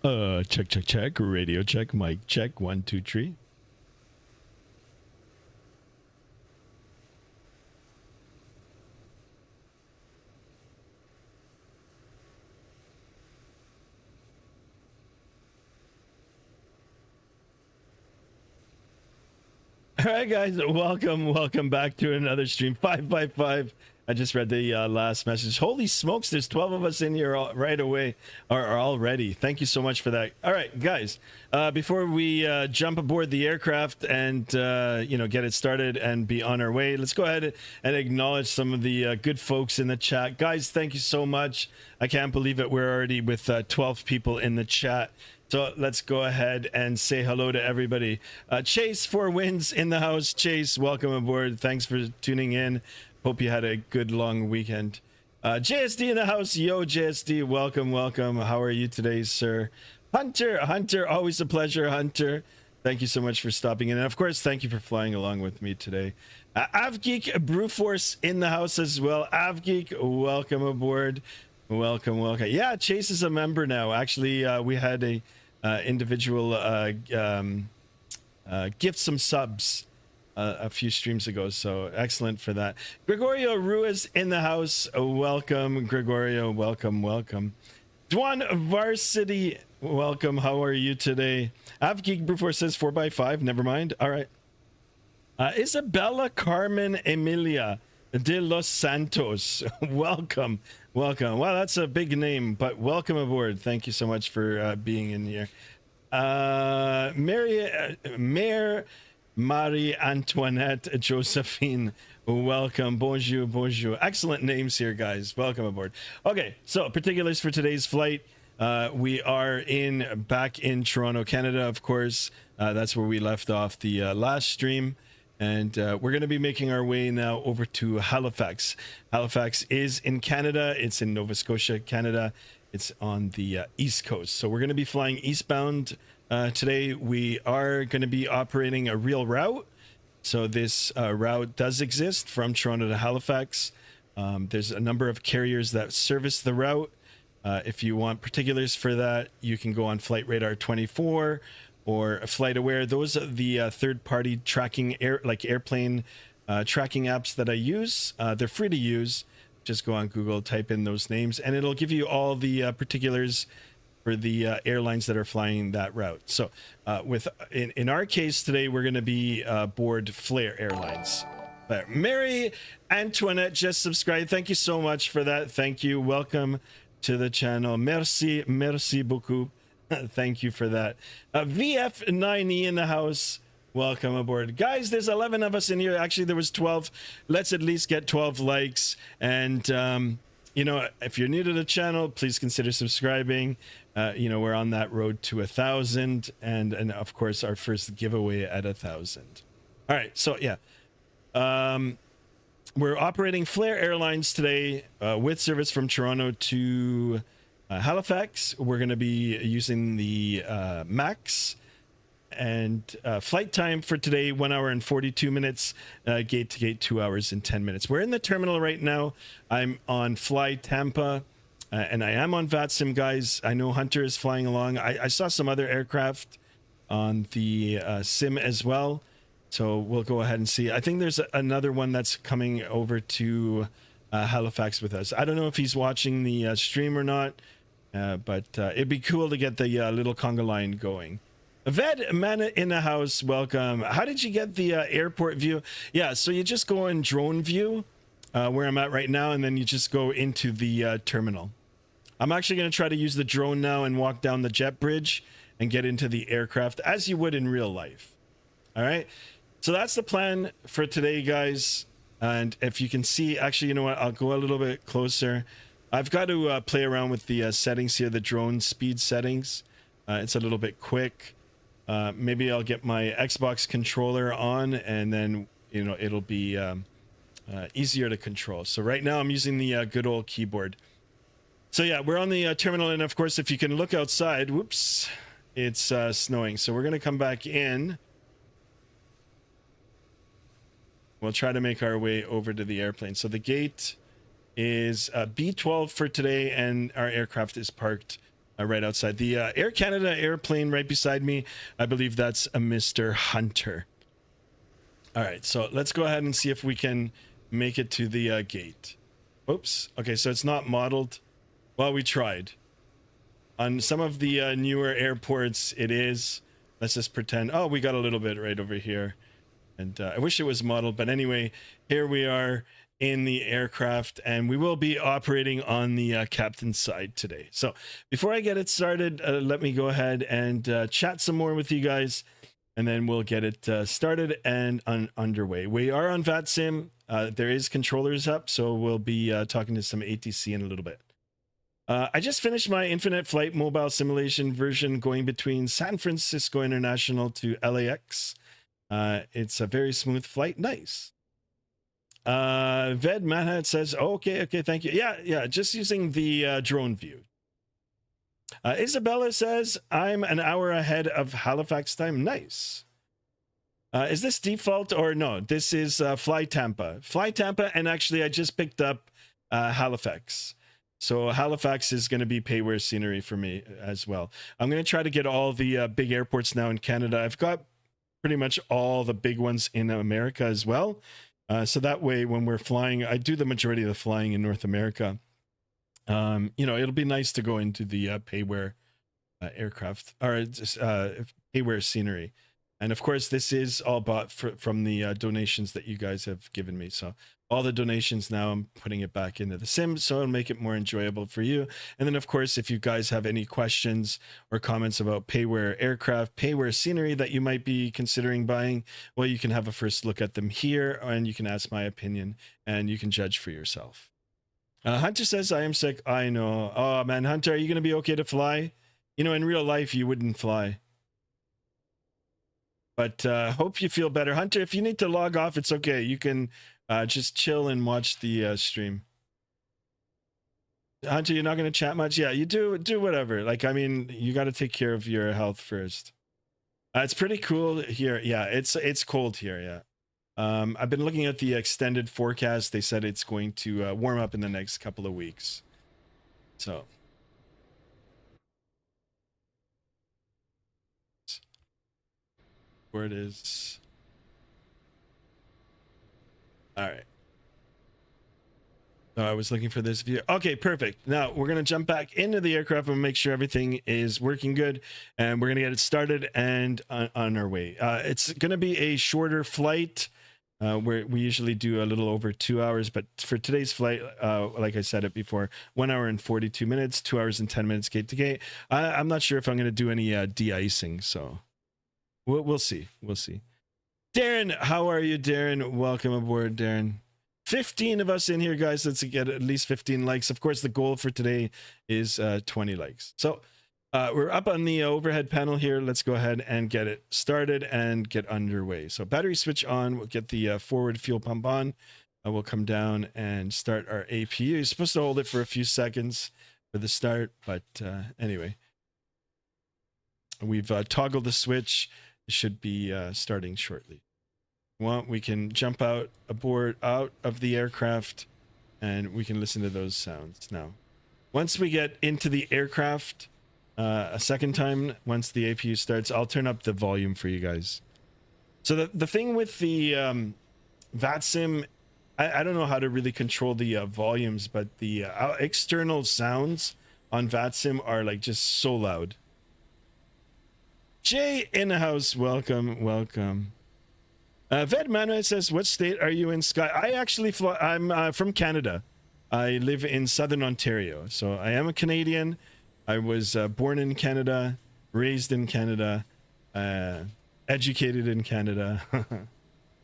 Check, check, check. Radio check. Mic check. 1, 2, 3. All right, guys. Welcome back to another stream. 555. I just read the last message. Holy smokes, there's 12 of us in here right away, or already. Thank you so much for that. All right, guys, before we jump aboard the aircraft and, get it started and be on our way, let's go ahead and acknowledge some of the good folks in the chat. Guys, thank you so much. I can't believe it. We're already with 12 people in the chat. So let's go ahead and say hello to everybody. Chase 4 Wins in the house. Chase, welcome aboard. Thanks for tuning in. Hope you had a good long weekend. JSD in the house. Yo, JSD, welcome. How are you today, sir? Hunter, always a pleasure, Hunter. Thank you so much for stopping in. And of course, thank you for flying along with me today. Avgeek Brewforce in the house as well. Avgeek, welcome aboard. Welcome. Yeah, Chase is a member now. Actually, we had a individual gift some subs a few streams ago, so excellent for that. Gregorio Ruiz in the house. Welcome, Gregorio. Welcome. Dwan Varsity, welcome. How are you today? Avgeek Brewforce says 4x5. Never mind. All right. Isabella Carmen Emilia de los Santos, welcome. Wow, that's a big name, but welcome aboard. Thank you so much for being in here. Mayor Marie Antoinette Josephine, welcome. Bonjour. Excellent names here, guys. Welcome aboard. Okay, so particulars for today's flight. We are back in Toronto, Canada, of course. That's where we left off the last stream. And we're going to be making our way now over to Halifax. Halifax is in Canada. It's in Nova Scotia, Canada. It's on the East Coast. So we're going to be flying eastbound today. We are going to be operating a real route. So this route does exist from Toronto to Halifax. There's a number of carriers that service the route. If you want particulars for that, you can go on Flight Radar 24 or Flight Aware. Those are the third-party tracking airplane tracking apps that I use. They're free to use. Just go on Google, type in those names, and it'll give you all the particulars for the airlines that are flying that route. So in our case today, we're going to be aboard Flair Airlines. Mary Antoinette just subscribed. Thank you so much for that. Thank you. Welcome to the channel. Merci beaucoup. Thank you for that. VF9E in the house. Welcome aboard. Guys, there's 11 of us in here. Actually, there was 12. Let's at least get 12 likes. And, if you're new to the channel, please consider subscribing. We're on that road to 1,000. And of course, our first giveaway at 1,000. All right. So, yeah. We're operating Flair Airlines today with service from Toronto to Halifax. We're going to be using the MAX, and flight time for today 1 hour and 42 minutes, gate to gate 2 hours and 10 minutes. We're in the terminal right now. I'm on Fly Tampa, and I am on Vatsim, guys. I know Hunter is flying along. I saw some other aircraft on the sim as well, so we'll go ahead and see. I think there's another one that's coming over to Halifax with us. I don't know if he's watching the stream or not. But it'd be cool to get the little conga line going. Ved Mana in the house, welcome. How did you get the airport view? Yeah, so you just go in drone view, where I'm at right now, and then you just go into the terminal. I'm actually going to try to use the drone now and walk down the jet bridge and get into the aircraft as you would in real life. All right, so that's the plan for today, guys. And if you can see, actually, you know what? I'll go a little bit closer. I've got to play around with the settings here, the drone speed settings. It's a little bit quick. Maybe I'll get my Xbox controller on, and then it'll be easier to control. So right now I'm using the good old keyboard. So yeah, we're on the terminal, and of course, if you can look outside, whoops, it's snowing. So we're gonna come back in. We'll try to make our way over to the airplane. So the gate is B12 for today, and our aircraft is parked right outside. The Air Canada airplane right beside me, I believe that's a Mr. Hunter. All right, so let's go ahead and see if we can make it to the gate. Oops. Okay, so it's not modeled. Well, we tried. On some of the newer airports, it is. Let's just pretend. Oh, we got a little bit right over here. And I wish it was modeled. But anyway, here we are in the aircraft. And we will be operating on the captain's side today. So before I get it started, let me go ahead and chat some more with you guys. And then we'll get it started and underway. We are on Vatsim. There is controllers up. So we'll be talking to some ATC in a little bit. I just finished my infinite flight mobile simulation version going between San Francisco International to LAX. It's a very smooth flight. Nice. Ved Manhat says, okay, thank you. Yeah, just using the drone view. Isabella says, I'm an hour ahead of Halifax time. Nice. Is this default or no? This is Fly Tampa. Fly Tampa, and actually I just picked up Halifax. So Halifax is going to be pay-where scenery for me as well. I'm going to try to get all the big airports now in Canada. I've got pretty much all the big ones in America as well. So that way, when we're flying, I do the majority of the flying in North America. You know, it'll be nice to go into the pay-where aircraft or pay-where scenery. And of course, this is all bought from the donations that you guys have given me. So all the donations now, I'm putting it back into the sim, so it'll make it more enjoyable for you. And then, of course, if you guys have any questions or comments about pay-where aircraft, pay-where scenery that you might be considering buying, well, you can have a first look at them here, and you can ask my opinion, and you can judge for yourself. Hunter says, I am sick. I know. Oh, man, Hunter, are you going to be okay to fly? You know, in real life, you wouldn't fly. But hope you feel better. Hunter, if you need to log off, it's okay. You can just chill and watch the stream. Hunter, you're not going to chat much? Yeah, you do whatever. Like, I mean, you got to take care of your health first. It's pretty cool here. Yeah, it's cold here, yeah. I've been looking at the extended forecast. They said it's going to warm up in the next couple of weeks. So... where it is. All right. So I was looking for this view. Okay, perfect. Now we're going to jump back into the aircraft and make sure everything is working good. And we're going to get it started and on our way. It's going to be a shorter flight where we usually do a little over 2 hours. But for today's flight, like I said it before, 1 hour and 42 minutes, 2 hours and 10 minutes gate to gate. I'm not sure if I'm going to do any de-icing, so... We'll see. We'll see. Darren, how are you, Darren? Welcome aboard, Darren. 15 of us in here, guys. Let's get at least 15 likes. Of course, the goal for today is 20 likes. So we're up on the overhead panel here. Let's go ahead and get it started and get underway. So battery switch on. We'll get the forward fuel pump on. We'll come down and start our APU. You're supposed to hold it for a few seconds for the start. But anyway, we've toggled the switch. It should be starting shortly. Well, we can jump out of the aircraft and we can listen to those sounds. Now, once we get into the aircraft a second time, once the APU starts, I'll turn up the volume for you guys. So the thing with the Vatsim, I don't know how to really control the volumes, but the external sounds on Vatsim are like just so loud. Jay in the house, welcome. Ved Manuel says, what state are you in, Sky? I actually fly, I'm from Canada. I live in Southern Ontario. So I am a Canadian. I was born in Canada, raised in Canada, educated in Canada.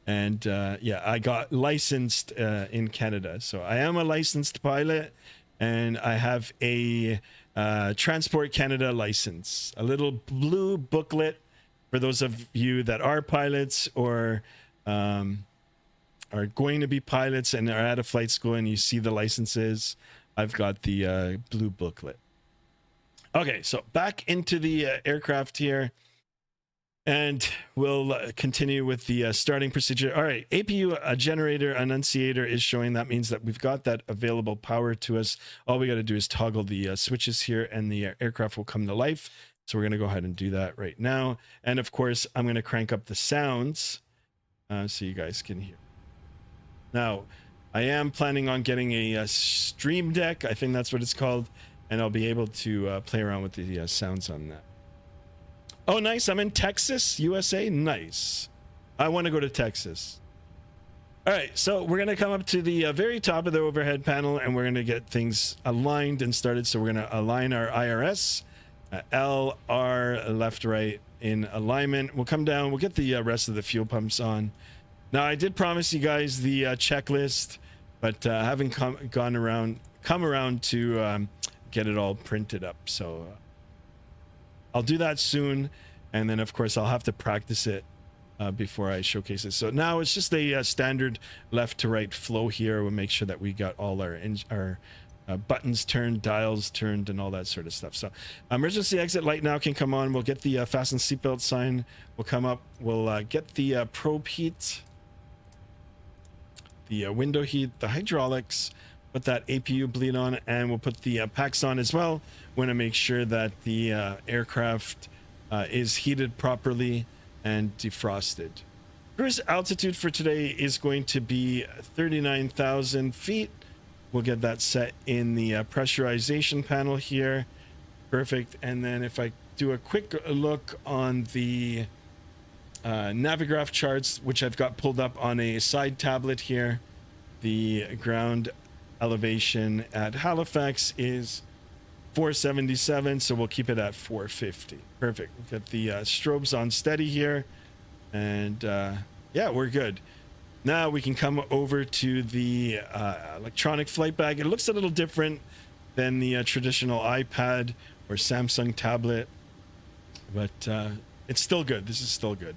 And yeah, I got licensed in Canada. So I am a licensed pilot, and I have a Transport Canada license, a little blue booklet for those of you that are pilots or are going to be pilots and are at a flight school and you see the licenses. I've got the blue booklet. Okay, so back into the aircraft here. And we'll continue with the starting procedure. All right, APU generator annunciator is showing. That means that we've got that available power to us. All we got to do is toggle the switches here and the aircraft will come to life. So we're going to go ahead and do that right now. And of course, I'm going to crank up the sounds so you guys can hear. Now, I am planning on getting a stream deck. I think that's what it's called. And I'll be able to play around with the sounds on that. Oh, nice. I'm in Texas, USA. Nice. I want to go to Texas. All right. So we're going to come up to the very top of the overhead panel and we're going to get things aligned and started. So we're going to align our IRS, L, R, left, right in alignment. We'll come down. We'll get the rest of the fuel pumps on. Now, I did promise you guys the checklist, but I haven't come around to get it all printed up. So I'll do that soon, and then of course I'll have to practice it before I showcase it. So now it's just a standard left to right flow here. We'll make sure that we got all our buttons turned, dials turned, and all that sort of stuff. So emergency exit light now can come on. We'll get the fasten seatbelt sign. We'll come up. We'll get the probe heat, the window heat, the hydraulics. Put that APU bleed on, and we'll put the packs on as well. Want to make sure that the aircraft is heated properly and defrosted. Cruise altitude for today is going to be 39,000 feet. We'll get that set in the pressurization panel here. Perfect. And then if I do a quick look on the Navigraph charts, which I've got pulled up on a side tablet here, the ground elevation at Halifax is 477, so we'll keep it at 450. Perfect. We've got the strobes on steady here, and yeah, we're good. Now we can come over to the electronic flight bag. It looks a little different than the traditional iPad or Samsung tablet, but it's still good. This is still good.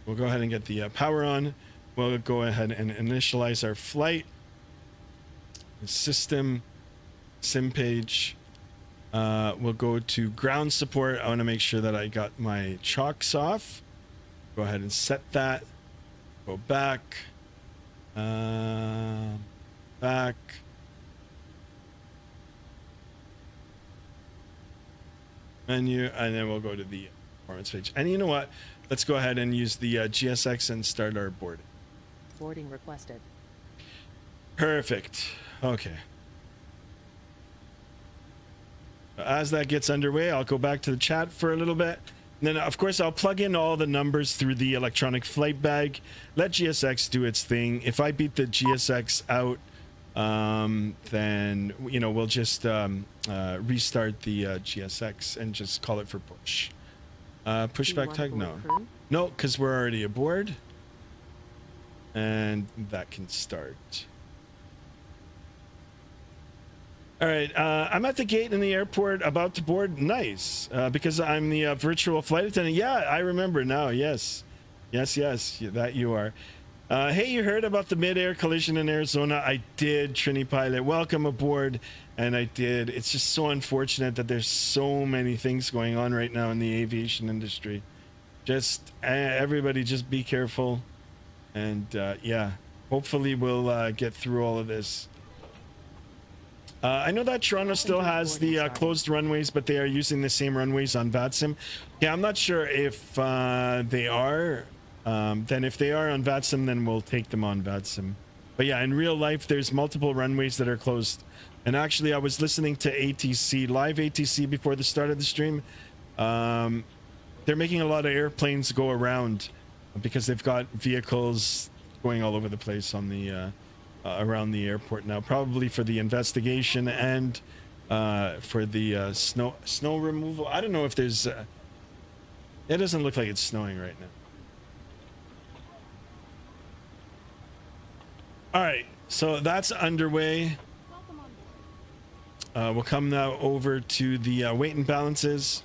We'll go ahead and get the power on. We'll go ahead and initialize our flight. System, sim page. We'll go to ground support. I want to make sure that I got my chocks off. Go ahead and set that. Go back. Back. Menu, and then we'll go to the performance page. And you know what? Let's go ahead and use the GSX and start our boarding. Boarding requested. Perfect. Okay. As that gets underway, I'll go back to the chat for a little bit. And then, of course, I'll plug in all the numbers through the electronic flight bag. Let GSX do its thing. If I beat the GSX out, then, you know, we'll just restart the GSX and just call it for push. Pushback tag? No. No, because we're already aboard. And that can start. All right, I'm at the gate in the airport about to board. Nice, because I'm the virtual flight attendant. Yeah, I remember now. Yes, that you are. Hey, you heard about the mid-air collision in Arizona? I did, Trini Pilot. Welcome aboard. And I did. It's just so unfortunate that there's so many things going on right now in the aviation industry. Just everybody just be careful. And yeah, hopefully we'll get through all of this. I know that Toronto still has the closed runways, but they are using the same runways on Vatsim. Yeah, I'm not sure if they are. Then if they are on Vatsim, then we'll take them on Vatsim. But yeah, in real life, there's multiple runways that are closed. And actually, I was listening to ATC, live ATC before the start of the stream. They're making a lot of airplanes go around because they've got vehicles going all over the place on the around the airport now, probably for the investigation and for the snow removal. I don't know if there's it doesn't look like it's snowing right now. All right, so that's underway. We'll come now over to the weight and balances,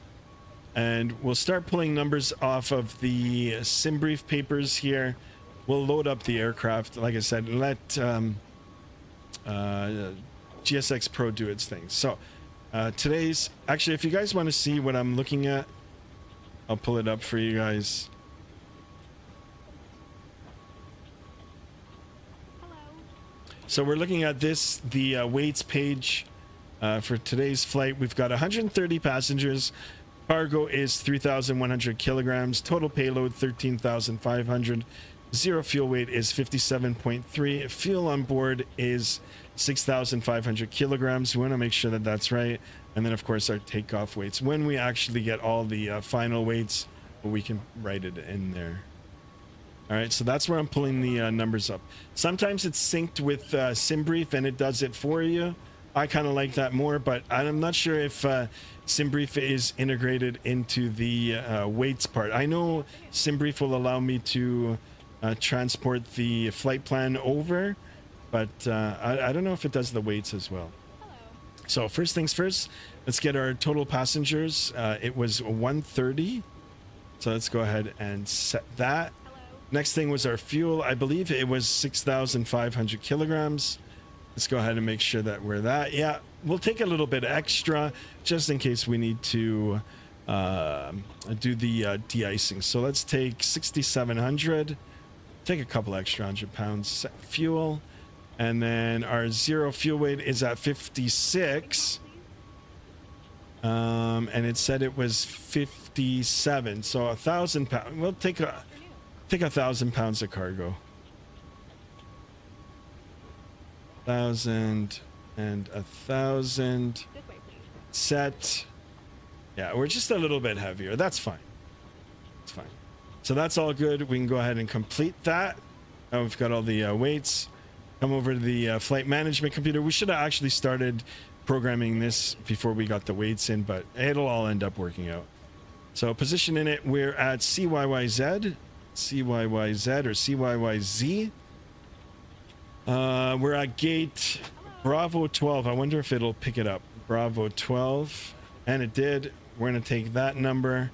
and we'll start pulling numbers off of the sim brief papers here. We'll load up the aircraft. Like I said, let GSX Pro do its thing. So today's, actually, if you guys want to see what I'm looking at, I'll pull it up for you guys. So we're looking at this, the weights page for today's flight. We've got 130 passengers. Cargo is 3,100 kilograms. Total payload 13,500. Zero fuel weight is 57.3. Fuel on board is 6,500 kilograms. We want to make sure that that's right. And then, of course, our takeoff weights. When we actually get all the final weights, we can write it in there. All right, so that's where I'm pulling the numbers up. Sometimes it's synced with SimBrief and it does it for you. I kind of like that more, but I'm not sure if SimBrief is integrated into the weights part. I know SimBrief will allow me to transport the flight plan over, but I don't know if it does the weights as well. So first things first, let's get our total passengers. It was 130. So let's go ahead and set that. Next thing was our fuel. I believe it was 6,500 kilograms. Let's go ahead and make sure that we're that. Yeah, we'll take a little bit extra just in case we need to do the de-icing. So let's take 6,700. Take a couple extra 100 pounds fuel. And then our zero fuel weight is at 56. And it said it was 57. So 1,000 pounds. We'll take 1,000 pounds of cargo. 1,000 and 1,000. Set. Yeah, we're just a little bit heavier. That's fine. It's fine. So that's all good. We can go ahead and complete that. Now we've got all the weights. Come over to the flight management computer. We should have actually started programming this before we got the weights in, but it'll all end up working out. So position in it, we're at CYYZ or CYYZ. We're at gate Bravo 12. I wonder if it'll pick it up. Bravo 12. And it did. We're going to take that number.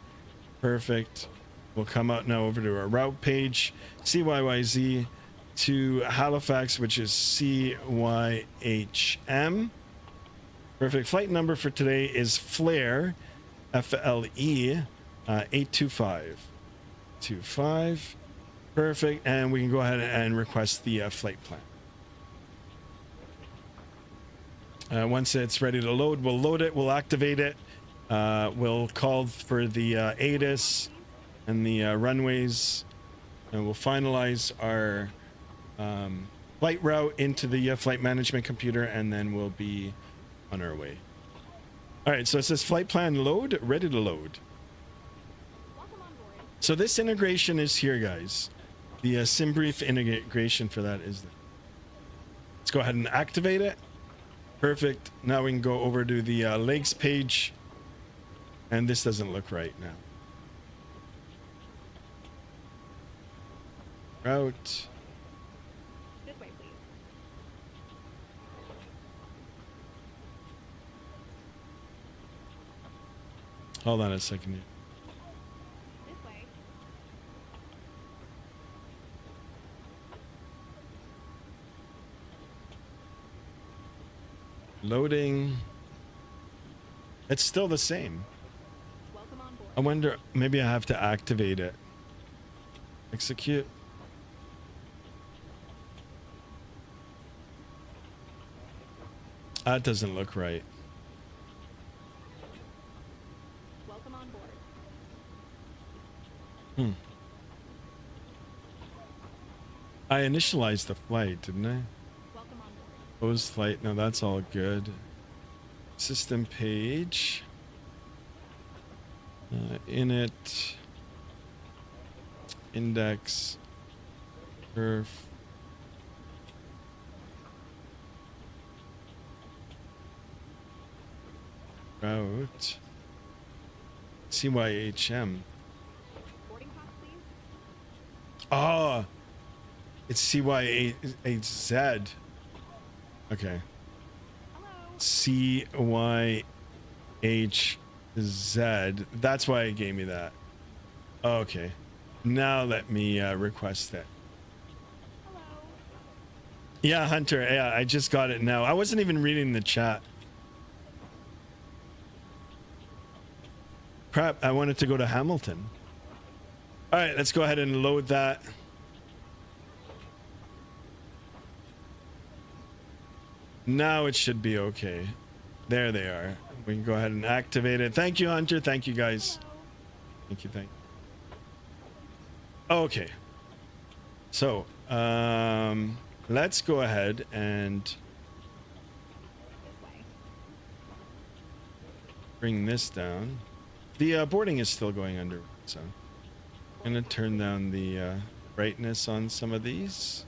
Perfect. We'll come out now over to our route page. CYYZ to Halifax, which is CYHM. Perfect. Flight number for today is FLE, F-L-E, 825. 25. Perfect. And we can go ahead and request the flight plan. Once it's ready to load, we'll load it. We'll activate it. We'll call for the ATIS and the runways, and we'll finalize our flight route into the flight management computer, and then we'll be on our way. All right, so it says flight plan load, ready to load. So this integration is here, guys. The SimBrief integration for that is there. Let's go ahead and activate it. Perfect. Now we can go over to the legs page, and this doesn't look right now. Route. This way, please. Hold on a second here. This way. Loading. It's still the same. Welcome on board. I wonder, maybe I have to activate it. Execute. That doesn't look right. Welcome on board. I initialized the flight, didn't I? Welcome on board. Close flight. No, that's all good. System page. Init. Index. Perf. Route. CYHM. Boarding pass, please. Oh, it's CYHZ. Okay. Hello. CYHZ. That's why it gave me that. Okay. Now let me request that. Hello. Yeah, Hunter. Yeah, I just got it now. I wasn't even reading the chat. Crap, I wanted to go to Hamilton. All right, let's go ahead and load that. Now it should be okay. There they are. We can go ahead and activate it. Thank you, Hunter. Thank you, guys. Thank you. Okay. So, let's go ahead and This way. bring this down. The boarding is still going under, so I'm gonna turn down the brightness on some of these.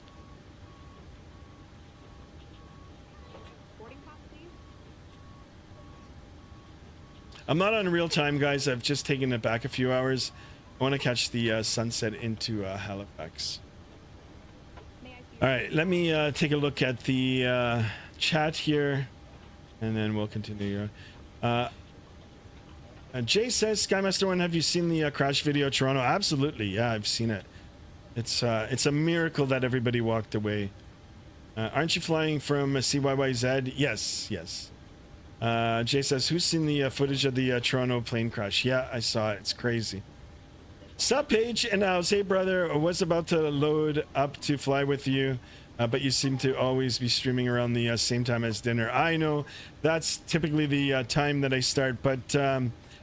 Boarding pass, please. I'm not on real time, guys. I've just taken it back a few hours. I want to catch the sunset into Halifax. May I see All right, let me take a look at the chat here, and then we'll continue. Jay says, Skymaster One, have you seen the crash video, Toronto? Absolutely, yeah, I've seen it. It's a miracle that everybody walked away. Aren't you flying from CYYZ? Yes. Jay says, who's seen the footage of the Toronto plane crash? Yeah, I saw it. It's crazy. Sup, Paige and House. Hey, brother. I was about to load up to fly with you, but you seem to always be streaming around the same time as dinner. I know that's typically the time that I start, but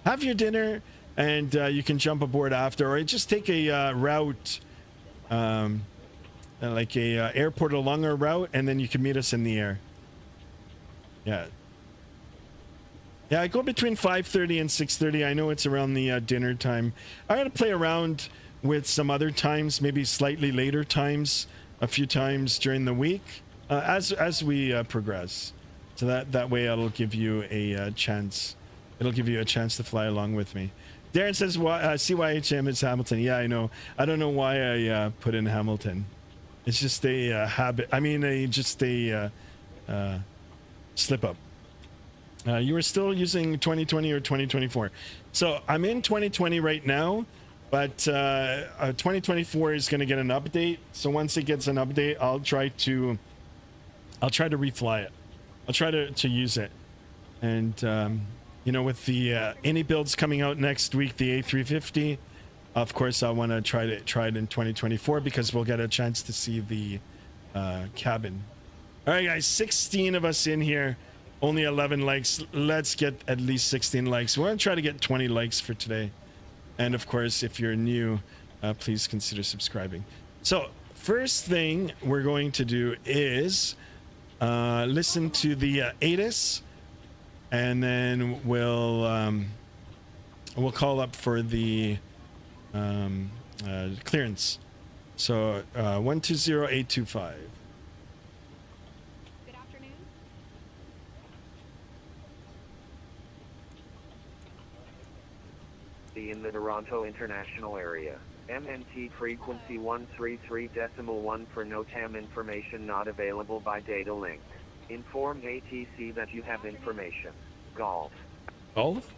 have your dinner and you can jump aboard after, or just take a route, like a airport along our route, and then you can meet us in the air. Yeah, I go between 5:30 and 6:30. I know it's around the dinner time. I gotta play around with some other times, maybe slightly later times, a few times during the week, as we progress. So that way it'll give you a chance. It'll give you a chance to fly along with me. Darren says, CYHM is Hamilton. Yeah, I know. I don't know why I put in Hamilton. It's just a habit. I mean, just a slip up. You were still using 2020 or 2024. So I'm in 2020 right now, but 2024 is going to get an update. So once it gets an update, I'll try to refly it. I'll try to use it. And you know, with the any builds coming out next week, the A350, of course, I want to try it in 2024 because we'll get a chance to see the cabin. All right, guys, 16 of us in here. Only 11 likes. Let's get at least 16 likes. We're going to try to get 20 likes for today. And of course, if you're new, please consider subscribing. So first thing we're going to do is listen to the ATIS, and then we'll call up for the clearance. So 120825. Good afternoon. In the Toronto International Area. MNT frequency 133.1 for NOTAM information not available by data link. Inform ATC that you have information. Golf. Golf?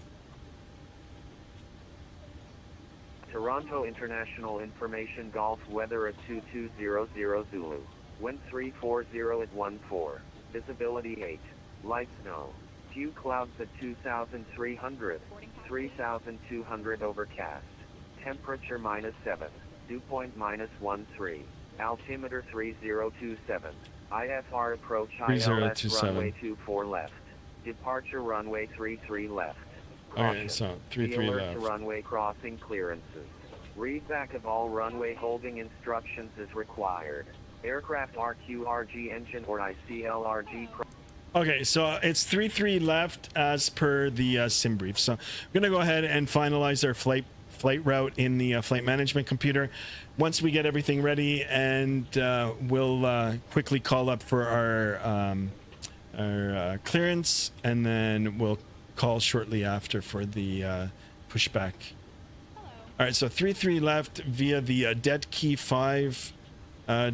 Toronto International Information Golf weather at 2200 Zulu. Wind 340 at 14. Visibility 8. Light snow. Few clouds at 2300. 3200 overcast. Temperature -7. Dew point -13. Altimeter 3027. IFR approach ILS 3027. runway 24 left. Departure runway 33 left. Okay, so 33 alert left. to runway crossing clearances. Read back of all runway holding instructions as required. Aircraft RQRG engine or ICLRG. Okay, so it's 3-3 left as per the sim brief. So I'm gonna go ahead and finalize our flight route in the flight management computer. Once we get everything ready, and we'll quickly call up for our clearance, and then we'll call shortly after for the pushback. Hello. All right, so 3-3 left via the Det Key 5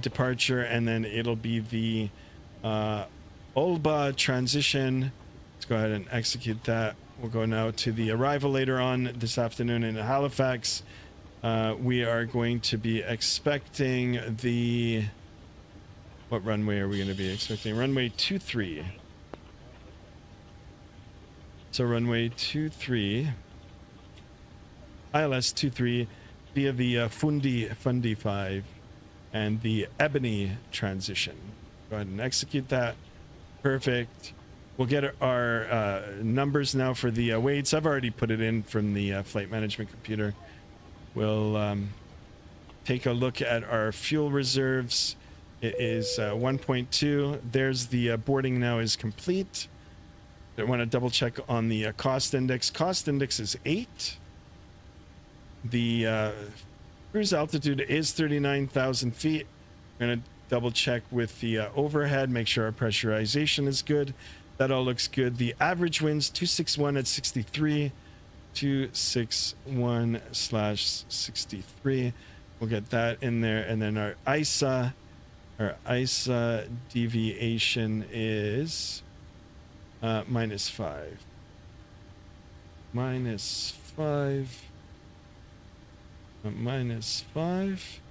departure, and then it'll be the Ulba transition. Let's go ahead and execute that. We'll go now to the arrival later on this afternoon in Halifax. We are going to be expecting the... What runway are we going to be expecting? Runway 23. So runway 23. ILS 23 via the Fundy 5 and the Ebony transition. Go ahead and execute that. Perfect. We'll get our numbers now for the weights. I've already put it in from the flight management computer. We'll take a look at our fuel reserves. It is 1.2. There's the boarding now is complete. I want to double check on the cost index. Cost index is 8. The cruise altitude is 39,000 feet. I'm going to double check with the overhead, make sure our pressurization is good. That all looks good. The average winds 261 at 63. 261/63. We'll get that in there. And then our ISA deviation is -5. -5.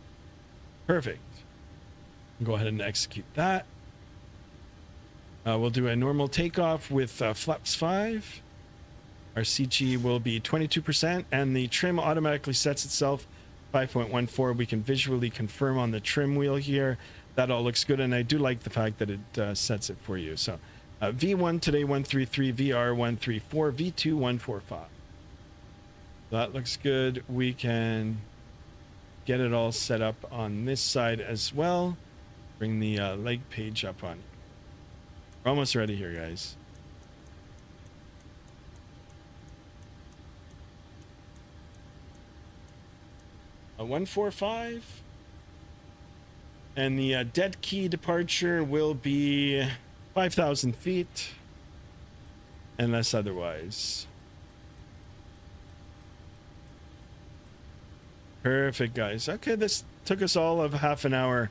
Perfect. Go ahead and execute that. We'll do a normal takeoff with flaps 5. Our CG will be 22%, and the trim automatically sets itself 5.14. We can visually confirm on the trim wheel here. That all looks good, and I do like the fact that it sets it for you. So V1 today 133, VR 134, V2 145. That looks good. We can get it all set up on this side as well. Bring the leg page up on. We're almost ready here, guys. A 145. And the dead key departure will be 5,000 feet. Unless otherwise. Perfect, guys. Okay, this took us all of half an hour.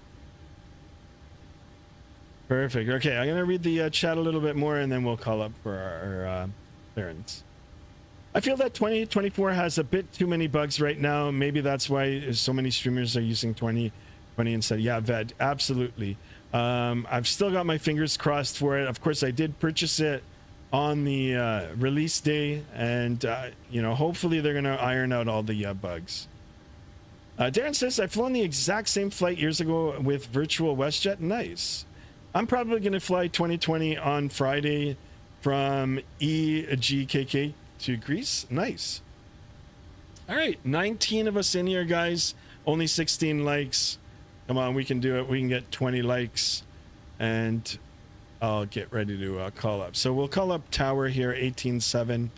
Perfect. Okay, I'm going to read the chat a little bit more, and then we'll call up for our clearance. I feel that 2024 has a bit too many bugs right now. Maybe that's why so many streamers are using 2020 instead. Yeah, Ved, absolutely. I've still got my fingers crossed for it. Of course, I did purchase it on the release day, and you know, hopefully they're going to iron out all the bugs. Darren says, I've flown the exact same flight years ago with virtual WestJet. Nice. I'm probably going to fly 2020 on Friday from EGKK to Greece. Nice. All right, 19 of us in here, guys. Only 16 likes. Come on, we can do it. We can get 20 likes, and I'll get ready to call up. So we'll call up tower here, 18.7,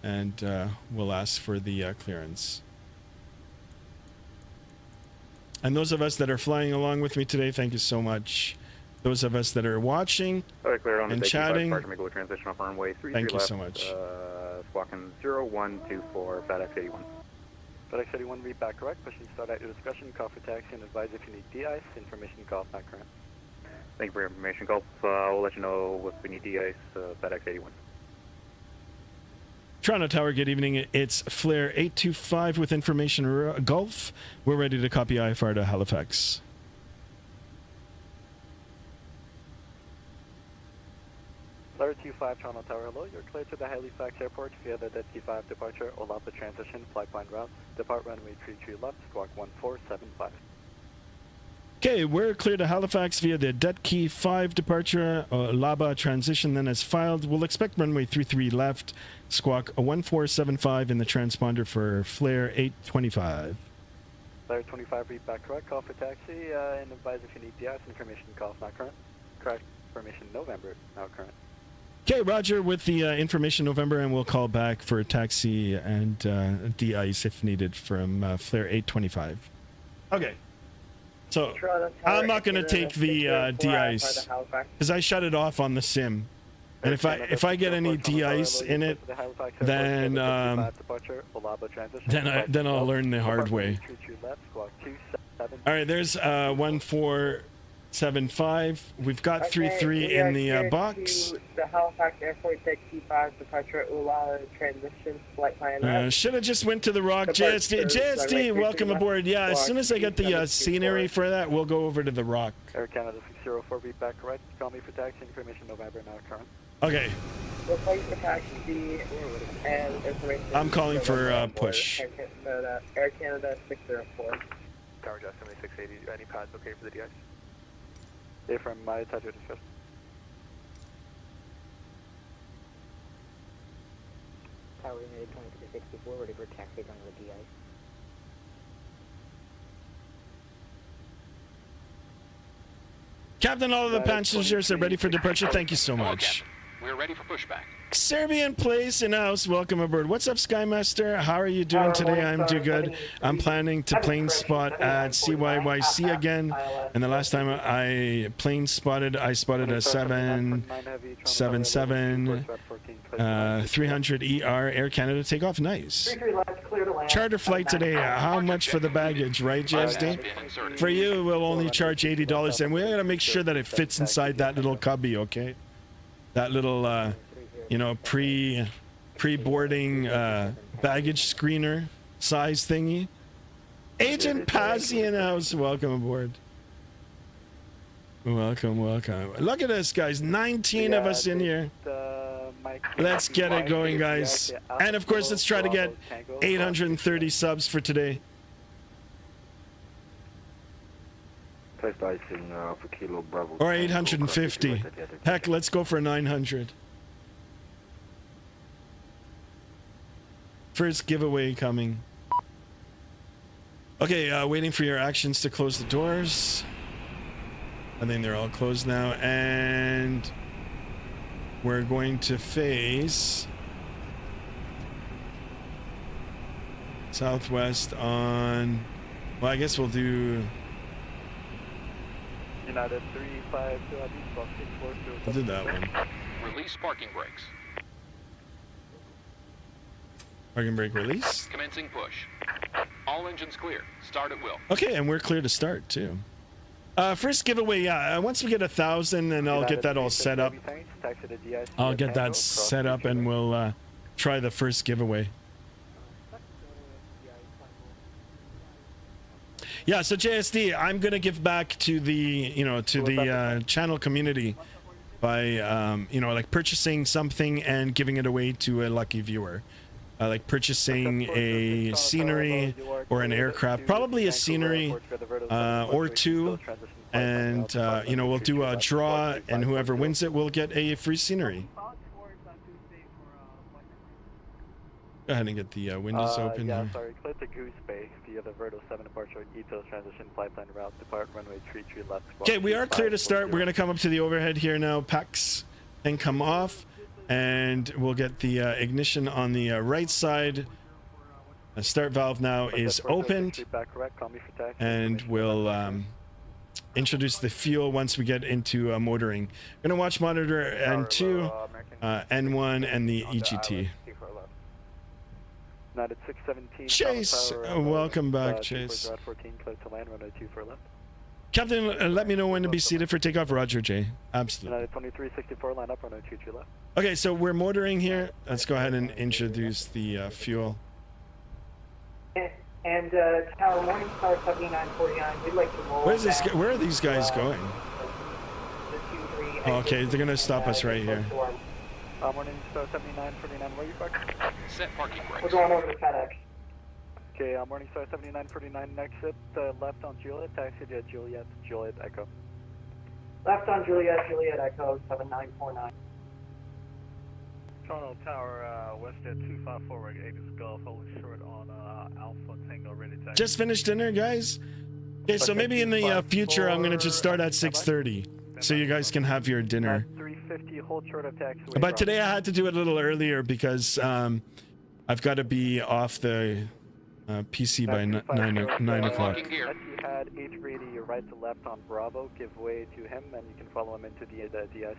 and we'll ask for the clearance. And those of us that are flying along with me today, thank you so much. Those of us that are watching and chatting, thank you so much. Squawking 0124, FedEx 81. FedEx 81, read back correct. Pushing start out your discussion. Call for taxi and advise if you need de-ice. Information call not current. Thank you for your information, Gulf. We'll let you know if we need de-ice, FedEx 81. Toronto Tower, good evening. It's Flare 825 with information Gulf. We're ready to copy IFR to Halifax. Flare 25, Toronto Tower, hello. You're clear to the Halifax Airport via the Dead 5 departure, Olapa transition, flight plan route. Depart runway 33 left, squawk 1475. Okay, we're clear to Halifax via the Dead 5 departure, Laba transition, then as filed. We'll expect runway 33 left, squawk 1475 in the transponder for Flare 825. Flare 25, read back correct. Call for taxi and advise if you need de-ice. Information call not current. Correct information November, now current. Okay, Roger, with the information November, and we'll call back for taxi and de-ice if needed from Flare 825. Okay. So I'm not going to take the de-ice because I shut it off on the sim, and if I get any de-ice in it, then I'll learn the hard way. All right, there's 1475. We've got 33 in the box. The Halifax Airport Dead 5 departure Ula transition flight plan. Should have just went to the Rock. JSD, welcome aboard. Yeah, as soon as I get the scenery for that, we'll go over to the Rock. Air Canada 604, read back correct. Call me for taxi information November, now current. Okay. Replace the taxi and information. I'm calling for push. Air Canada 604. Tower Jet 7680, any pads okay for the de-ice? From my touch of discussion. Tower United 2364, ready for taxi down to the DI. Captain, all of the passengers are ready for departure. Thank you so Hello, much. Captain. We're ready for pushback. Serbian place in house. Welcome aboard. What's up, Skymaster? How are you doing today? I'm doing good. I'm planning to plane spot at CYYZ again. And the last time I plane spotted, I spotted a 777 300 ER Air Canada takeoff. Nice. Charter flight today. How much for the baggage, right, JSD? For you, we'll only charge $80, and we're gonna make sure that it fits inside that little cubby, okay? That little, you know, pre-boarding baggage screener size thingy. Agent Pazzi in house. Welcome aboard. Welcome, welcome. Look at this, guys. 19 of us in here. Let's get it going, guys. And of course, let's try to get 830 subs for today. Or 850. Heck, let's go for 900. First giveaway coming. Okay, waiting for your actions to close the doors. I think they're all closed now, and we're going to face southwest on, well, I guess we'll do United 352 Box 642. We'll do that one. Release parking brakes. Parking brake release. Commencing push. All engines clear. Start at will. Okay, and we're clear to start too. First giveaway, yeah. Once we get 1,000, and I'll get that all set up. I'll get that set up, and we'll try the first giveaway. Yeah, so JSD, I'm gonna give back to the, you know, to the channel community by, you know, like purchasing something and giving it away to a lucky viewer. Like purchasing a scenery or an aircraft, probably a scenery or two, and you know, we'll do a draw, and whoever wins it will get a free scenery. Go ahead and get the windows open. Yeah, Here. sorry, clear to Goose Bay via the Verdo 7 departure, ETOS transition flight plan route, depart runway 33 left. Okay, we are clear to start. We're gonna come up to the overhead here now, PAX, and come off, and we'll get the ignition on the right side. The start valve now is opened, and we'll introduce the fuel once we get into motoring. We're gonna watch monitor N2, N1, and the EGT. Chase, welcome back, Chase. Captain, let me know when to be seated for takeoff. Roger, Jay. Absolutely. 2364, line up, runway 23 left. Okay, so we're motoring here. Let's go ahead and introduce the fuel. And Tower Morningstar 7949, we'd like to roll. Where's this? Where are these guys going? The 2-3 Oh, okay, they're gonna stop us right here. Morningstar 7949, where are you parked? Set parking We're brakes. going over to FedEx. Okay, Morningstar 7949, exit left on Juliet, taxi to Juliet, Juliet Echo. Left on Juliet, Juliet Echo 7949. Toronto Tower, west at 254, right, Aegis Gulf, holding short on Alpha Tango, ready to taxi. Just finished dinner, guys. Okay, so maybe in the future I'm gonna just start at 6:30, so you guys can have your dinner. 350, hold short of taxiway. But today I had to do it a little earlier because I've got to be off the PC by 9 o'clock. Locking gear. You had H80 right to left on Bravo, give way to him, and you can follow him into the DS.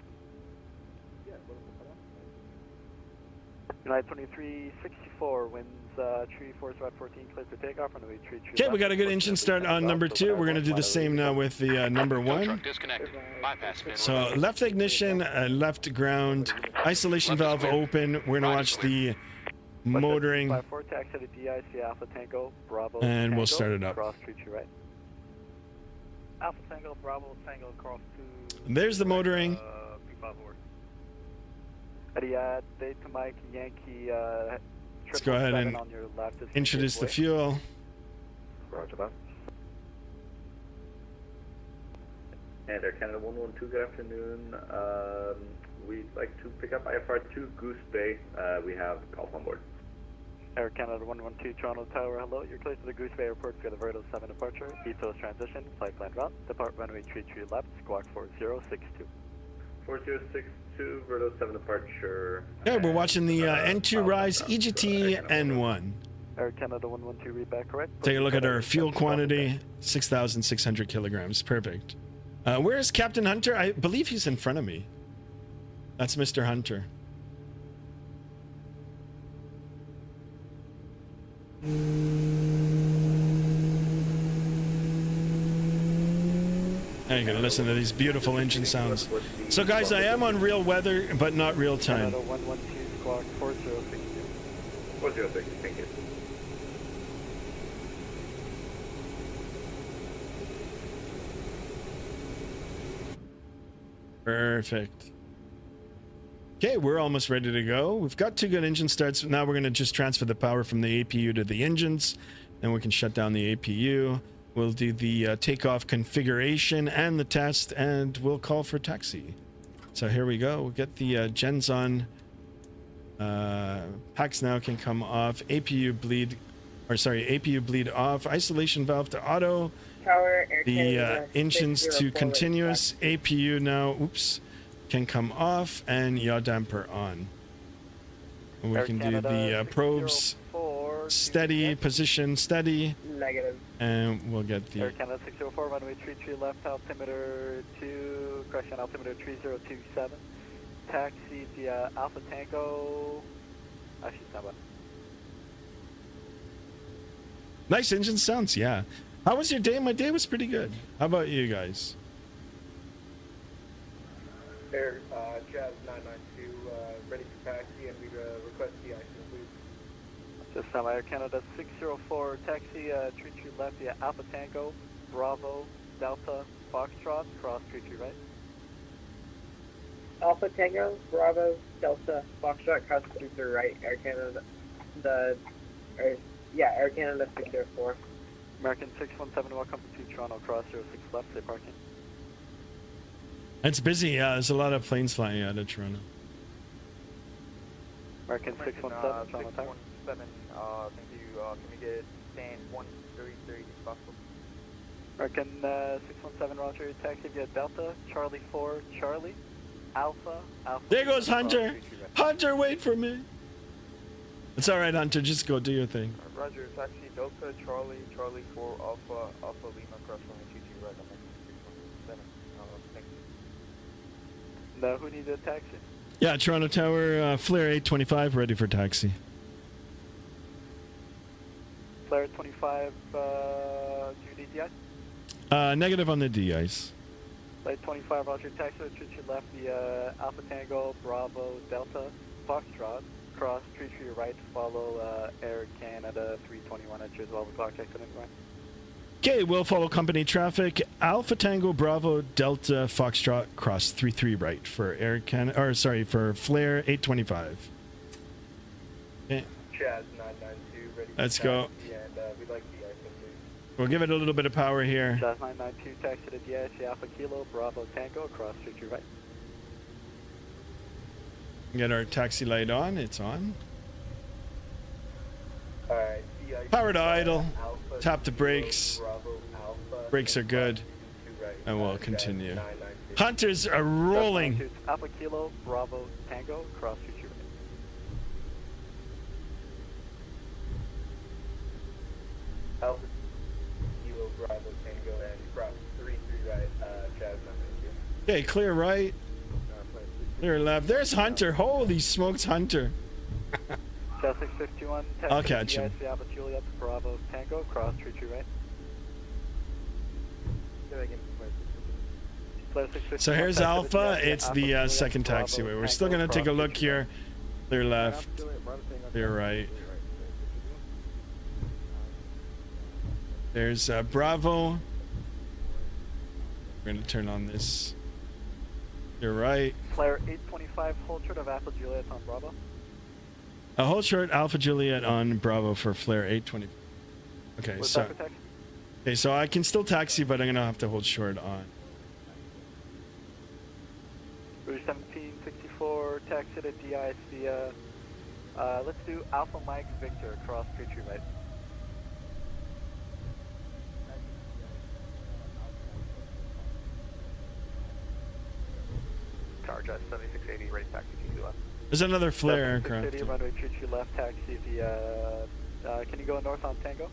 United 2364, winds 34 right 14, clear for takeoff, runway 33. Okay, we got a good engine start on number 2. We're gonna do the same now with the number Tow 1. truck disconnected. Bypass pin. So left ignition, left ground, isolation valve open. We're gonna watch the motoring, 54, taxi to DIC Alpha Tango, Bravo. and we'll Tango, start it up. Cross 33 right. Alpha Tango, Bravo Tango, cross to. There's the motoring. Eddie, date to Mike, Yankee, Let's go ahead and on your left is introduce the fuel. Roger that. And Air Canada 112, good afternoon. We'd like to pick up IFR 2 Goose Bay. We have golf on board. Air Canada 112 Toronto Tower, hello. You're clear to the Goose Bay Airport for the Verto 7 departure. ETOS transition, flight plan route. Depart runway 33 left, squawk 4062. 4062, Verto 7 departure. Okay, we're watching the N2 Rise EGT N1. Air Canada 112, read back correct. Take a look at our fuel quantity, 6,600 kilograms. Perfect. Where is Captain Hunter? I believe he's in front of me. That's Mr. Hunter. Now you're gonna listen to these beautiful engine sounds. So guys, I am on real weather, but not real time. Canada 112, squawk 4062. 406, thank you. Perfect. Okay, we're almost ready to go. We've got 2 good engine starts. Now we're going to just transfer the power from the APU to the engines. Then we can shut down the APU. We'll do the takeoff configuration and the test, and we'll call for taxi. So here we go. We'll get the gens on. Packs now can come off. APU bleed off. Isolation valve to auto. Tower, Air The Canada engines to 604 continuous. APU now, can come off, and yaw damper on. And we Air can Canada do the probes 604, steady, position steady, Negative. and we'll get Air the Canada 604, runway 33 left, altimeter 2, correction, altimeter 3027. Taxi via Alpha Tango. Actually, stand by. nice engine sounds. Yeah. How was your day? My day was pretty good. How about you guys? Air Jazz 992, ready for taxi, and we request the ice, please. Just stand by. Air Canada 604, taxi 33 left via Alpha Tango, Bravo, Delta, Foxtrot, cross 33 right. Alpha Tango, Bravo, Delta, Foxtrot, cross to the right, Air Canada, Air Canada 604. American 617, welcome to Toronto, cross 06 left, say parking. It's busy. Yeah, there's a lot of planes flying out of Toronto. American 617, Toronto Tower. 617, thank you. Can we get stand 133 if possible? American 617, roger, taxi via Delta, Charlie 4, Charlie, Alpha. There goes cross Hunter. 33 right. Hunter, wait for me. It's all right, Hunter. Just go do your thing. Roger, taxi Delta, Charlie 4, Alpha Lima, cross runway 22 right, I'm 617. Thank you. No, who needs a taxi? Yeah, Toronto Tower, Flare 825, ready for taxi. Flare 25, do you need DI? Negative on the D-ice. Flare 25, roger, taxi, treat your left via Alpha Tango, Bravo, Delta, Foxtrot, cross, treat your right, follow Air Canada 321 at your 12 o'clock exit in right. Okay, we'll follow company traffic. Alpha Tango Bravo Delta Foxtrot cross 33 right for for Flare 825. Okay, Jazz 992, ready for let's taxi, go. and we'd like the ice, please. We'll give it a little bit of power here. Jazz 992, taxi to DIC Alpha Kilo, Bravo Tango, cross, treat your right. Get our taxi light on. It's on. Alright, Power to idle. Alpha, Tap the Kilo, brakes. Bravo, Alpha, Brakes are good. 22 right, And we'll Jazz continue. 992. Hunters are rolling. Alpha Kilo, Bravo Tango, cross, treat your right. Alpha Kilo Bravo Tango and cross 33 right, Jazz 992. Okay, clear right. Clear left. There's Hunter. Holy smokes, Hunter. Jazz 651, I'll catch him. DIC Alpha Juliet, Bravo Tango, cross, treat your right. Flare 651, So here's taxi to Alpha. DIC It's Alpha the Juliet, second Bravo taxiway. We're Tango, still going to take a cross, look treat your here. Clear left. Clear right. There's Bravo. We're going to turn on this. You're right. Flare 825, hold short of Alpha Juliet on Bravo. A hold short Alpha Juliet on Bravo for Flare 820. Okay, What's so that for taxi? okay, so I can still taxi, but I'm gonna have to hold short on. Rouge 1764, taxi to DIC via Let's do Alpha Mike Victor across Tree right. Tower Jet 7680, ready taxi to left. There's another flare aircraft. City, runway Tree left, taxi via, can you go north on Tango?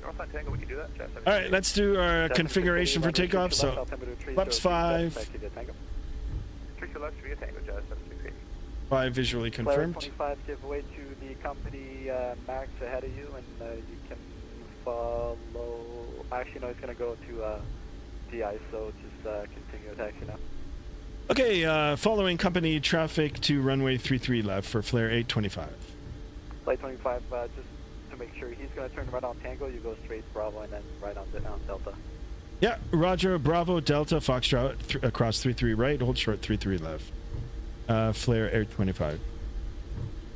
North on Tango, we can do that. Jet All right, let's do our configuration for takeoff. So, flaps 5. Tree left via Tango, Jet 7680. 5 visually Flare confirmed. 25, give way to the company Max ahead of you, and you can follow. Actually, no, it's going to go to DI, so just continue taxi now. Okay, following company traffic to runway 33 left for flare 825. Flight 25, just to make sure he's going to turn right on Tango, you go straight Bravo and then right on Delta. Yeah, Roger, Bravo, Delta, Foxtrot, across 33 right, hold short 33 left. Flare 825.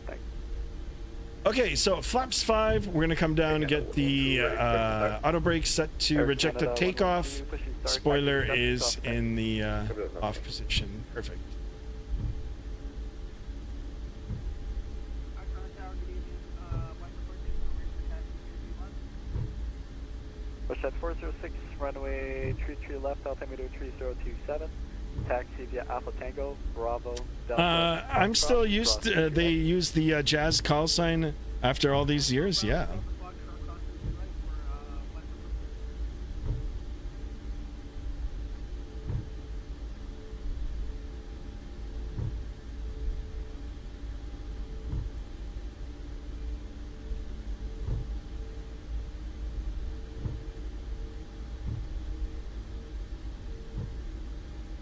Thanks. Okay, so flaps 5, we're gonna come down and get the auto brake set to Air reject a Canada, takeoff. 112, pushing start, Spoiler taxi, is stop, in the off position. Perfect. Push at 406, runway 33 left, altimeter 3027. Taxi via Alpha Tango, Bravo, Delta. I'm still used to, they use the jazz call sign after all these years, yeah.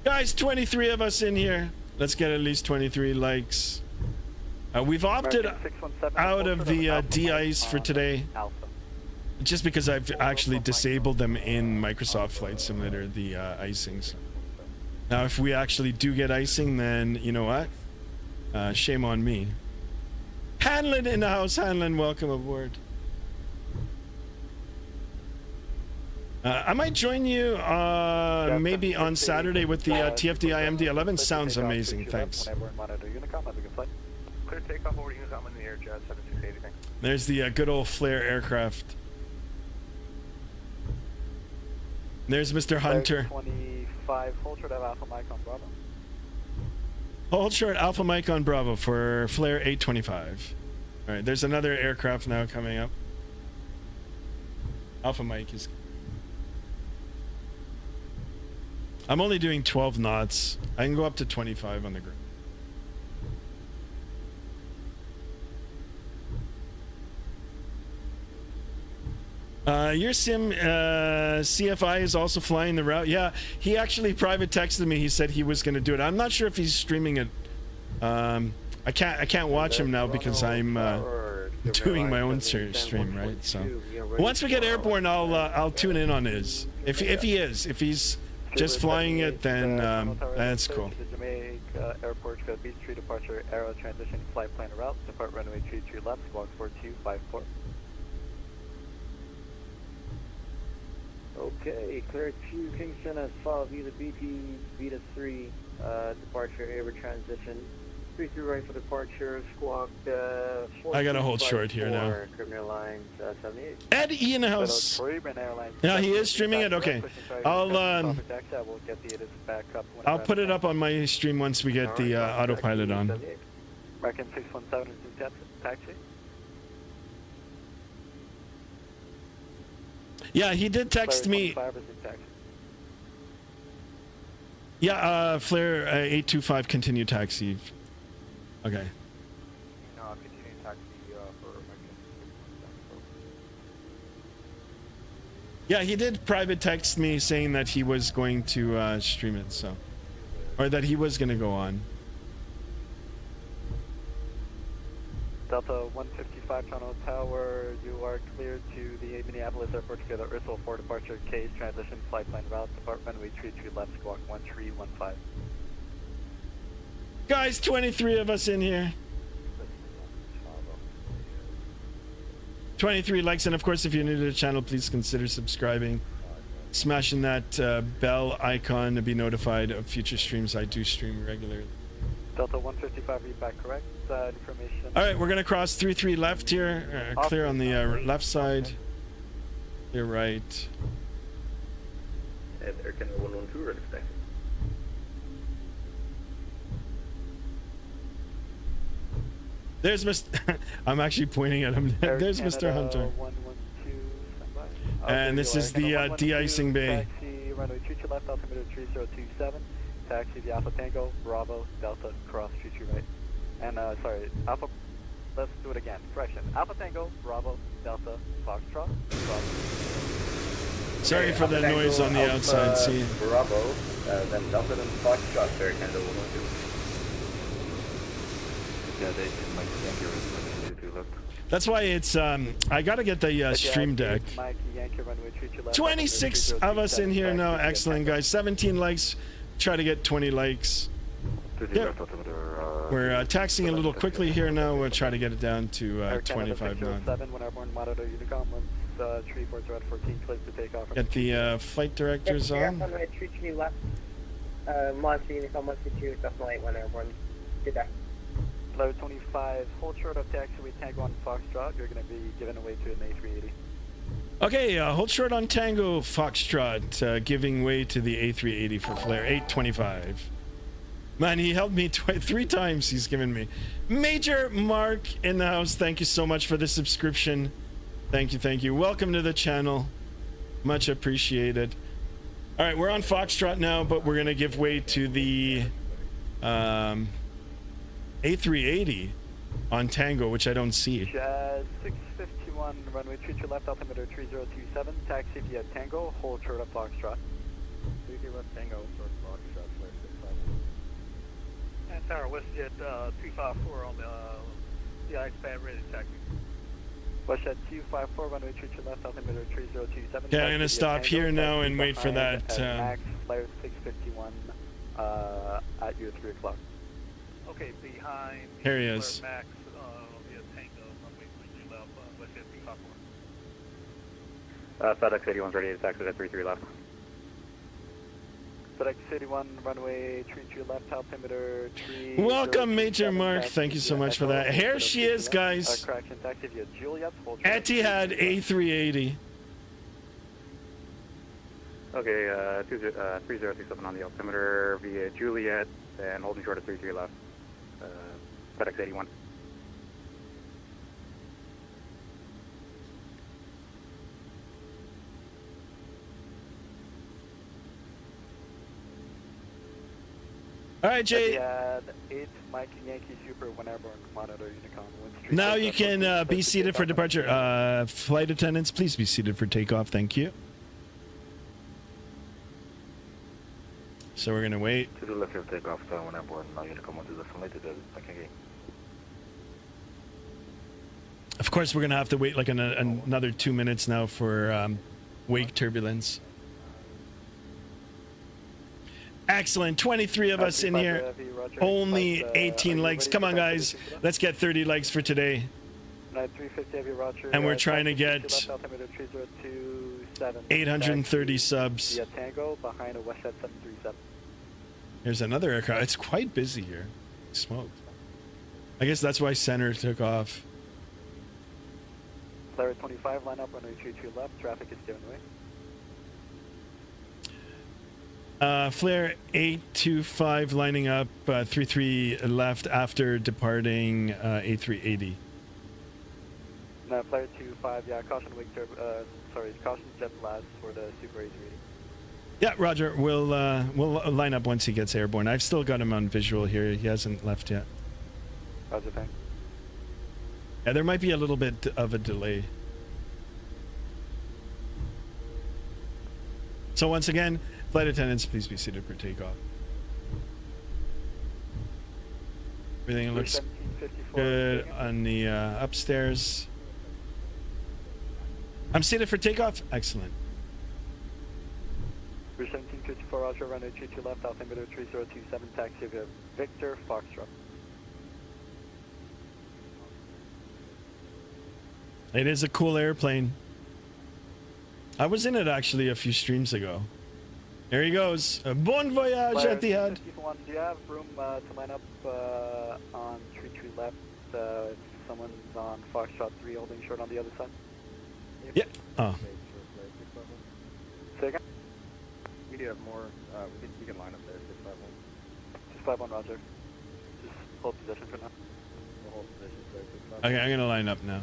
Guys, 23 of us in here. Let's get at least 23 likes. We've opted out of the de-ice for today, just because I've actually disabled them in Microsoft Flight Simulator, the icings. Now, if we actually do get icing, then you know what? Shame on me. Hanlon in the house. Hanlon, welcome aboard. I might join you maybe on Saturday with the TFDI MD-11. Sounds amazing. Thanks. Clear takeoff over to Unicom in the air, Jet 7680. Thanks. There's the good old flare aircraft. There's Mr. Hunter. 25, hold short of Alpha Mike on Bravo. Hold short Alpha Mike on Bravo for flare 825. All right, there's another aircraft now coming up. Alpha Mike is... I'm only doing 12 knots. I can go up to 25 on the ground. Your sim CFI is also flying the route. Yeah, he actually private texted me. He said he was going to do it. I'm not sure if he's streaming it. I can't watch him now because I'm doing my own stream, right? So once we get airborne, I'll tune in on his. If he's just flying it, then that's cool. Jamaica Airport, got Beach Tree departure, Aero transition, flight plan route, depart runway 33 left, squawk 4254. Okay, clear to Kingston as follows, Vita BT, Vita 3, departure, air transition, 33 right for departure, squawk, I gotta hold short here now. Caribbean Airlines, 78. Ed E in the house. Yeah, he is streaming it? Okay. I'll put it up on my stream once we get the autopilot on. American 617 is taxi. Yeah, he did text me. Yeah, flare 825 continue taxi. Okay. No, continue taxi for American 617. Yeah, he did private text me saying that he was going to stream it, so, or that he was going to go on. Delta 155 Toronto Tower, you are cleared to the Minneapolis Airport to get the Ursula 4 departure case transition flight plan route, depart runway 33 left, squawk 1315. Guys, 23 of us in here. 23 likes, and of course, if you're new to the channel, please consider subscribing, smashing that bell icon to be notified of future streams. I do stream regularly. Delta 155, read back correct. Information. All right, we're gonna cross 33 left here. Clear on the left side. You're right. And Air Canada 112, ready for taxi. There's Mr. I'm actually pointing at him. There's Mr. Hunter. 112, standby. And this is the de-icing bay. Taxi, runway 22 left, altimeter 3027. Taxi the Alpha Tango, Bravo, Delta, cross, 22 right. And, sorry, Alpha, let's do it again. Correction. Alpha Tango, Bravo, Delta, Foxtrot, cross. Sorry for the noise on the outside. See. Bravo, then Delta, then Foxtrot, Air Canada 112. Yeah, they can make the anchor. That's why it's I gotta get the stream deck. 26 of us in here now. Excellent, guys. 17 likes. Try to get 20 likes. Yeah. We're taxiing a little quickly here now. We'll try to get it down to 25 knots. Get the flight directors on. Runway 33 left. Monster Unicom 122, definitely 1 airborne. Good day. Level 25, hold short of taxiway Tango on Foxtrot. You're going to be given away to an A380. Okay, hold short on Tango Foxtrot, giving way to the A380 for flare 825. Man, he helped me 3 times. He's given me. Major Mark in the house. Thank you so much for the subscription. Thank you, thank you. Welcome to the channel. Much appreciated. All right, we're on Foxtrot now, but we're gonna give way to the A380 on Tango, which I don't see. 651, runway 22 left, altimeter 3027. Taxi via Tango, hold short of Foxtrot. 30 left Tango, short Foxtrot, flare 65. And Tower WestJet 254 on the ice pad, ready to taxi. WestJet 254, runway 22 left, altimeter 3027. Okay, I'm gonna stop here now and wait for that. Max, flare 651 at your 3 o'clock. Okay, behind. Here he is. Max, via Tango, runway 22 left, WestJet 254. FedEx 81's ready to taxi at 33 left. FedEx 81, runway 32 left, altimeter 3. Welcome, Major Mark. Thank you so much for that. Here she is, guys. Correction, taxi via Juliet. Etihad A380. Okay, 3027 on the altimeter via Juliet, and holding short at 33 left. FedEx 81. All right, Jay. 8 Mike Yankee Super 1 airborne monitor Unicom. Now you can be seated for departure. Flight attendants, please be seated for takeoff. Thank you. So we're gonna wait. To the left of takeoff, 1 airborne. Now Unicom 1 to the sunlight to the second gate. Of course, we're gonna have to wait like another 2 minutes now for wake turbulence. Excellent. 23 of us in here. Only 18 likes. Come on, guys. Let's get 30 likes for today. 350 heavy Roger. And we're trying to get 830 subs. Via Tango behind a WestJet 737. Here's another aircraft. It's quite busy here. Smoke. I guess that's why center took off. Flare 25, line up, runway 22 left. Traffic is given way. Flare 825 lining up 33 left after departing A380. No, Flare 25, yeah, caution wake turbo, caution jet blast for the Super A380. Yeah, Roger. We'll line up once he gets airborne. I've still got him on visual here. He hasn't left yet. Roger, thanks. Yeah, there might be a little bit of a delay. So once again, flight attendants, please be seated for takeoff. Everything looks good on the upstairs. I'm seated for takeoff. Excellent. We're 1754, Roger, runway 22 left, altimeter 3027, taxi via Victor, Foxtrot. It is a cool airplane. I was in it actually a few streams ago. There he goes. Bon voyage, Flyer Etihad. 51, do you have room to line up on tree left? If someone's on Foxtrot 3 holding short on the other side? Yeah. Oh. Say again? We do have more. We can line up there. 651, roger. Just hold position for now. We'll hold position there. 651. Okay, I'm gonna line up now.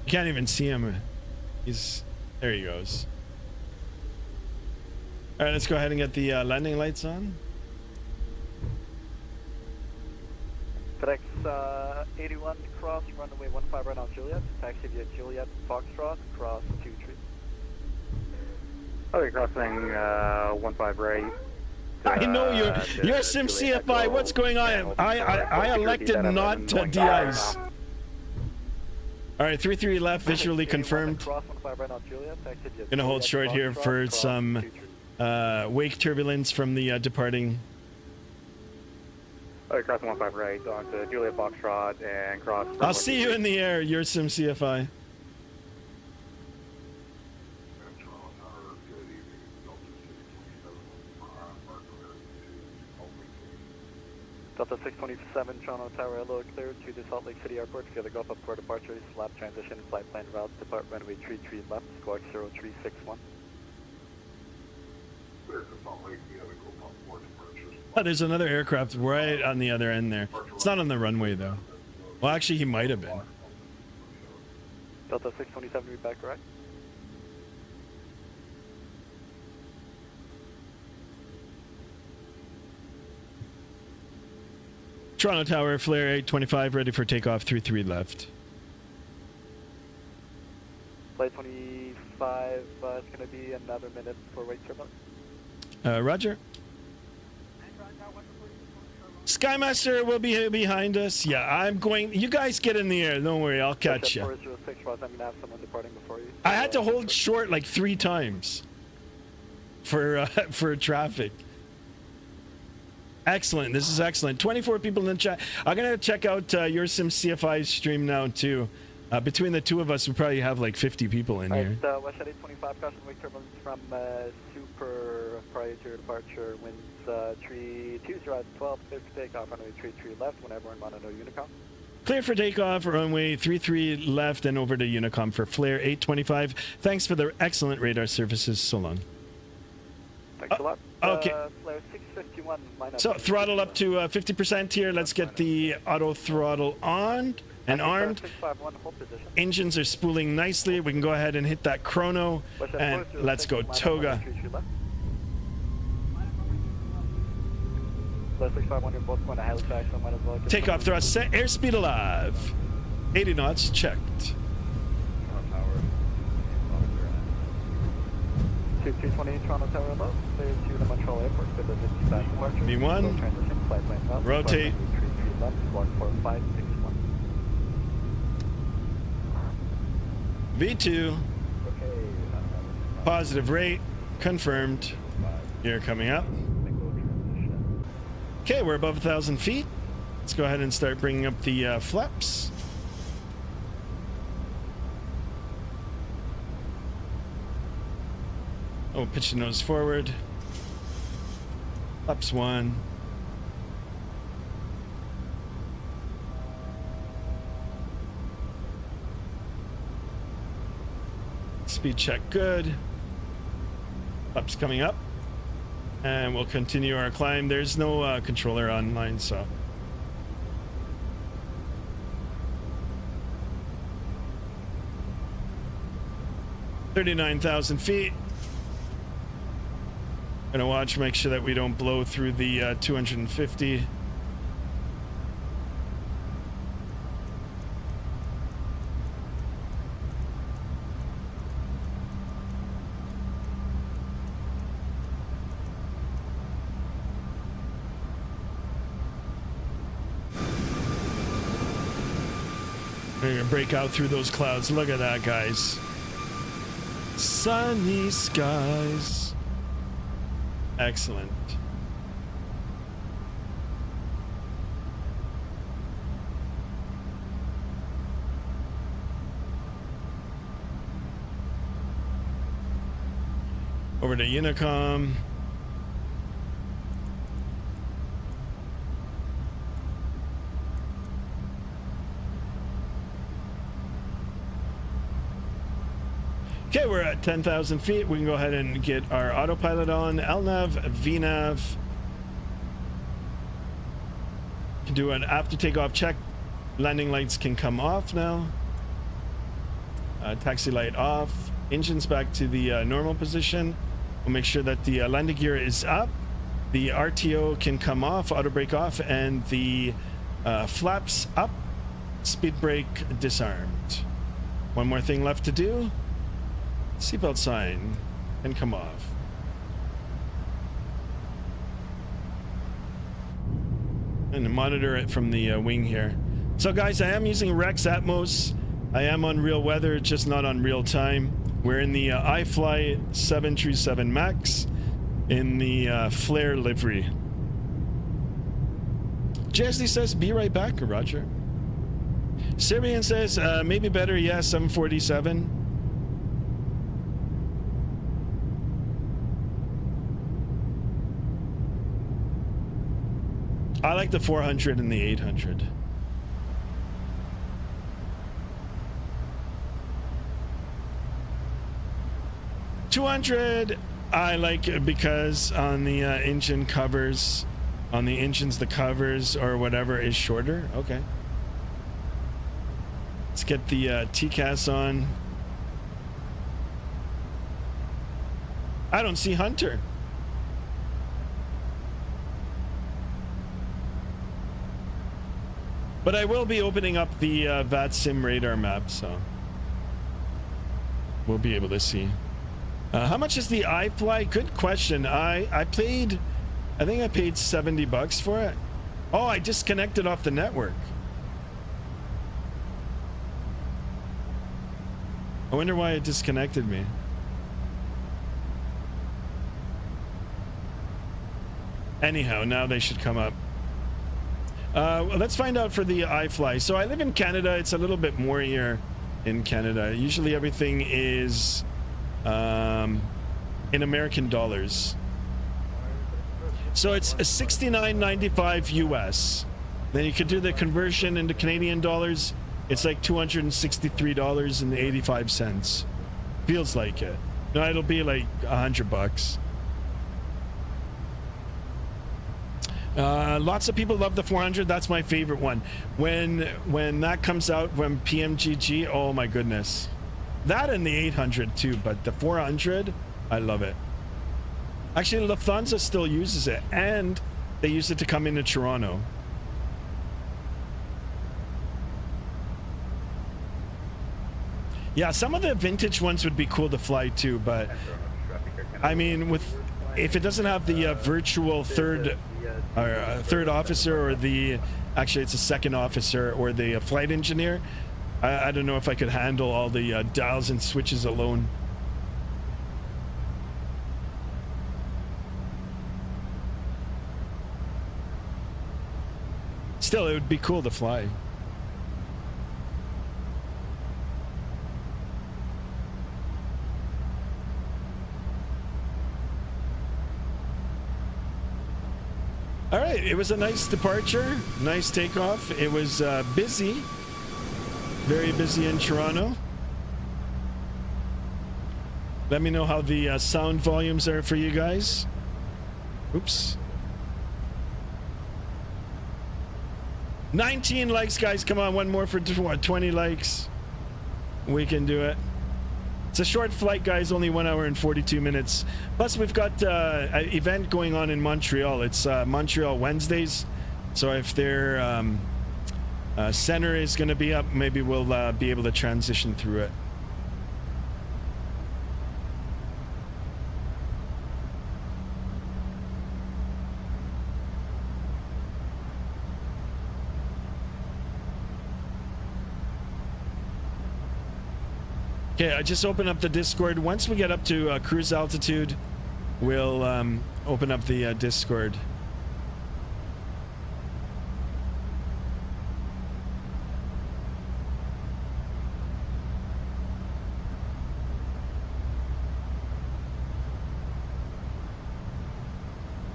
You can't even see him. He's there. He goes. All right, let's go ahead and get the landing lights on. FedEx 81 cross runway 15 right on Juliet. Taxi via Juliet Foxtrot cross 2 tree. Okay, crossing 15 right. I know you're Sim CFI. What's going on? I elected not to de-ice. All right, 33 left, visually confirmed. Cross 15 right on Juliet. Taxi via Gonna hold Juliet short here Foxtrot, for cross some 2 tree. wake turbulence from the departing. Okay, crossing 15 right onto Juliet Foxtrot and cross. I'll see you in the air. You're Sim CFI. Delta 627, Toronto Tower, hello, clear to the Salt Lake City Airport. Together, go up for departures, lap transition, flight plan route, depart runway 33 left, squawk 0361. Oh, there's another aircraft right on the other end there. It's not on the runway though. Well, actually, he might have been. Delta 627, read back correct. Toronto Tower, flare 825, ready for takeoff, 33 left. Flight 25, it's going to be another minute for wake turbulence. Roger. Skymaster will be behind us. Yeah, I'm going. You guys get in the air. Don't worry, I'll catch you. 406, Ross, I'm going to have someone departing before you. I had to hold short like 3 times for traffic. Excellent. This is excellent. 24 people in the chat. I'm going to check out your Sim CFI stream now too. Between the two of us, we probably have like 50 people in here. Alright, Westside 825, caution wake turbulence from super prior to your departure. Winds 320 at 12, clear for takeoff, runway 33 left, whenever in Mono Unicom. Clear for takeoff, runway 33 left and over to Unicom for flare 825. Thanks for the excellent radar services. So long. Thanks a lot. Okay. Flare 651, minus. So throttle up to 50% here. Let's get the auto throttle on and armed. 651, hold position. Engines are spooling nicely. We can go ahead and hit that chrono and let's go toga. Flare 651, you're both going to Halifax, so might as well get Takeoff thrust set. Airspeed alive. 80 knots checked. 220 Toronto Tower low, clear to the Montreal Airport for the 55 departure. V1. Transition, flight plan route, Rotate. 33 left, squawk 4561. V2. Positive rate. Confirmed. You're coming up. Okay, we're above 1,000 feet. Let's go ahead and start bringing up the flaps. Oh, pitch the nose forward. Flaps 1. Speed check good. Flaps coming up. And we'll continue our climb. There's no controller online, so. $39,000 feet. Gonna watch, make sure that we don't blow through the 250. We're gonna break out through those clouds. Look at that, guys. Sunny skies. Excellent. Over to Unicom. Okay, we're at 10,000 feet. We can go ahead and get our autopilot on. LNAV, VNAV. Can do an after takeoff check. Landing lights can come off now. Taxi light off. Engines back to the normal position. We'll make sure that the landing gear is up. The RTO can come off, auto brake off, and the flaps up. Speed brake disarmed. One more thing left to do. Seatbelt sign can come off. And monitor it from the wing here. So guys, I am using Rex Atmos. I am on real weather, just not on real time. We're in the iFLY 737 MAX in the flare livery. JSD says, be right back, Roger. Serbian says, maybe better, yeah, 747. I like the 400 and the 800. $200 I like it because on the engine covers, on the engines the covers or whatever is shorter. Okay. Let's get the TCAS on. I don't see Hunter. But I will be opening up the Vatsim radar map, so we'll be able to see. How much is the iFLY? Good question. I think I paid $70 for it. Oh, I disconnected off the network. I wonder why it disconnected me. Anyhow, now they should come up. Let's find out for the iFLY. So I live in Canada. It's a little bit more here in Canada. Usually everything is in American dollars. So it's $69.95 US. Then you could do the conversion into Canadian dollars. It's like $263.85. Feels like it. No, it'll be like $100. Lots of people love the 400. That's my favorite one. When that comes out, when PMGG, oh my goodness. That and the 800 too, but the 400, I love it. Actually, Lufthansa still uses it, and they use it to come into Toronto. Yeah, some of the vintage ones would be cool to fly too, but I mean, if it doesn't have the virtual third officer, or actually it's a second officer, or the flight engineer, I don't know if I could handle all the dials and switches alone. Still, it would be cool to fly. All right, it was a nice departure, nice takeoff. It was busy, very busy in Toronto. Let me know how the sound volumes are for you guys. Oops. 19 likes, guys. Come on, one more for 20 likes. We can do it. It's a short flight, guys, only 1 hour and 42 minutes. Plus, we've got an event going on in Montreal. It's Montreal Wednesdays. So if their center is going to be up, maybe we'll be able to transition through it. Okay, I just opened up the Discord. Once we get up to cruise altitude, we'll open up the Discord.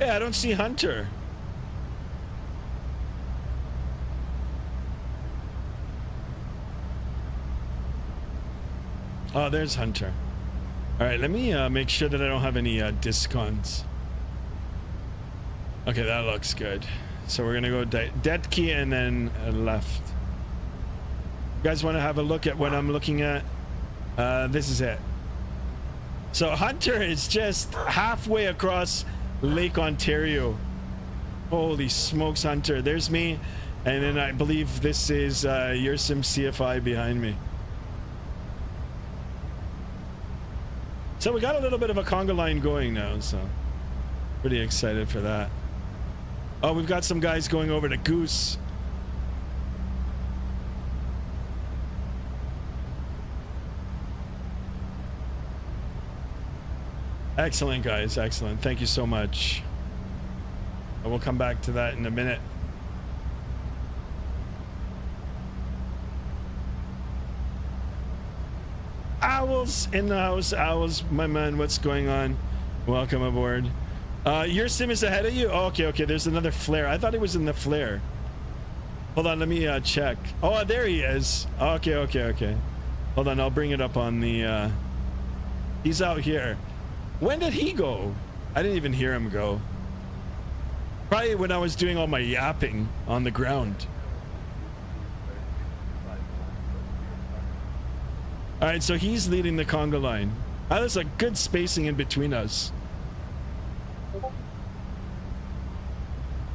Yeah, I don't see Hunter. Oh, there's Hunter. All right, let me make sure that I don't have any discons. Okay, that looks good. So we're gonna go dead key and then left. You guys want to have a look at what I'm looking at? This is it. So Hunter is just halfway across Lake Ontario. Holy smokes, Hunter. There's me. And then I believe this is your Sim CFI behind me. So we got a little bit of a conga line going now, so pretty excited for that. Oh, we've got some guys going over to Goose. Excellent, guys. Excellent. Thank you so much. I will come back to that in a minute. Owls in the house. Owls, my man, what's going on? Welcome aboard. Your sim is ahead of you? Oh, okay. There's another flare. I thought he was in the flare. Hold on, let me check. Oh, there he is. Okay. Hold on, I'll bring it up on the... He's out here. When did he go? I didn't even hear him go. Probably when I was doing all my yapping on the ground. All right, so he's leading the conga line. There's a good spacing in between us.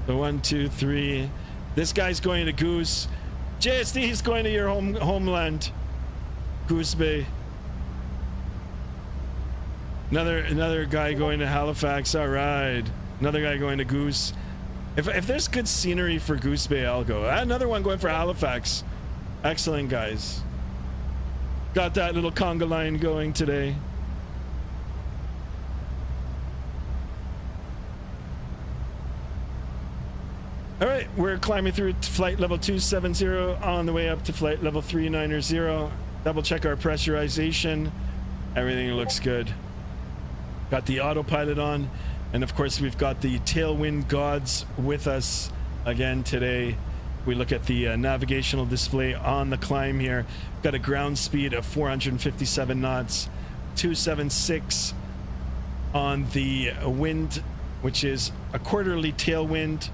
So 1, 2, 3. This guy's going to Goose. JSD, he's going to your homeland. Goose Bay. Another guy going to Halifax. All right. Another guy going to Goose. If there's good scenery for Goose Bay, I'll go. Another one going for Halifax. Excellent, guys. Got that little conga line going today. All right, we're climbing through flight level 270 on the way up to flight level 390. Double check our pressurization. Everything looks good. Got the autopilot on, and of course we've got the tailwind gods with us again today. We look at the navigational display on the climb here. We've got a ground speed of 457 knots, 276 on the wind, which is a quarterly tailwind.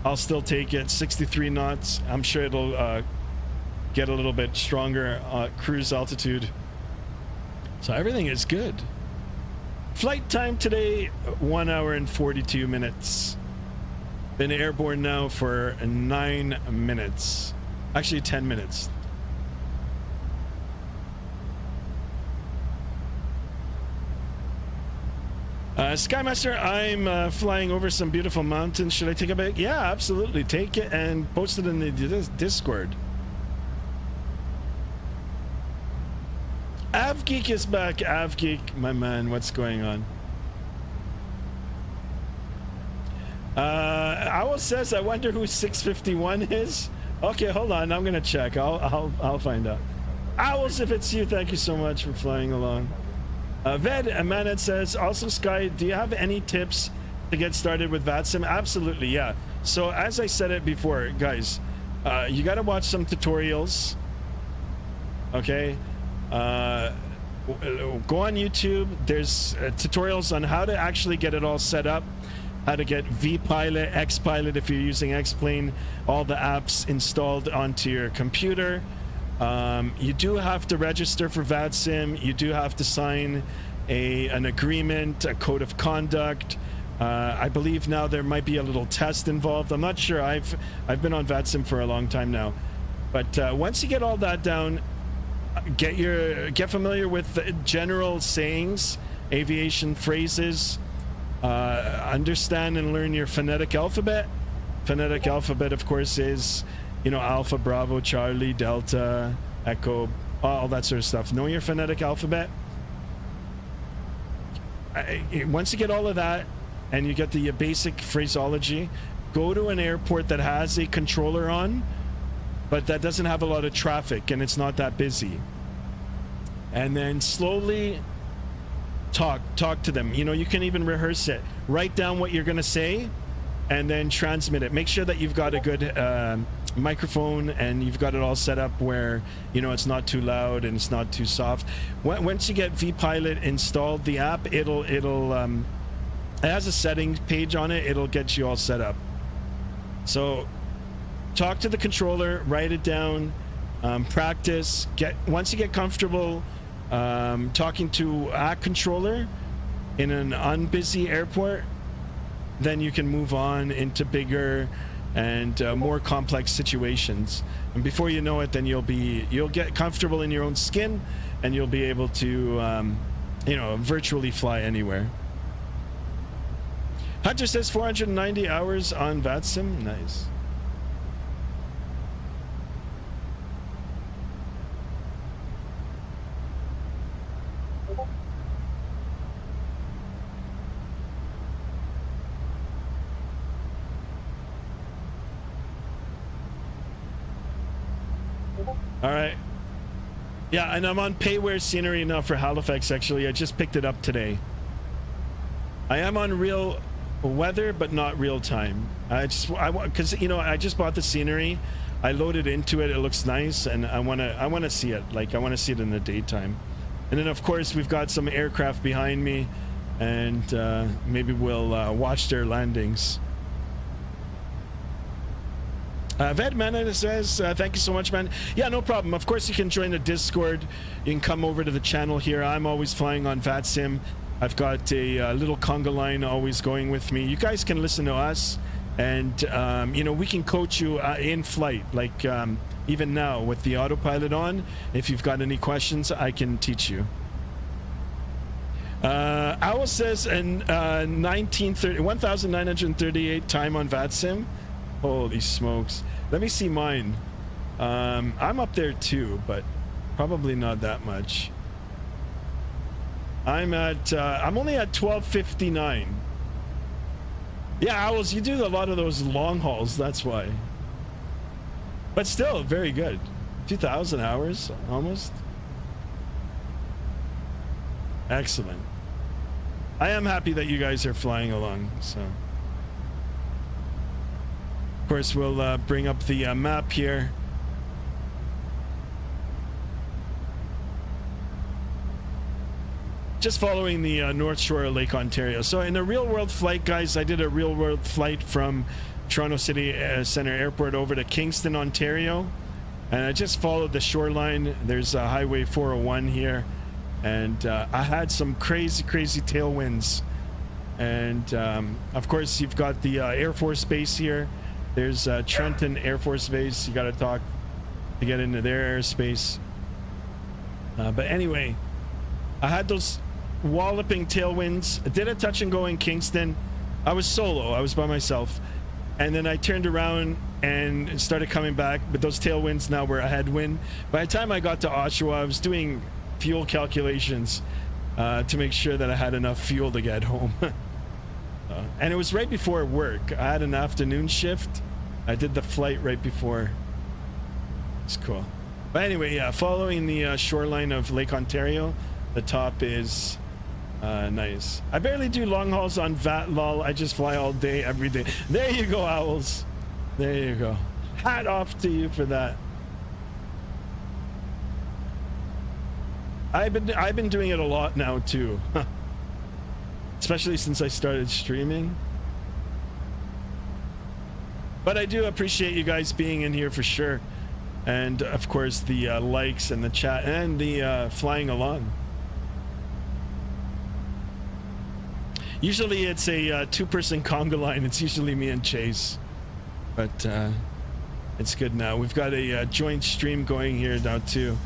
I'll still take it. 63 knots. I'm sure it'll get a little bit stronger cruise altitude. So everything is good. Flight time today, 1 hour and 42 minutes. Been airborne now for 9 minutes. Actually 10 minutes. Skymaster, I'm flying over some beautiful mountains. Should I take a pic? Yeah, absolutely. Take it and post it in the Discord. AvGeek is back. AvGeek, my man, what's going on? Owl says, I wonder who 651 is. Okay, hold on. I'm gonna check. I'll find out. Owls, if it's you, thank you so much for flying along. Ved Manet says, also Sky, do you have any tips to get started with Vatsim? Absolutely, yeah. So as I said it before, guys, you got to watch some tutorials. Okay. Go on YouTube. There's tutorials on how to actually get it all set up, how to get vPilot, XPilot if you're using X-Plane, all the apps installed onto your computer. You do have to register for Vatsim. You do have to sign an agreement, a code of conduct. I believe now there might be a little test involved. I'm not sure. I've been on Vatsim for a long time now, but once you get all that down, get familiar with the general sayings, aviation phrases. Understand and learn your phonetic alphabet. Phonetic alphabet, of course, is, you know, Alpha, Bravo, Charlie, Delta, Echo, all that sort of stuff. Know your phonetic alphabet. Once you get all of that and you get the basic phraseology, go to an airport that has a controller on, but that doesn't have a lot of traffic and it's not that busy. And then slowly talk to them. You know, you can even rehearse it. Write down what you're gonna say, and then transmit it. Make sure that you've got a good microphone and you've got it all set up where, you know, it's not too loud and it's not too soft. Once you get vPilot installed, the app, it has a settings page on it. It'll get you all set up. So talk to the controller, write it down, practice. Once you get comfortable talking to a controller in an unbusy airport, then you can move on into bigger and more complex situations. And before you know it, then you'll get comfortable in your own skin, and you'll be able to, you know, virtually fly anywhere. Hunter says 490 hours on Vatsim. Nice. All right. Yeah, and I'm on payware scenery now for Halifax, actually. I just picked it up today. I am on real weather, but not real time. I want, because, you know, I just bought the scenery. I loaded into it. It looks nice, and I want to see it. Like, I want to see it in the daytime. And then, of course, we've got some aircraft behind me, and maybe we'll watch their landings. Ved Man says, thank you so much, man. Yeah, no problem. Of course, you can join the Discord. You can come over to the channel here. I'm always flying on Vatsim. I've got a little conga line always going with me. You guys can listen to us, and you know, we can coach you in flight. Like even now with the autopilot on, if you've got any questions, I can teach you. Owl says, 1938 time on Vatsim. Holy smokes. Let me see mine. I'm up there too, but probably not that much. I'm only at 12:59. Yeah, Owls, you do a lot of those long hauls, that's why. But still, very good. 2,000 hours, almost. Excellent. I am happy that you guys are flying along, so. Of course, we'll bring up the map here. Just following the north shore of Lake Ontario. So in a real world flight, guys, I did a real world flight from Toronto City Centre Airport over to Kingston, Ontario. And I just followed the shoreline. There's Highway 401 here. And I had some crazy tailwinds. And of course, you've got the Air Force Base here. There's Trenton Air Force Base. You got to talk to get into their airspace. But anyway, I had those walloping tailwinds. I did a touch and go in Kingston. I was solo. I was by myself. And then I turned around and started coming back. But those tailwinds now were a headwind. By the time I got to Oshawa, I was doing fuel calculations to make sure that I had enough fuel to get home. And it was right before work. I had an afternoon shift. I did the flight right before. It's cool. But anyway, yeah, following the shoreline of Lake Ontario, the top is nice. I barely do long hauls on VATLOL. I just fly all day, every day. There you go, Owls. There you go. Hat off to you for that. I've been doing it a lot now too. Especially since I started streaming. But I do appreciate you guys being in here for sure. And of course the likes and the chat and the flying along. Usually it's a two-person conga line. It's usually me and Chase. But it's good now. We've got a joint stream going here now too.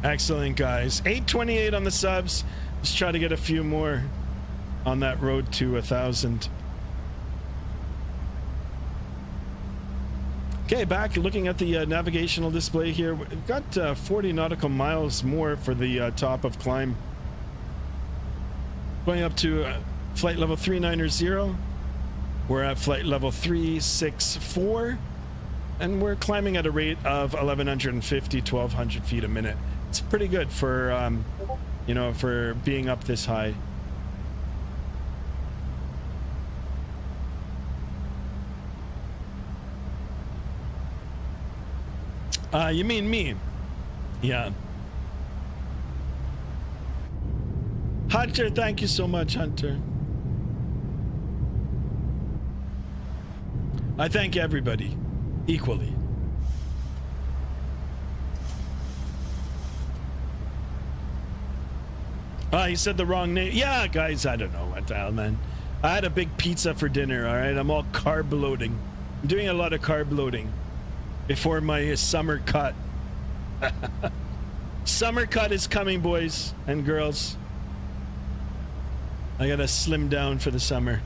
Excellent, guys. 828 on the subs. Let's try to get a few more on that road to 1,000. Okay, back looking at the navigational display here. We've got 40 nautical miles more for the top of climb. Going up to flight level 390. We're at flight level 364. and we're climbing at a rate of 1,150, 1,200 feet a minute. It's pretty good for, you know, for being up this high. You mean me? Yeah. Hunter, thank you so much, Hunter. I thank everybody equally. He said the wrong name. Yeah, guys, I don't know what the hell, man. I had a big pizza for dinner, all right? I'm all carb loading. I'm doing a lot of carb loading before my summer cut. Summer cut is coming, boys and girls. I gotta slim down for the summer.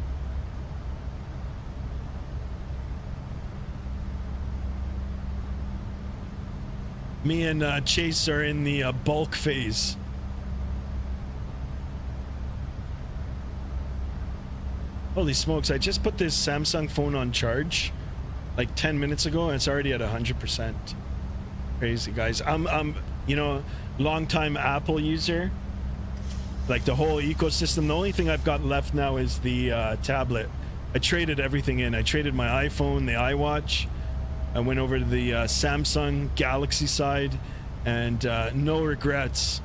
Me and Chase are in the bulk phase. Holy smokes, I just put this Samsung phone on charge like 10 minutes ago and it's already at 100%. Crazy, guys. I'm you know, long-time Apple user. Like the whole ecosystem. The only thing I've got left now is the tablet. I traded everything in. I traded my iPhone, the iWatch. I went over to the Samsung Galaxy side, and no regrets.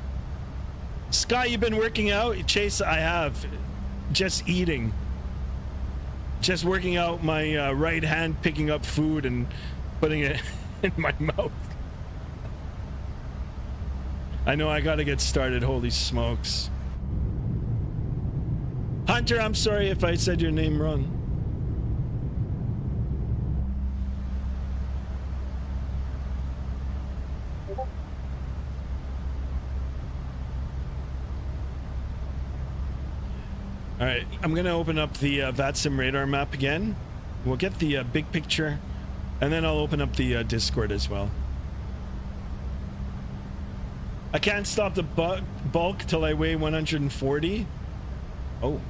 Sky, you've been working out? Chase, I have. Just eating. Just working out my right hand, picking up food and putting it in my mouth. I know I gotta get started, holy smokes. Hunter, I'm sorry if I said your name wrong. All right, I'm gonna open up the Vatsim radar map again. We'll get the big picture, and then I'll open up the Discord as well. I can't stop the bulk till I weigh 140. Oh. All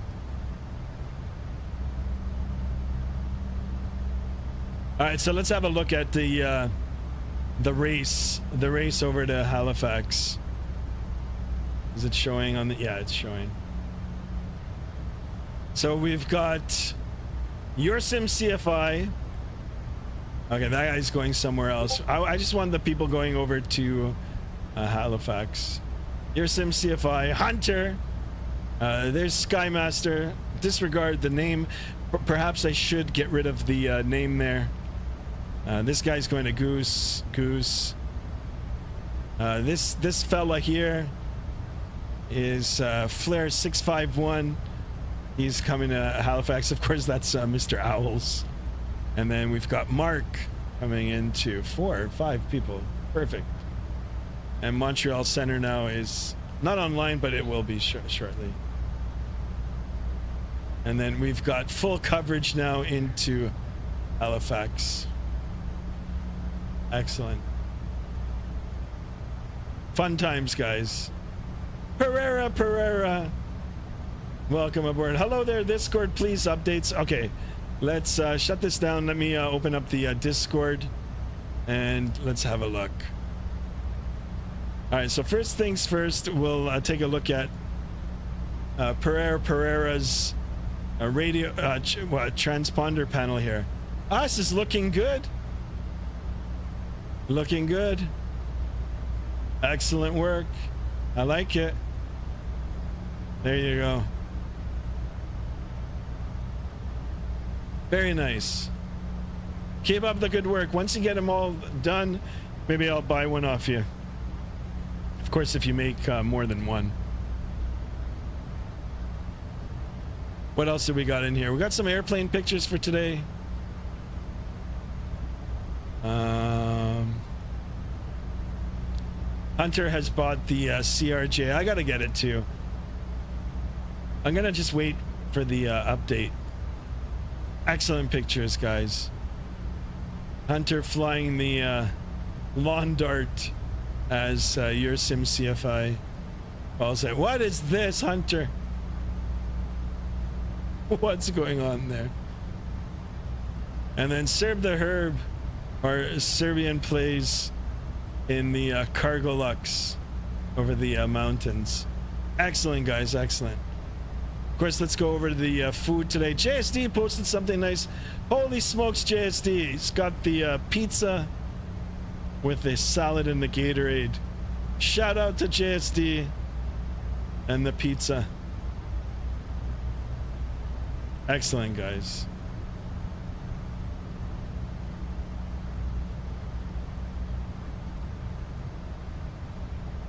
right, so let's have a look at the race over to Halifax. Is it showing on the? Yeah, it's showing. So we've got your sim CFI. Okay, that guy's going somewhere else. I just want the people going over to Halifax. Your sim CFI Hunter. There's Skymaster. Disregard the name. Perhaps I should get rid of the name there. This guy's going to Goose. This fella here is Flare 651. He's coming to Halifax. Of course, that's Mr. Owls. And then we've got Mark coming into 4 or 5 people. Perfect. And Montreal Center now is not online, but it will be shortly. And then we've got full coverage now into Halifax. Excellent. Fun times, guys. Pereira. Welcome aboard. Hello there, Discord. Please, updates. Okay, let's shut this down. Let me open up the Discord and let's have a look. All right, so first things first, we'll take a look at Pereira's radio transponder panel here. This is looking good. Looking good. Excellent work. I like it. There you go. Very nice. Keep up the good work. Once you get them all done, maybe I'll buy one off you. Of course, if you make more than one. What else have we got in here? We got some airplane pictures for today. Hunter has bought the CRJ. I gotta get it too. I'm gonna just wait for the update. Excellent pictures, guys. Hunter flying the lawn dart as your sim CFI. I'll say, what is this, Hunter? What's going on there? And then Serb the Herb, Our Serbian plays in the Cargo Lux over the mountains. Excellent, guys, excellent. Of course, let's go over to the food today. JSD posted something nice. Holy smokes, JSD. He's got the pizza with the salad and the Gatorade. Shout out to JSD and the pizza. Excellent, guys.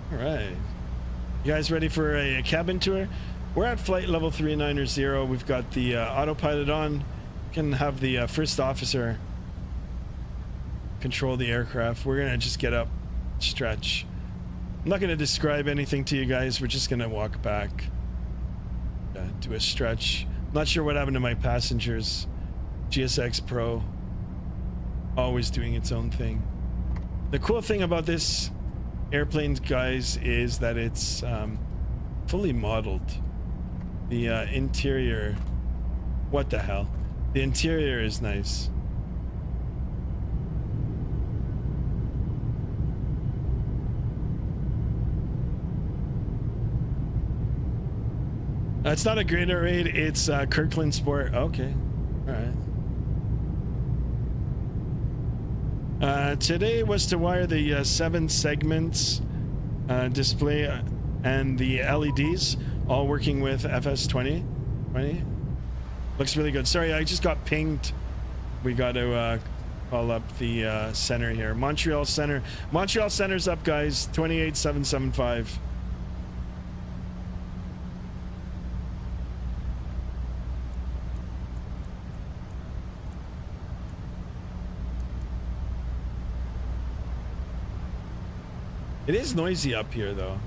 All right. You guys ready for a cabin tour? We're at flight level 390. We've got the autopilot on. Can have the first officer control the aircraft. We're gonna just get up, stretch. I'm not gonna describe anything to you guys. We're just gonna walk back, do a stretch. Not sure what happened to my passengers. GSX Pro, always doing its own thing. The cool thing about this airplane, guys, is that it's fully modeled. The interior, what the hell? The interior is nice. It's not a Greater Raid, it's Kirkland Sport. Okay, all right. Today was to wire the 7 segments display and the LEDs, all working with FS20. Looks really good. Sorry, I just got pinged. We got to call up the center here. Montreal Center. Montreal Center's up, guys. 28775. It is noisy up here, though.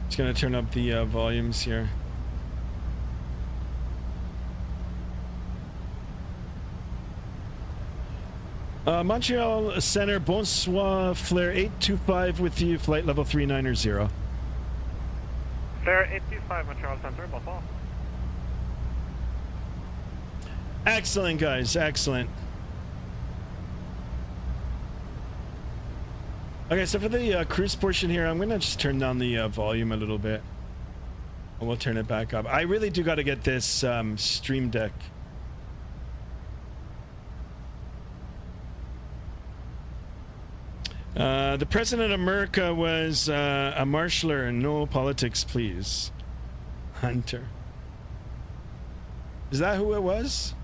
Just gonna turn up the volumes here. Montreal Center, bonsoir, Flare 825 with you, flight level 390. Flare 825, Montreal Center, bonsoir. Excellent, guys, excellent. Okay, so for the cruise portion here, I'm gonna just turn down the volume a little bit. And we'll turn it back up. I really do gotta get this Stream Deck. The President of America was a marshaller. No politics, please. Hunter. Is that who it was?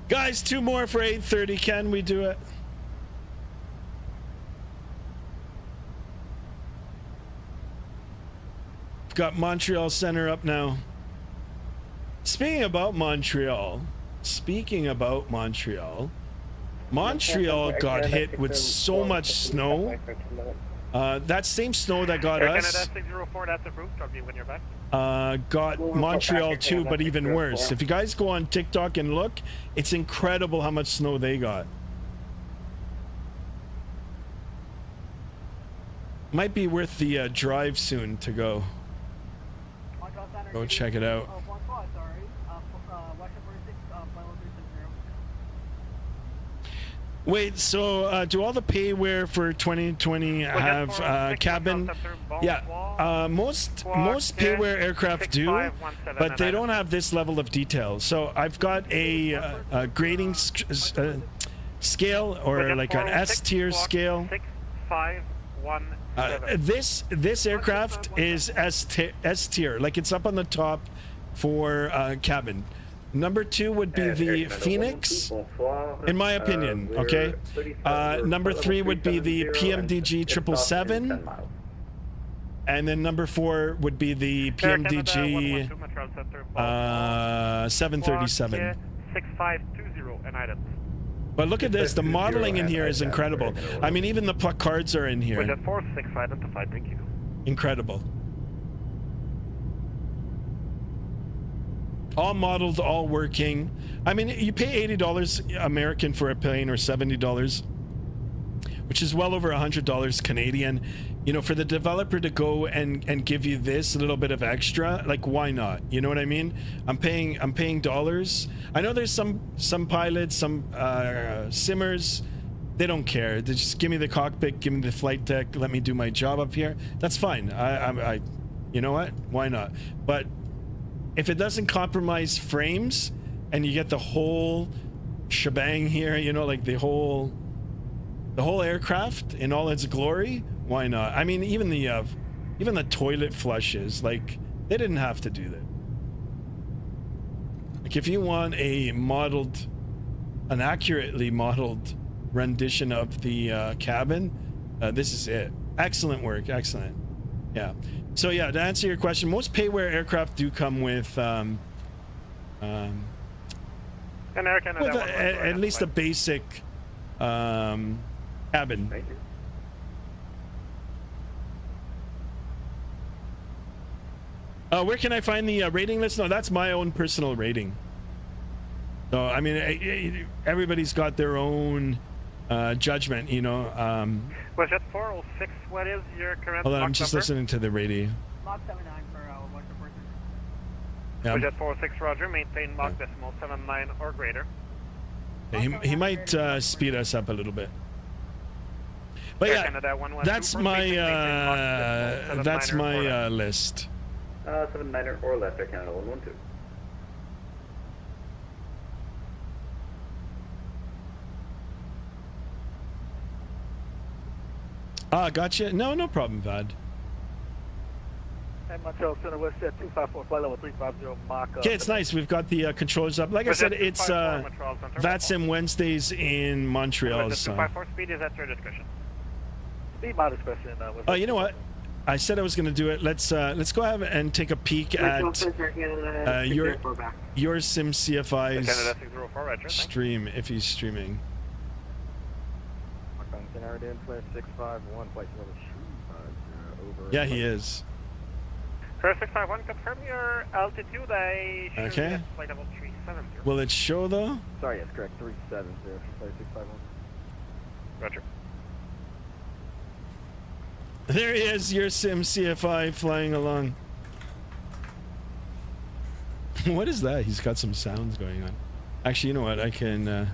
Guys, 2 more for 8:30. Can we do it? We've got Montreal Center up now. Speaking about Montreal, Montreal got hit with so much snow. That same snow that got Air us Canada 604, that's approved. Talk to you when you're back. got Montreal too, but even worse. If you guys go on TikTok and look, it's incredible how much snow they got. Might be worth the drive soon to go check it out. Wait, so do all the payware for 2020 have cabin? Yeah, most payware aircraft do, but they don't have this level of detail. So I've got a grading scale, or like an S tier scale. 6517. This aircraft is S tier, like it's up on the top for cabin. Number 2 would be the Phoenix, in my opinion, okay? Number 3 would be the PMDG 777. And then number 4 would be the PMDG 737. 6520 and items. But look at this, the modeling in here is incredible. I mean, even the placards are in here. With a 46 identified, thank you. Incredible. all modeled, all working. I mean, you pay $80 American for a plane, or $70, which is well over $100 Canadian. You know, for the developer to go and give you this little bit of extra, like, why not? You know what I mean? I'm paying dollars. I know there's some pilots, some simmers, they don't care. They just give me the cockpit, give me the flight deck, let me do my job up here. That's fine. I you know what? Why not? But if it doesn't compromise frames and you get the whole shebang here, you know, like the whole aircraft in all its glory, why not? I mean, even the toilet flushes, like, they didn't have to do that. Like, if you want an accurately modeled rendition of the cabin, this is it. Excellent work, excellent. Yeah. So yeah, to answer your question, most payware aircraft do come with at least a basic cabin. Thank you. Where can I find the rating list? No, that's my own personal rating. So I mean, everybody's got their own judgment, you know. Was that 406? What is your current Hold on, I'm just listening to the radio. Mach 79 for one person. Yeah. Was that 406, Roger? Maintain Mach decimal 79 or greater. He might speed us up a little bit. But yeah, that's my list. 79er or left, Air Canada 112. Gotcha. No problem, Vad. And Montreal Center West at 254, flight level 350, Mach. Okay, it's nice. We've got the controllers up. Like I said, it's Vatsim Wednesdays in Montreal. So. 254 speed is at your discretion. Speed my discretion. Oh, you know what? I said I was going to do it. Let's go ahead and take a peek at your SimCFI's stream, if he's streaming. Yeah, he is. First 651, confirm your altitude. I should okay. Flight level 370. Will it show though? Sorry, yes, correct. 370. Flight 651. Roger. There he is, your SimCFI flying along. What is that? He's got some sounds going on. Actually, you know what? I can.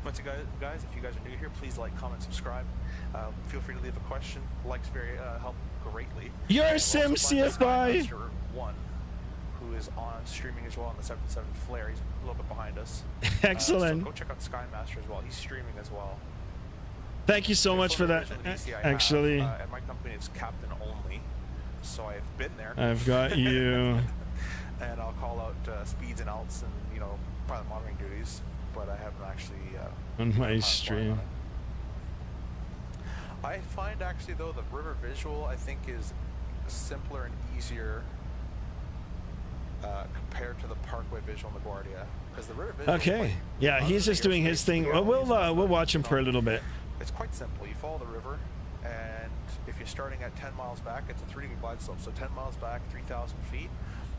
Once again, guys, if you guys are new here, please like, comment, subscribe. Feel free to leave a question. Likes help greatly. Your SimCFI. One, who is on streaming as well on the 77 Flare. He's a little bit behind us. Excellent. So go check out Skymaster as well. He's streaming as well. Thank you so much for that. Actually, at my company, it's captain only, so I've been there. I've got you. And I'll call out speeds and alts and pilot monitoring duties, but I haven't actually on my stream. I find actually though the river visual I think is simpler and easier compared to the parkway visual in LaGuardia, because the river visual. Okay. Yeah, he's just doing his thing. Well, we'll watch him for a little bit. It's quite simple. You follow the river, and if you're starting at 10 miles back, it's a 3-degree glide slope. So 10 miles back, 3,000 feet,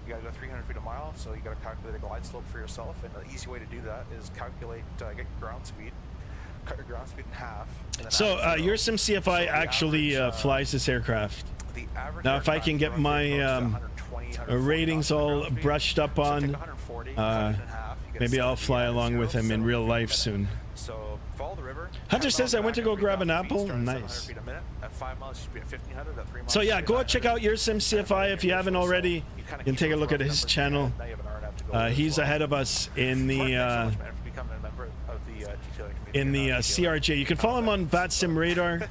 you got to go 300 feet a mile. So you got to calculate a glide slope for yourself. And the easy way to do that is calculate, get your ground speed, cut your ground speed in half. So your SimCFI actually flies this aircraft. Now, if I can get my ratings all brushed up on, maybe I'll fly along with him in real life soon. So follow the river. Hunter says I went to go grab an apple. Nice. So yeah, go check out your SimCFI if you haven't already. You can take a look at his channel. He's ahead of us in the CRJ. You can follow him on Vatsim Radar.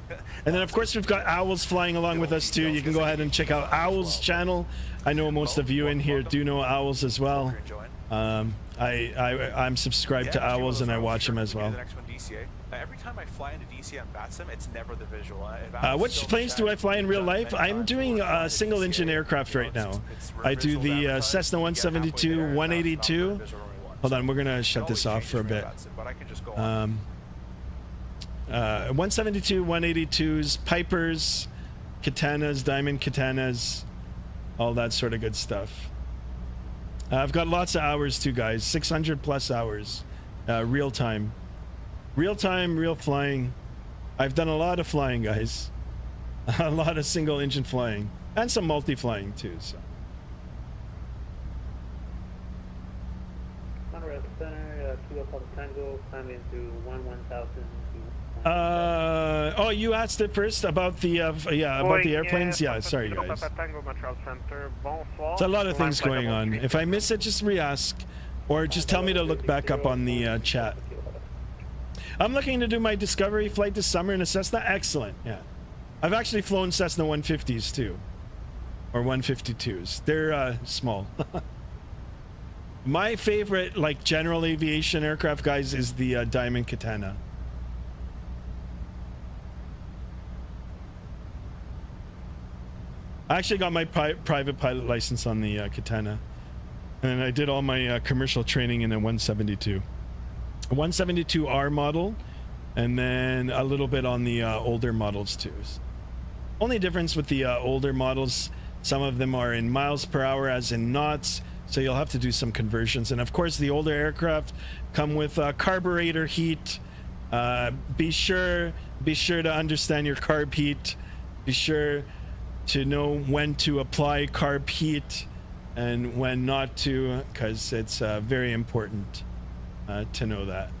And then of course we've got Owls flying along with us too. You can go ahead and check out Owls' channel. I know most of you in here do know Owls as well. I'm subscribed to Owls and I watch him as well. Every time I fly into DC on Vatsim, it's never the visual. Which planes do I fly in real life? I'm doing a single engine aircraft right now. I do the Cessna 172, 182. Hold on, we're gonna shut this off for a bit. 172, 182s, Pipers, Katanas, Diamond Katanas, all that sort of good stuff. I've got lots of hours too, guys. 600 plus hours, real time, real flying. I've done a lot of flying, guys. A lot of single engine flying and some multi-flying too. So. Conrad Center, 2 Alpha Tango, climbing to 1000. Oh, you asked it first about the about the airplanes. Yeah, sorry guys. There's a lot of things going on. If I miss it, just re-ask, or just tell me to look back up on the chat. I'm looking to do my discovery flight this summer in a Cessna. Excellent. Yeah, I've actually flown Cessna 150s too, or 152s. They're small. My favorite, like, general aviation aircraft, guys, is the Diamond Katana. I actually got my private pilot license on the Katana, and I did all my commercial training in a 172. A 172R model, and then a little bit on the older models too. Only difference with the older models, some of them are in miles per hour as in knots, so you'll have to do some conversions. And of course the older aircraft come with carburetor heat. Be sure to understand your carb heat. Be sure to know when to apply carb heat and when not to, because it's very important to know that.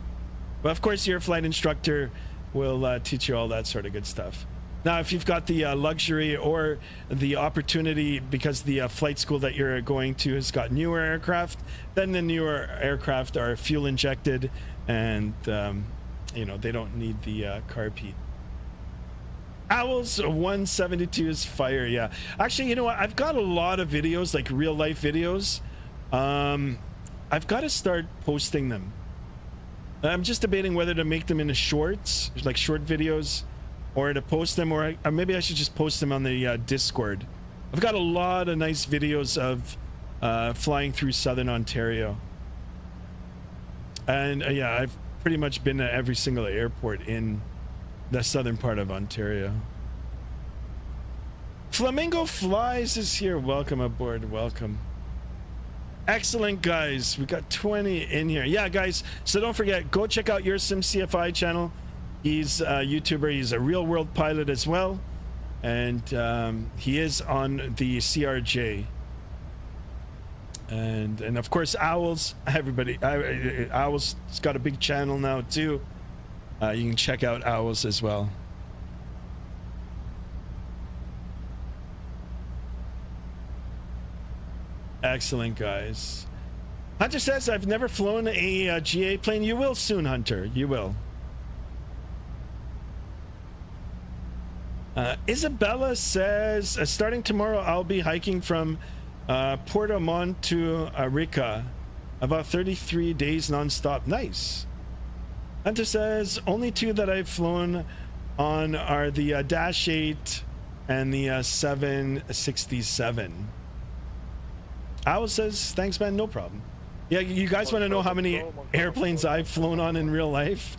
But of course your flight instructor will teach you all that sort of good stuff. Now if you've got the luxury or the opportunity, because the flight school that you're going to has got newer aircraft, then the newer aircraft are fuel injected, and you know, they don't need the carb heat. Owls 172 is fire. Yeah, actually, you know what, I've got a lot of videos, like real life videos. I've got to start posting them. I'm just debating whether to make them into shorts, like short videos, or to post them, or maybe I should just post them on the Discord. I've got a lot of nice videos of flying through southern Ontario, and yeah, I've pretty much been to every single airport in the southern part of Ontario. Flamingo Flies is here. Welcome aboard. Welcome. Excellent, guys. We got 20 in here. Yeah, guys, so don't forget, go check out your Sim CFI channel. He's a YouTuber. He's a real world pilot as well, and he is on the CRJ. And of course Owls, everybody, Owls has got a big channel now too. You can check out Owls as well. Excellent, guys. Hunter says, I've never flown a GA plane. You will soon, Hunter. You will. Isabella says, starting tomorrow, I'll be hiking from Puerto Montt to Arica. About 33 days non-stop. Nice. Hunter says, only two that I've flown on are the Dash 8 and the 767. Owl says, thanks, man, no problem. Yeah, you guys want to know how many airplanes I've flown on in real life?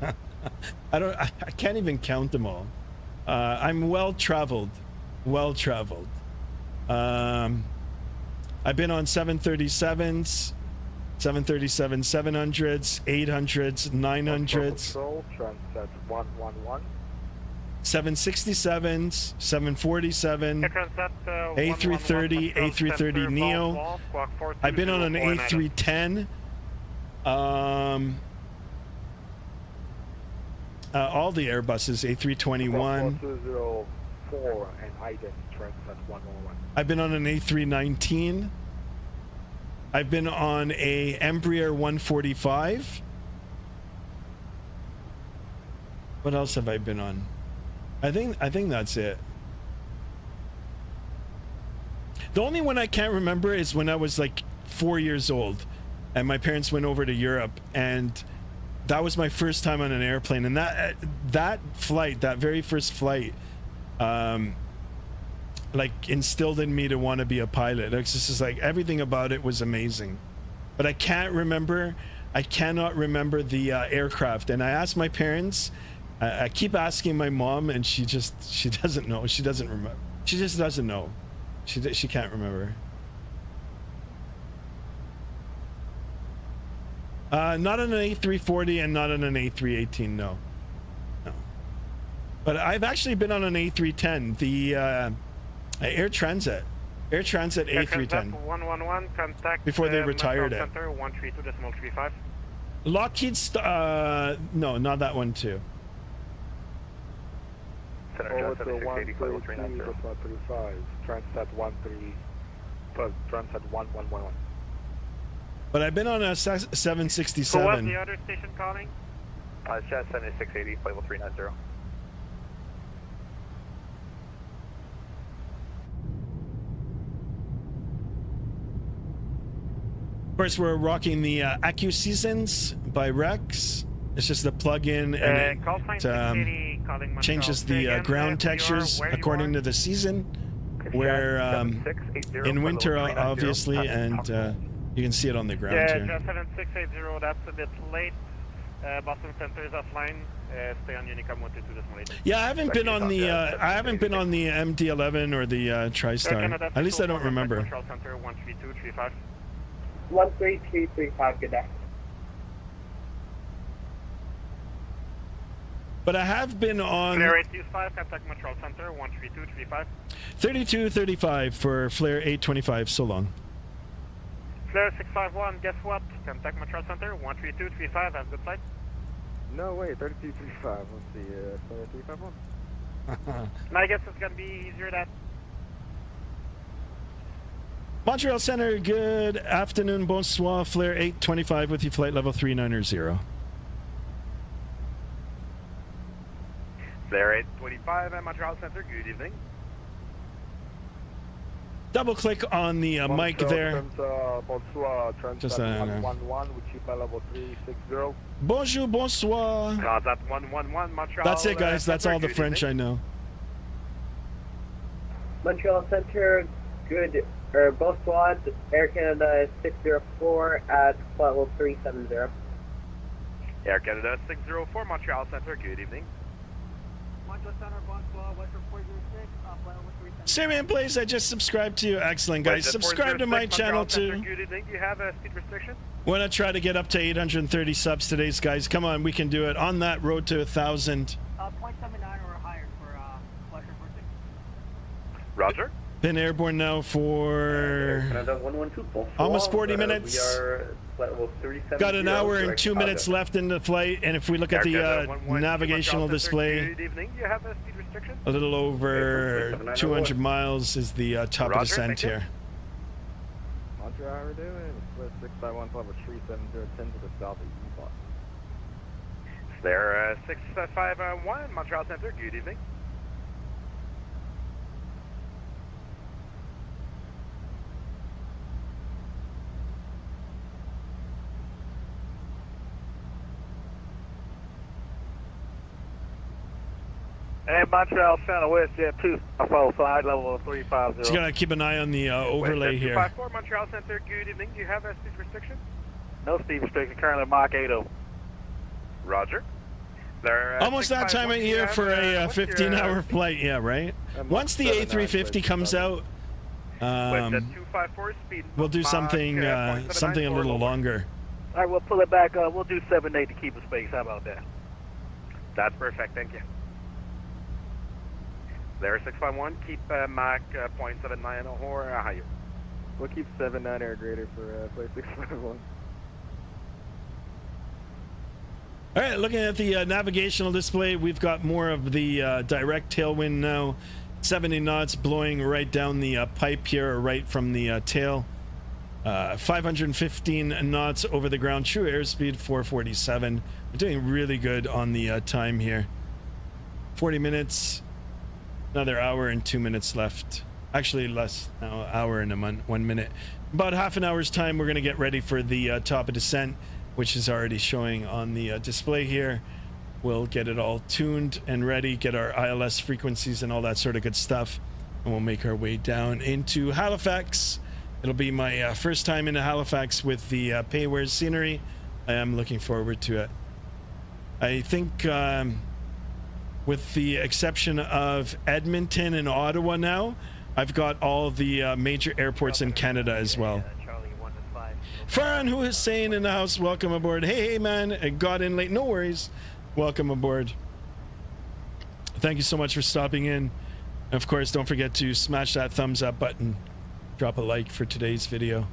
I can't even count them all. I'm well-traveled. Well-traveled. I've been on 737s, 700s, 800s, 900s, 767s, 747, A330, A330 Neo. I've been on an A310. All the Airbuses, A321. I've been on an A319. I've been on a Embraer 145. What else have I been on? I think that's it. The only one I can't remember is when I was like 4 years old and my parents went over to Europe, and that was my first time on an airplane, and that flight, that very first flight, like instilled in me to want to be a pilot. It's just like everything about it was amazing, but I cannot remember the aircraft. And I asked my parents, I keep asking my mom, and she doesn't know. She doesn't remember. She just doesn't know. She can't remember. Not on an A340 and not on an A318, no. No. But I've actually been on an A310, the Air Transat. Air Transat A310. 111, contact before they retired it. Center 132.35. Lockheed, no, not that one too. Center John 7680, 135, Transat 111. But I've been on a Who was 767. the other station calling? It's John 7680, flight level 390. Of course, we're rocking the AccuSeasons by Rex. It's just a plug-in and Call sign it 680, calling Montreal. changes the ground textures according to the season. Where in winter, obviously, and you can see it on the ground Yeah, here. just 7680, that's a bit late. Boston Center is offline. Stay on Unicom 122.8. Yeah, I haven't been on the MD-11 or the TriStar. At least I don't remember. Control Center 13235. 13235, good day. But I have been on Flare 825, contact Montreal Center 13235. 3235 for Flare 825. So long. Flare 651, guess what? Contact Montreal Center 13235. Have a good flight. No way, 3235. Let's see, Flare 351. And I guess it's gonna be easier that. Montreal Center, good afternoon, bonsoir. Flare 825 with you, flight level 390. Flare 825 at Montreal Center, good evening. Double click on the mic there. Bonsoir, Just Transat 111, which is level 360. Bonjour, bonsoir. Contact 111, Montreal. That's it, guys. That's Center, all the good French I evening. know. Montreal Center, good, bonsoir, Air Canada 604 at flight level 370. Air Canada 604, Montreal Center, good evening. Montreal Center, bonsoir, Western 406, flight level 370. Syrian Place, I just subscribed to you. Excellent, guys. Western Subscribe to my 406, channel Montreal Center, too. good evening. Do you have a speed restriction? Want to try to get up to 830 subs today, guys. Come on, we can do it. On that road to 1,000. 0.79 or higher for Western 406. Roger. Been airborne now for Canada 112, bonsoir. almost 40 minutes. We are flight level 370. Got an hour and 2 minutes left in the flight, and if we look at the navigational display, Good evening. Do you have a speed restriction? a little over 200 miles is the top of Roger, descent thank you. here. Montreal, how are we doing? Split 651, level 370, 10 to the southeast. Flare 651, Montreal Center, good evening. And Montreal Center, WestJet 2, follow flight level 350. Just gotta keep an eye on the overlay WestJet here. 254, Montreal Center, good evening. Do you have a speed restriction? No speed restriction, currently Mach 80. Roger. Flare Almost that time of 651, year for a what's your, 15-hour flight, yeah, right? Once the A350 comes out, WestJet 254, speed we'll do Mach, something 0.79 a little or lower. longer. All right, we'll pull it back. We'll do 7-8 to keep it space. How about that? That's perfect, thank you. Flare 651, keep Mach 0.79 or higher. We'll keep 79 or greater for flight 651. All right, looking at the navigational display, we've got more of the direct tailwind now. 70 knots blowing right down the pipe here, or right from the tail. 515 knots over the ground, true airspeed 447. We're doing really good on the time here. 40 minutes, another hour and 2 minutes left. Actually less now, hour and 1 minute. About half an hour's time, we're going to get ready for the top of descent, which is already showing on the display here. We'll get it all tuned and ready, get our ILS frequencies and all that sort of good stuff, and we'll make our way down into Halifax. It'll be my first time into Halifax with the Payware scenery. I am looking forward to it. I think with the exception of Edmonton and Ottawa now, I've got all the major airports in Canada as well. Farhan Hussein in the house, welcome aboard. Hey man, I got in late, no worries. Welcome aboard. Thank you so much for stopping in. Of course, don't forget to smash that thumbs up button. Drop a like for today's video.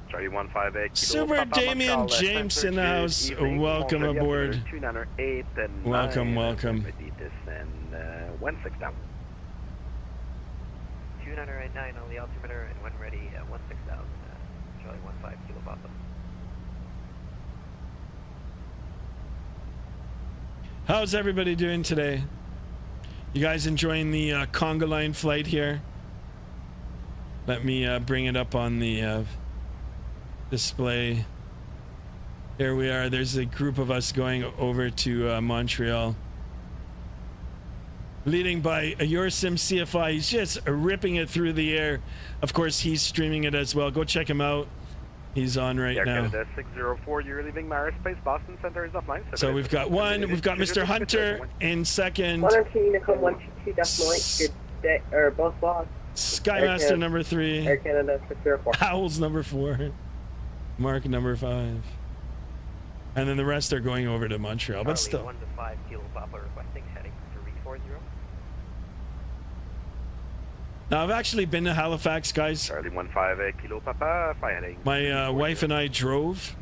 Charlie 158. Super Damien James in the house. Welcome aboard. 298 and Welcome, 9, welcome. Ready descend 16 down. 2989 on the altimeter and when ready, 16,000. Charlie 15 Kilo Papa. How's everybody doing today? You guys enjoying the conga line flight here? Let me bring it up on the display. Here we are. There's a group of us going over to Montreal. Leading by Yorsim CFI. He's just ripping it through the air. Of course, he's streaming it as well. Go check him out. He's on right now. Canada 604, you're leaving Mara Space. Boston Center is offline. So we've got one. We've got Mr. Hunter in second. 102 Unicorn 122.8. Good day, or both lost. Skymaster number 3. Air Canada 604. Howells number 4. Mark number 5. And then the rest are going over to Montreal. But still. 1 to 5 Kilo Papa requesting heading for reach 40. Now I've actually been to Halifax, guys. Charlie 15 Kilo Papa, fly heading. My wife and I drove.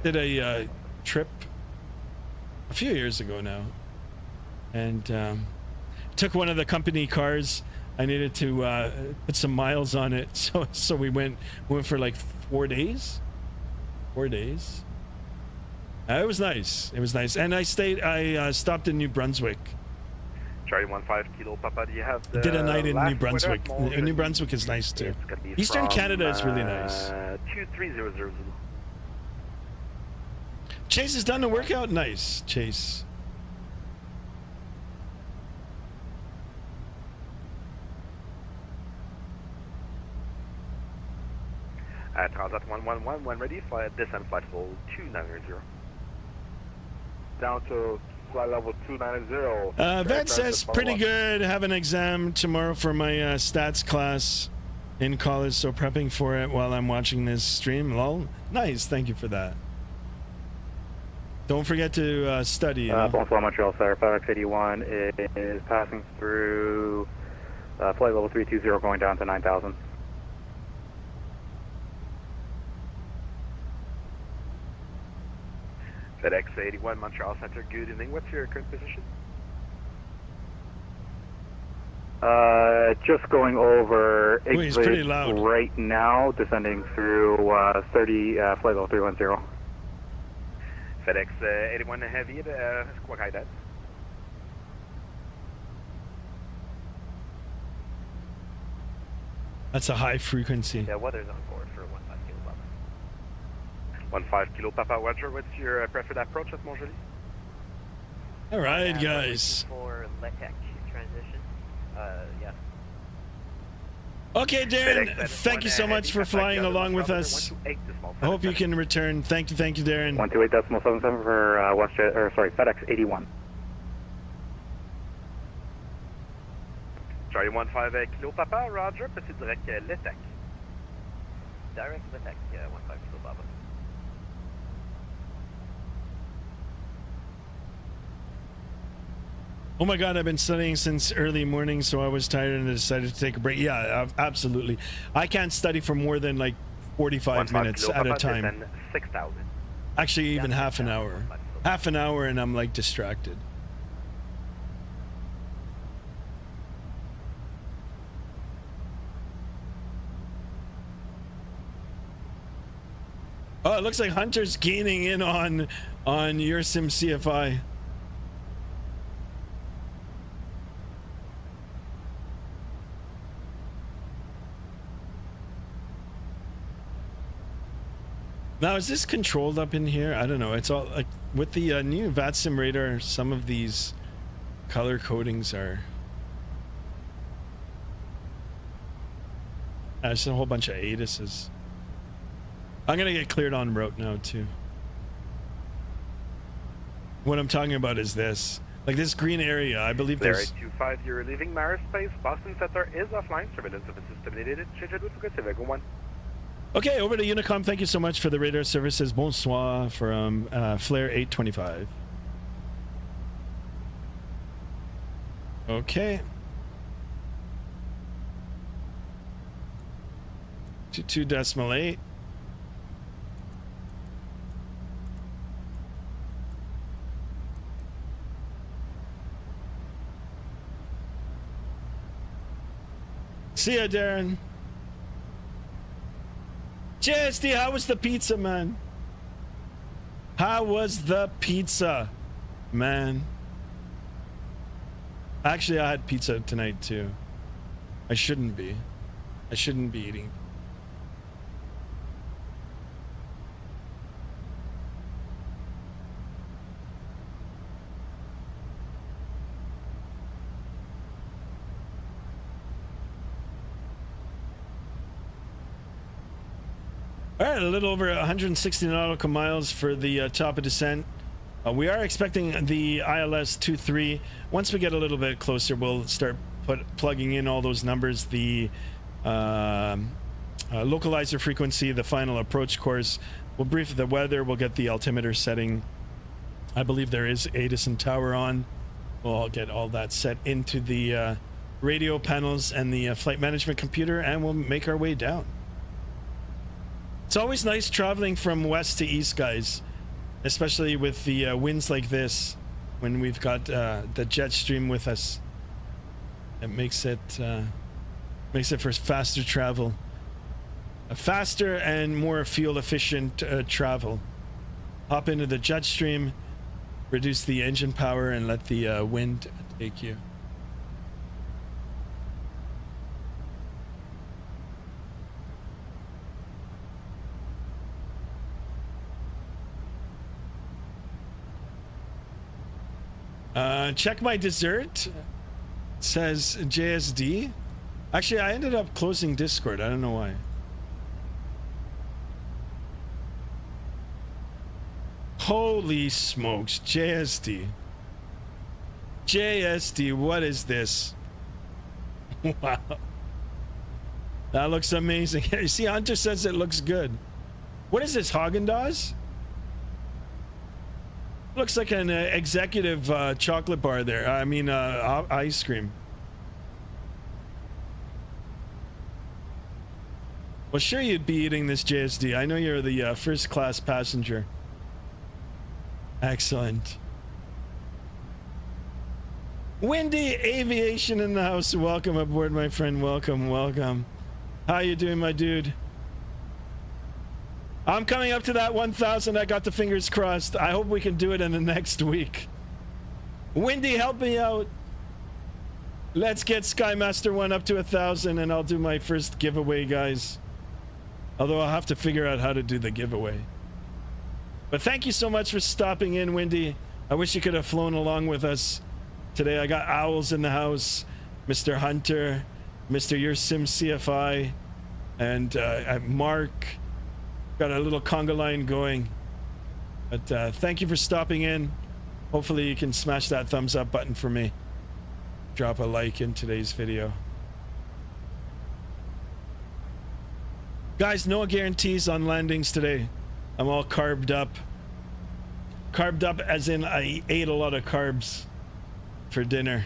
Did a trip a few years ago now, and took one of the company cars. I needed to put some miles on it, so we went for like 4 days. 4 days. It was nice. It was nice, and I stopped in New Brunswick. Charlie 15 Kilo Papa, do you have the Did a night in last New Brunswick. weather? New Brunswick is nice too. It's gonna be Eastern from, Canada is really nice. 23000. Chase has done the workout. Nice, Chase. Transat 111, when ready, fly descend flight level 290. Down to flight level 290. Vet says pretty good. Have an exam tomorrow for my stats class in college, so prepping for it while I'm watching this stream. Lol. Nice. Thank you for that. Don't forget to study. You know? Bonsoir, Montreal, sir. FedEx 81 is passing through flight level 320, going down to 9,000. FedEx 81 Montreal Center, good evening. What's your current position? Just going over he's pretty loud. right now, descending through 30, flight level 310. FedEx 81 heavy, squawk high that. That's a high frequency. Yeah, weather's on board for 15 Kilo Papa. 15 Kilo Papa, Roger. What's your preferred approach at Montjoli? All right, guys. For LETEC transition, yeah. Okay, Darren, thank you so much for flying along with us. I hope you can return. Thank you, Darren. 128.77 for WestJet, or sorry, FedEx 81. Charlie 15 Kilo Papa, Roger. Petit direct LETEC. Direct LETEC, yeah, 15 Kilo Papa. Oh my God, I've been studying since early morning, so I was tired and I decided to take a break. Yeah, absolutely. I can't study for more than like 45 minutes at a time. 6,000. Actually, even half an hour. Half an hour and I'm like distracted. Oh, it looks like Hunter's gaining in on your Sim CFI. Now, is this controlled up in here? I don't know. It's all like with the new Vatsim radar, some of these color codings are. There's a whole bunch of ATISes. I'm gonna get cleared on route now too. What I'm talking about is this. Like this green area, I believe There, there's... 825, you're leaving Mars Space. Boston Center is offline. Surveillance of the system needed. Scheduled with Pacific 1. Okay, over to Unicom. Thank you so much for the radar services. Bonsoir from Flare 825. Okay. 22.8. See ya, Darren. JSD, how was the pizza, man? How was the pizza, man? Actually, I had pizza tonight, too. I shouldn't be. I shouldn't be eating. All right, a little over 160 nautical miles for the top of descent. We are expecting the ILS 23. Once we get a little bit closer, we'll start plugging in all those numbers. The localizer frequency, the final approach course. We'll brief the weather. We'll get the altimeter setting. I believe there is Edison Tower on. We'll get all that set into the radio panels and the flight management computer, and we'll make our way down. It's always nice traveling from west to east, guys, especially with the winds like this when we've got the jet stream with us. It makes it for faster travel, a faster and more fuel efficient travel. Hop into the jet stream, reduce the engine power, and let the wind take you. Check my dessert, says JSD. Actually, I ended up closing Discord. I don't know why. Holy smokes, JSD. JSD, what is this? Wow. That looks amazing. You see, Hunter says it looks good. What is this, Haagen-Dazs? Looks like an executive chocolate bar there. I mean, ice cream. Well, sure you'd be eating this, JSD. I know you're the first class passenger. Excellent. Windy Aviation in the house. Welcome aboard, my friend. Welcome, welcome. How you doing, my dude? I'm coming up to that 1,000. I got the fingers crossed. I hope we can do it in the next week. Windy, help me out. Let's get Skymaster 1 up to 1,000 and I'll do my first giveaway, guys. Although I'll have to figure out how to do the giveaway. But thank you so much for stopping in, Windy. I wish you could have flown along with us today. I got Owls in the house, Mr. Hunter, Mr. Your Sim CFI, and Mark. Got a little conga line going. But thank you for stopping in. Hopefully you can smash that thumbs up button for me. Drop a like in today's video. Guys, no guarantees on landings today. I'm all carbed up. Carbed up as in I ate a lot of carbs for dinner.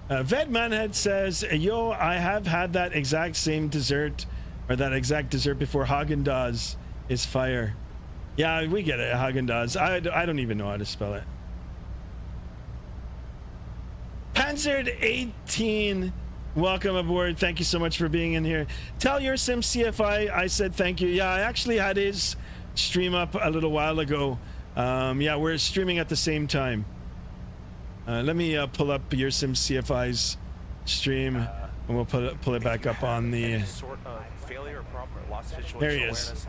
Vedmanhead says, yo, I have had that exact same dessert, or that exact dessert before. Haagen-Dazs is fire. Yeah, we get it, Haagen-Dazs. I don't even know how to spell it. Panzered 18, welcome aboard. Thank you so much for being in here. Tell Your Sim CFI I said thank you. Yeah, I actually had his stream up a little while ago. Yeah, we're streaming at the same time. Let me pull up Your Sim CFI's stream, and we'll pull it back up on the... Sort of failure or problem or loss of situational There he is. awareness.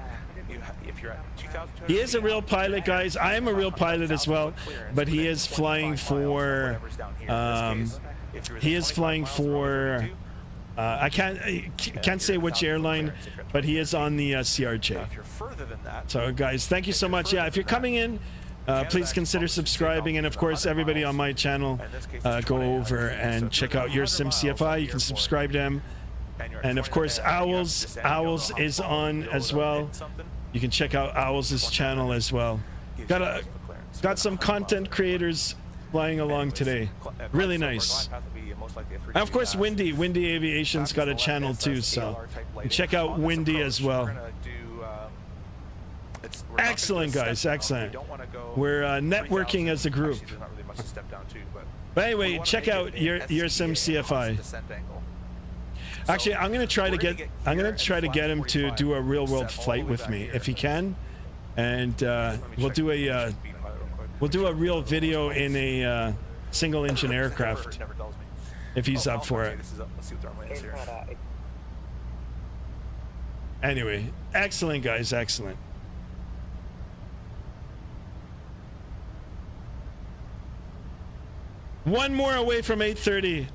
If you're at 2,200 He is a real pilot, guys. I am a real pilot as well, but he is flying for I can't say which airline, but he is on the CRJ. If you're further than that, So guys, thank you so much. Yeah, if you're coming in, please consider subscribing, and of course everybody on my channel, go over and check out your Sim CFI. You can subscribe to him, and of course Owls is on as well. You can check out Owls' channel as well. Got some content creators flying along today. Really nice. And of course Windy Aviation's got a channel too, so check out Windy as well. Excellent guys, excellent. We're networking as a group. But anyway, check out your Sim CFI. Actually, I'm gonna try to get him to do a real world flight with me if he can, and we'll do a real video in a single engine aircraft if he's up for it. Anyway, excellent guys, excellent. One more away from 8:30.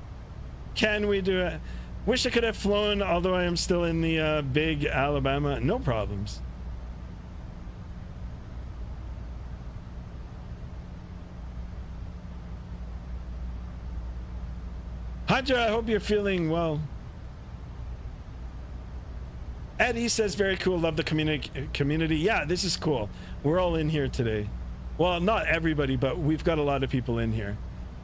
Can we do it? Wish I could have flown, although I am still in the big Alabama. No problems. Hadra, I hope you're feeling well. Eddie says, very cool, love the community. Yeah, this is cool. We're all in here today. Well, not everybody, but we've got a lot of people in here.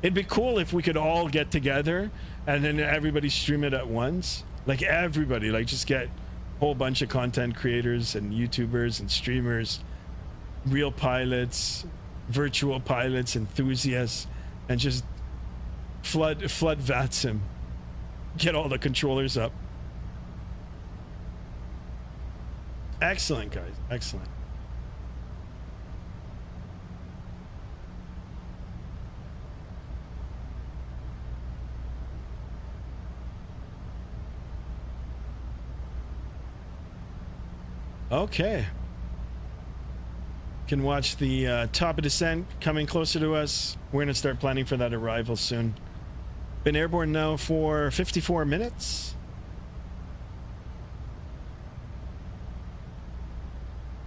It'd be cool if we could all get together and then everybody stream it at once. Like everybody, like just get a whole bunch of content creators and YouTubers and streamers, real pilots, virtual pilots, enthusiasts, and just flood Vatsim. Get all the controllers up. Excellent, guys. Excellent. Okay. Can watch the top of descent coming closer to us. We're gonna start planning for that arrival soon. Been airborne now for 54 minutes.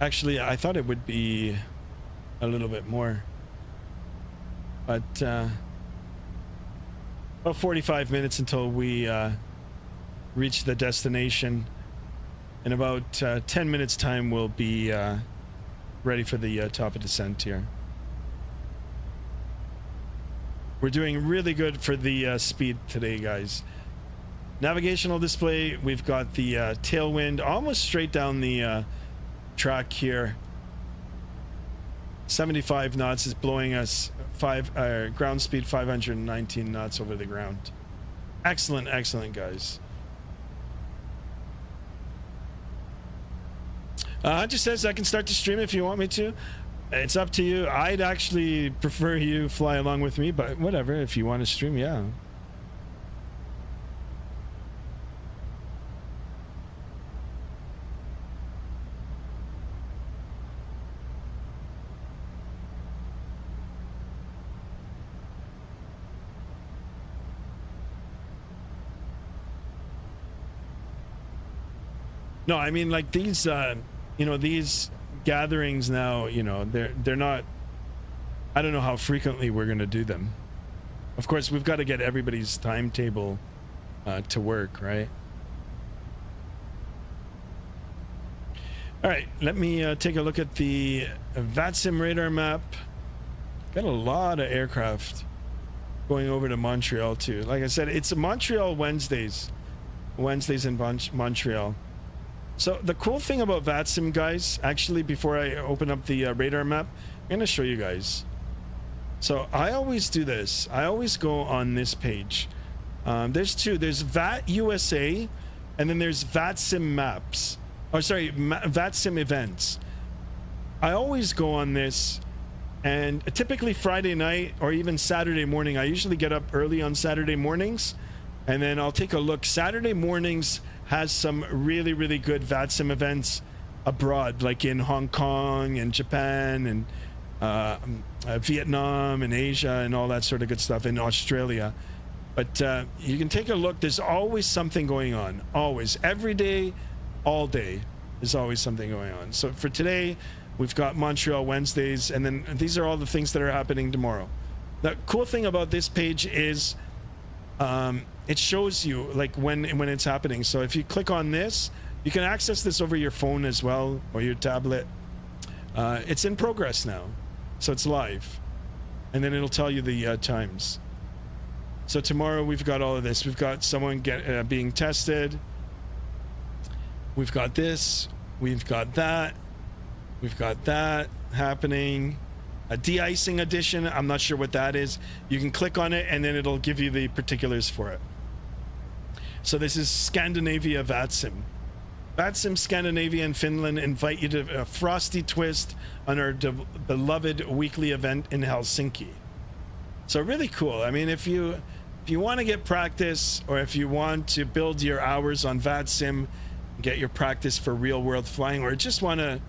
Actually, I thought it would be a little bit more, but about 45 minutes until we reach the destination. In about 10 minutes time, we'll be ready for the top of descent here. We're doing really good for the speed today, guys. Navigational display, we've got the tailwind almost straight down the track here. 75 knots is blowing us ground speed 519 knots over the ground. Excellent, excellent, guys. Hunter says I can start to stream if you want me to. It's up to you. I'd actually prefer you fly along with me, but whatever. If you want to stream, yeah. No, I mean, like these you know, these gatherings now, you know, they're not, I don't know how frequently we're going to do them. Of course, we've got to get everybody's timetable to work, right? All right, let me take a look at the Vatsim radar map. Got a lot of aircraft going over to Montreal too. Like I said, it's Montreal Wednesdays in Montreal. So the cool thing about Vatsim, guys, actually, before I open up the radar map, I'm going to show you guys. So I always do this. I always go on this page. There's two. There's VAT USA, and then there's Vatsim maps. Oh, sorry, Vatsim events. I always go on this, and typically Friday night or even Saturday morning. I usually get up early on Saturday mornings, and then I'll take a look. Saturday mornings has some really, really good Vatsim events abroad, like in Hong Kong and Japan and Vietnam and Asia and all that sort of good stuff, in Australia. But you can take a look. There's always something going on. Always. Every day, all day, there's always something going on. So for today, we've got Montreal Wednesdays, and then these are all the things that are happening tomorrow. The cool thing about this page is it shows you like when it's happening. So if you click on this, you can access this over your phone as well, or your tablet. It's in progress now, so it's live, and then it'll tell you the times. So tomorrow we've got all of this. We've got someone being tested. We've got this. We've got that. We've got that happening. A de-icing edition. I'm not sure what that is. You can click on it and then it'll give you the particulars for it. So this is Scandinavia Vatsim. Vatsim Scandinavia and Finland invite you to a frosty twist on our beloved weekly event in Helsinki. So really cool. I mean, if you want to get practice, or if you want to build your hours on Vatsim, get your practice for real world flying, or just want to,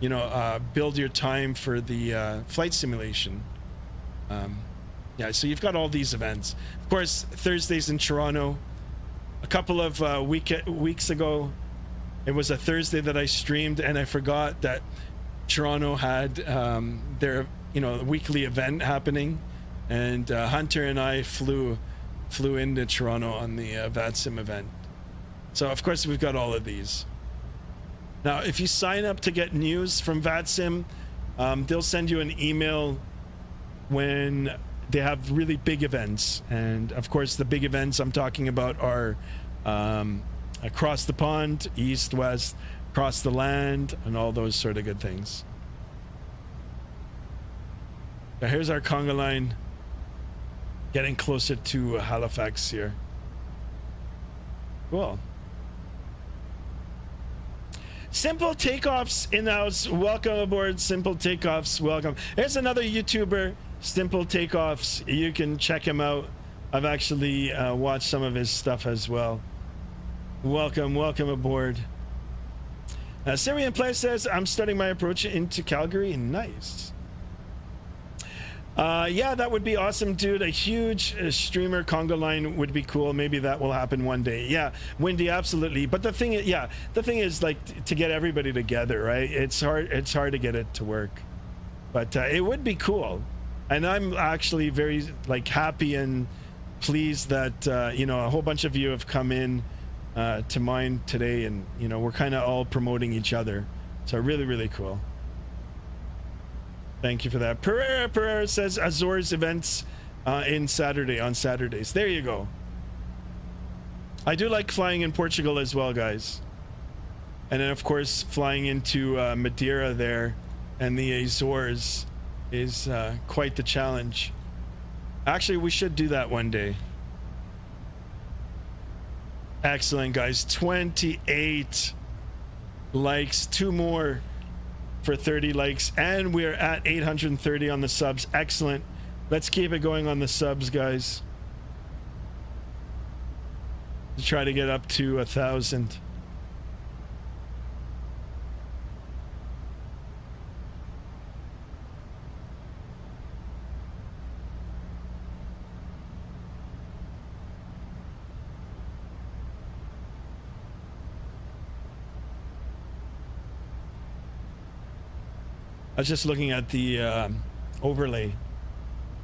you know, build your time for the flight simulation. Yeah, so you've got all these events. Of course, Thursdays in Toronto. A couple of weeks ago, it was a Thursday that I streamed, and I forgot that Toronto had their, you know, weekly event happening. And Hunter and I flew into Toronto on the Vatsim event. So of course we've got all of these. Now, if you sign up to get news from Vatsim, they'll send you an email when they have really big events. And of course, the big events I'm talking about are across the pond, east, west, across the land, and all those sort of good things. Now here's our conga line. Getting closer to Halifax here. Cool. Simple Takeoffs in the house. Welcome aboard, Simple Takeoffs. Welcome. Here's another YouTuber, Simple Takeoffs. You can check him out. I've actually watched some of his stuff as well. Welcome aboard. Syrian Play says, I'm starting my approach into Calgary. Nice. Yeah, that would be awesome, dude. A huge streamer conga line would be cool. Maybe that will happen one day. Yeah, Windy, absolutely. But the thing is, like, to get everybody together, right? It's hard to get it to work, but it would be cool. And I'm actually very like happy and pleased that you know, a whole bunch of you have come in to mine today, and you know, we're kind of all promoting each other. So really cool. Thank you for that. Pereira says Azores events on Saturdays. There you go. I do like flying in Portugal as well, guys. And then of course flying into Madeira there and the Azores is quite the challenge. Actually, we should do that one day. Excellent, guys. 28 likes, 2 more for 30 likes, and we're at 830 on the subs. Excellent. Let's keep it going on the subs, guys. To try to get up to 1,000. I was just looking at the overlay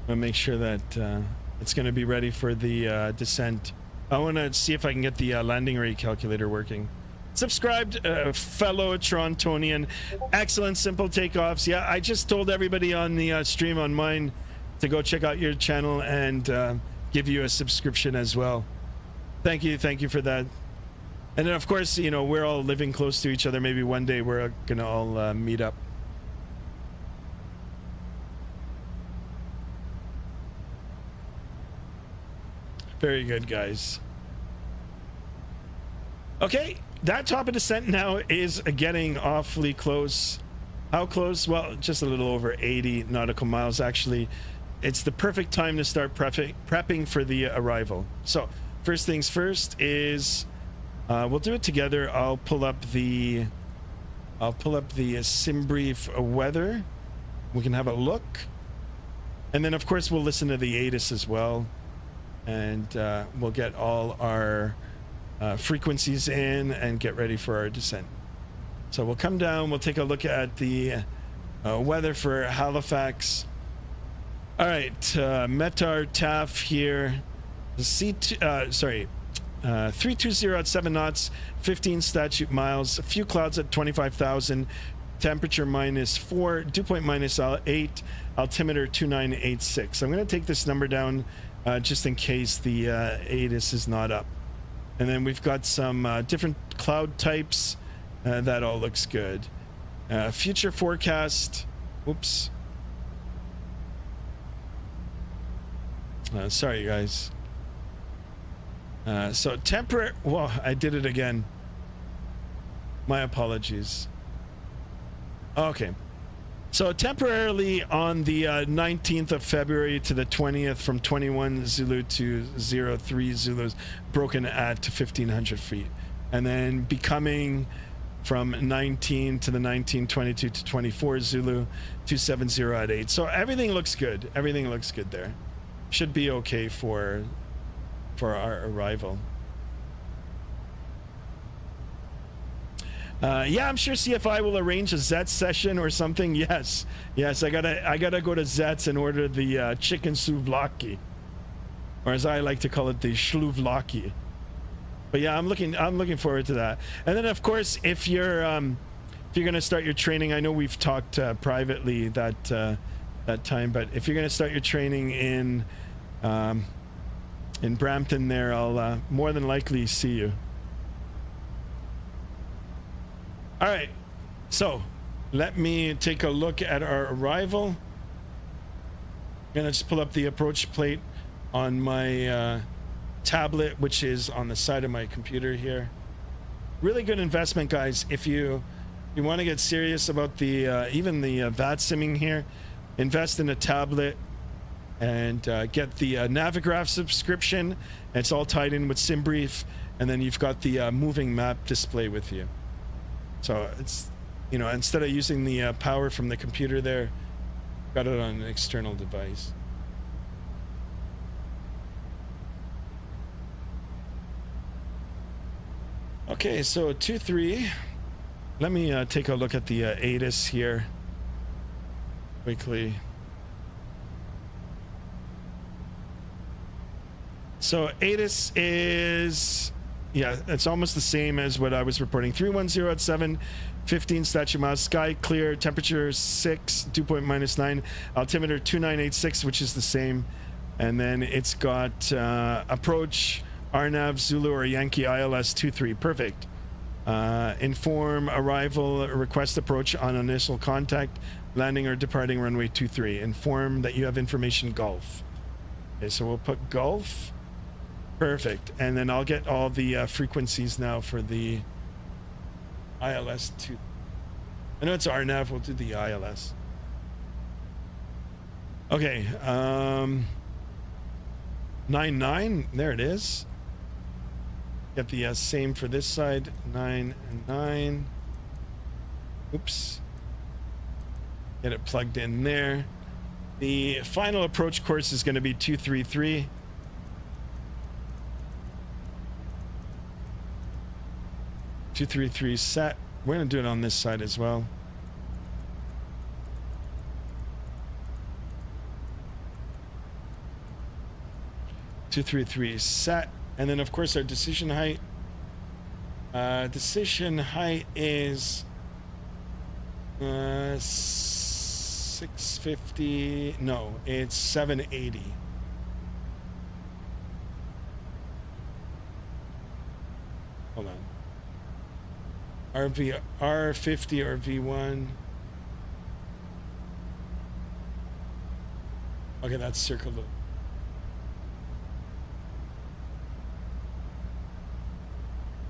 to make sure that it's going to be ready for the descent. I want to see if I can get the landing rate calculator working. Subscribed, fellow Torontonian. Excellent, Simple Takeoffs. Yeah, I just told everybody on the stream on mine to go check out your channel and give you a subscription as well. Thank you for that. And then of course, you know, we're all living close to each other. Maybe one day we're gonna all meet up. Very good, guys. Okay, that top of descent now is getting awfully close. How close? Well, just a little over 80 nautical miles, actually. It's the perfect time to start prepping for the arrival. So, first things first is we'll do it together. I'll pull up the SimBrief weather. We can have a look. And then, of course, we'll listen to the ATIS as well. and we'll get all our frequencies in and get ready for our descent. So we'll come down, we'll take a look at the weather for Halifax. All right, Metar TAF here. 320 at 7 knots, 15 statute miles, a few clouds at 25,000, temperature -4, dew point -8, altimeter 2986. I'm going to take this number down just in case the ATIS is not up. And then we've got some different cloud types. That all looks good. Future forecast. Whoops. Sorry, guys. So temporary. Whoa, I did it again. My apologies. Okay. So temporarily on the 19th of February to the 20th, from 21 Zulu to 03 Zulus, broken at 1,500 feet. And then becoming from 19 to the 19, 22 to 24 Zulu, 270 at 8. So everything looks good. Everything looks good there. Should be okay for our arrival. Yeah, I'm sure CFI will arrange a Zets session or something. Yes, I gotta go to Zets and order the chicken souvlaki, or as I like to call it, the shlouvlaki. But yeah, I'm looking forward to that. And then of course, if you're gonna start your training, I know we've talked privately that time, but if you're gonna start your training in Brampton there, I'll more than likely see you. All right, so let me take a look at our arrival. I'm gonna just pull up the approach plate on my tablet, which is on the side of my computer here. Really good investment, guys. If you want to get serious about the even the Vatsimming here, invest in a tablet and get the Navigraph subscription. It's all tied in with SimBrief, and then you've got the moving map display with you. So it's, you know, instead of using the power from the computer there, got it on an external device. Okay, so 2-3. Let me take a look at the ATIS here quickly. So ATIS is, yeah, it's almost the same as what I was reporting. 310 at 7, 15 statute miles, sky clear, temperature 6, dew point -9, altimeter 2986, which is the same. And then it's got approach RNAV Zulu or Yankee ILS 23. Perfect. Inform arrival, request approach on initial contact, landing or departing runway 23. Inform that you have information Gulf. Okay, so we'll put Gulf. Perfect. And then I'll get all the frequencies now for the ILS 2. I know it's RNAV, we'll do the ILS. Okay, 9-9, there it is. Get the same for this side, 9 and 9. Oops. Get it plugged in there. The final approach course is going to be 233. Set. We're going to do it on this side as well. Set. And then of course our decision height. Decision height is 650. No, it's 780. Hold on. R50 or V1. Okay, that's circled.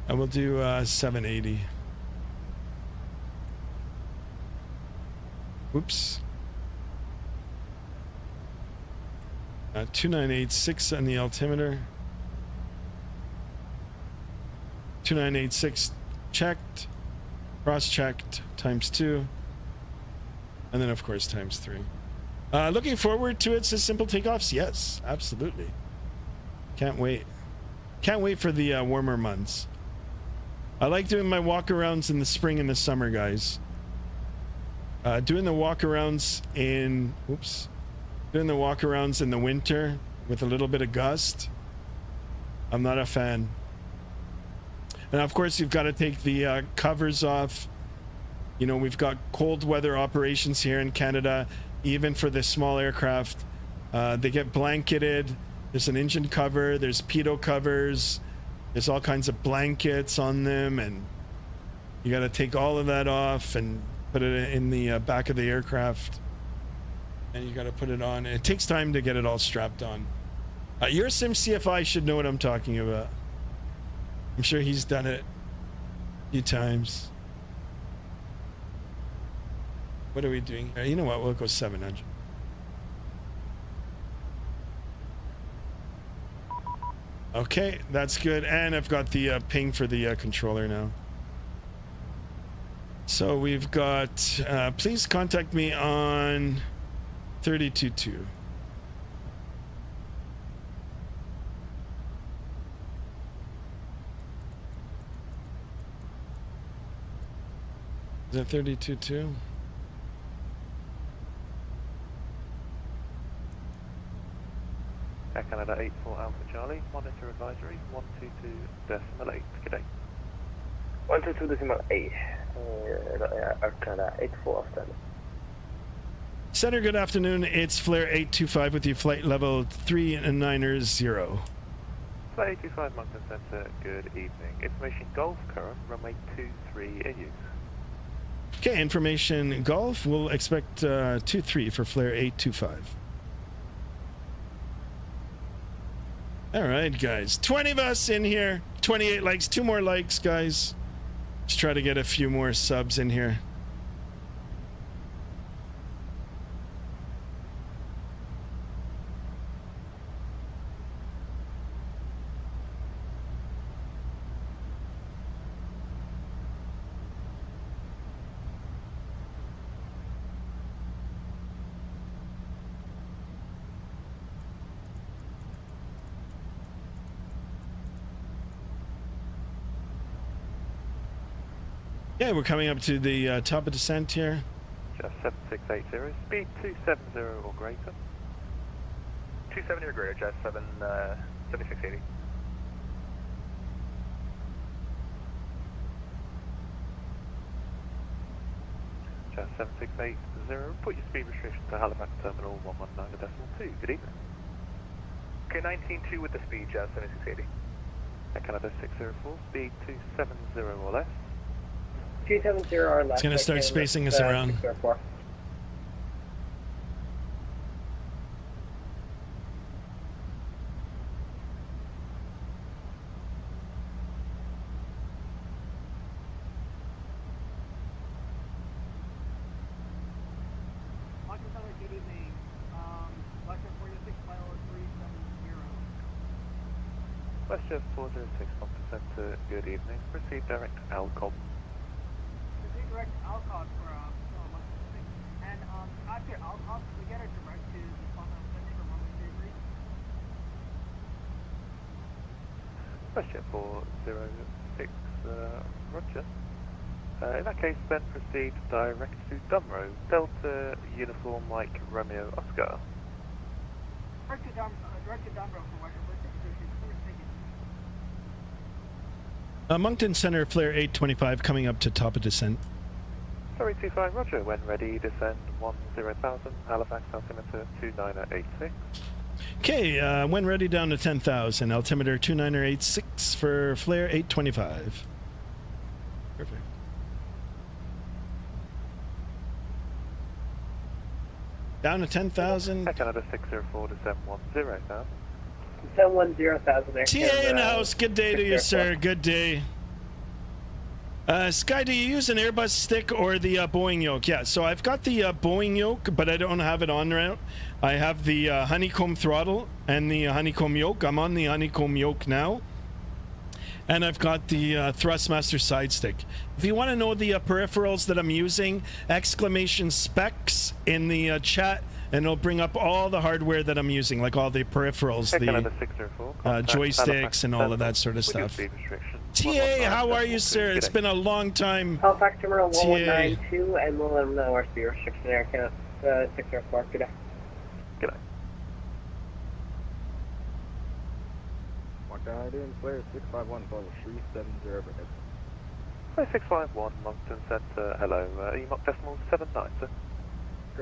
I will do 780. Whoops. 2986 on the altimeter. 2986 checked, cross-checked, ×2, and then of course ×3. Looking forward to it, says Simple Takeoffs. Yes, absolutely. Can't wait. Can't wait for the warmer months. I like doing my walk-arounds in the spring and the summer, guys. Doing the walk-arounds in... Oops. Doing the walk-arounds in the winter with a little bit of gust, I'm not a fan. And of course, you've got to take the covers off. You know, we've got cold weather operations here in Canada, even for the small aircraft. They get blanketed. There's an engine cover. There's pitot covers. There's all kinds of blankets on them, and you got to take all of that off and put it in the back of the aircraft. And you got to put it on. It takes time to get it all strapped on. Your Sim CFI should know what I'm talking about. I'm sure he's done it a few times. What are we doing? You know what? We'll go 700. Okay, that's good. And I've got the ping for the controller now. So we've got, please contact me on 32.2. Is that 32.2? Air Canada 84 Alpha Charlie, monitor advisory 122.8. Good day. 122.8. Air Canada 84 after. Center, good afternoon. It's Flare 825 with you, flight level 390. Flight 825 Mountain Center, good evening. Information Golf current, runway 23 in use. Okay, information Golf. We'll expect 23 for Flare 825. All right, guys. 20 of us in here. 28 likes. 2 more likes, guys. Let's try to get a few more subs in here. Yeah, we're coming up to the top of descent here. Just 7680, speed 270 or greater. 270 or greater, Jazz 7680. Just 7680, put your speed restriction to Halifax Terminal 119.2. Good evening. Okay, 19.2 with the speed, Jazz 7680. Air Canada 604, speed 270 or less. 270 or less. It's going to start spacing us around. 604. Good evening. Lecture 46, flight level 370. Westjet 406, Mountain Center, good evening. Proceed direct Alcom. Direct Alcott for and after Alcott, we get a direct to the spot on Sunday for runway 33. Westjet 406, Roger. In that case, then proceed direct to Dunrow, Delta Uniform Mike Romeo Oscar. Direct to Dunrow for Western Moncton Center, Flare 825 coming up to top of descent. Sorry, 25 Roger, when ready, descend 10,000, Halifax altimeter 2986. Okay, when ready down to 10,000, altimeter 2986 for Flare 825. Perfect. Down to 10,000. Air Canada 604 to 710,000. 710,000. TA in the house. Good day to you, sir. Good day. Sky, do you use an Airbus stick or the Boeing yoke? Yeah, so I've got the Boeing yoke, but I don't have it on route. I have the honeycomb throttle and the honeycomb yoke. I'm on the honeycomb yoke now. And I've got the Thrustmaster side stick. If you want to know the peripherals that I'm using, exclamation specs in the chat and it'll bring up all the hardware that I'm using, like all the peripherals, the joysticks, and all of that sort of stuff. TA, how are you, sir? It's been a long time. Halifax Terminal TA. 1192, and we'll let them know our speed restriction Air Canada 604. Good day. Good night. Mark that in, Flare 651, follow 370 overhead. 651, Moncton Center, hello. EMOC decimal 79, sir.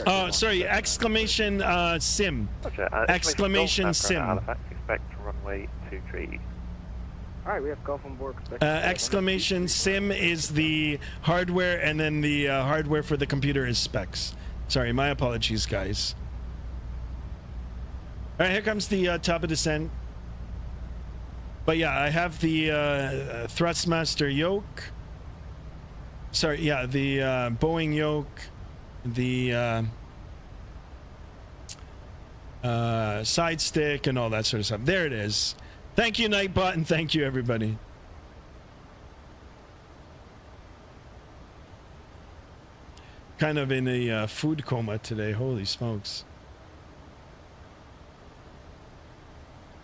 Oh, sorry, exclamation sim. Roger. Exclamation sim. Halifax, expect runway 23. Alright, we have golf on board. Exclamation sim is the hardware, and then the hardware for the computer is specs. Sorry, my apologies, guys. All right, here comes the top of descent. But yeah, I have the Thrustmaster yoke. Sorry, yeah, the Boeing yoke, the side stick, and all that sort of stuff. There it is. Thank you, Nightbot, and thank you, everybody. Kind of in a food coma today. Holy smokes.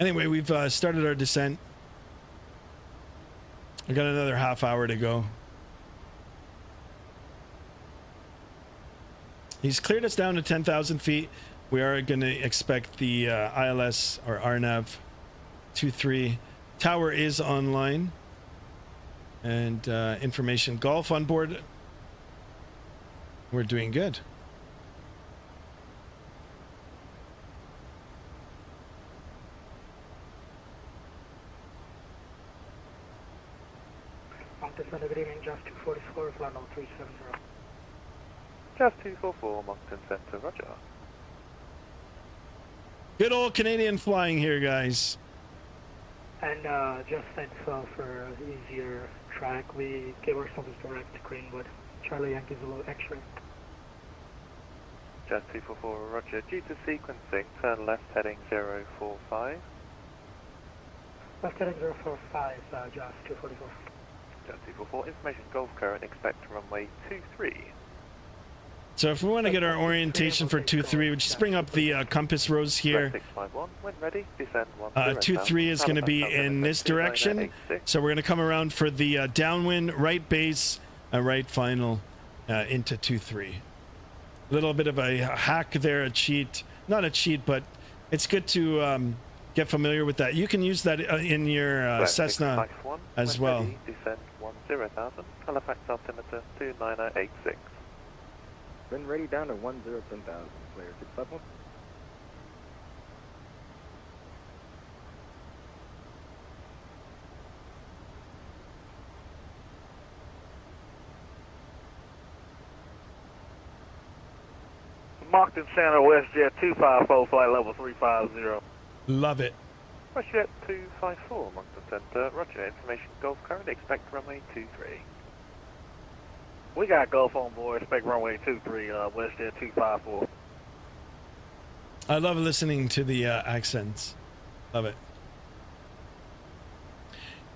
Anyway, we've started our descent. I got another half hour to go. He's cleared us down to 10,000 feet. We are going to expect the ILS or RNAV 23 tower is online, and information golf on board. We're doing good. Mountain Center, good evening, just 244, flight level 370. Just 244, Moncton Center, roger. Good old Canadian flying here, guys. And just thanks for easier track. We gave ourselves direct to Greenwood. Charlie Yankees Zulu X-ray. Just 244, roger. Due to sequencing, turn left heading 045. Left heading 045, just 244. Just 244, information Gulf current, expect runway 23. So if we want to get our orientation for 2-3, we just bring up the compass rose here. 651, when ready, descend 2-3 is going to be in this direction. So we're going to come around for the downwind, right base, right final into 2-3. A little bit of a hack there, a cheat. Not a cheat, but it's good to get familiar with that. You can use that in your Cessna as well. Ready, descend 10,000, Halifax altimeter 29086. Been ready down to 1010,000, Flare 651. Moncton Center, WestJet 254, flight level 350. Love it. WestJet 254, Moncton Center, roger. Information Gulf current, expect runway 23. We got Gulf on board, expect runway 23, WestJet 254. I love listening to the accents. Love it.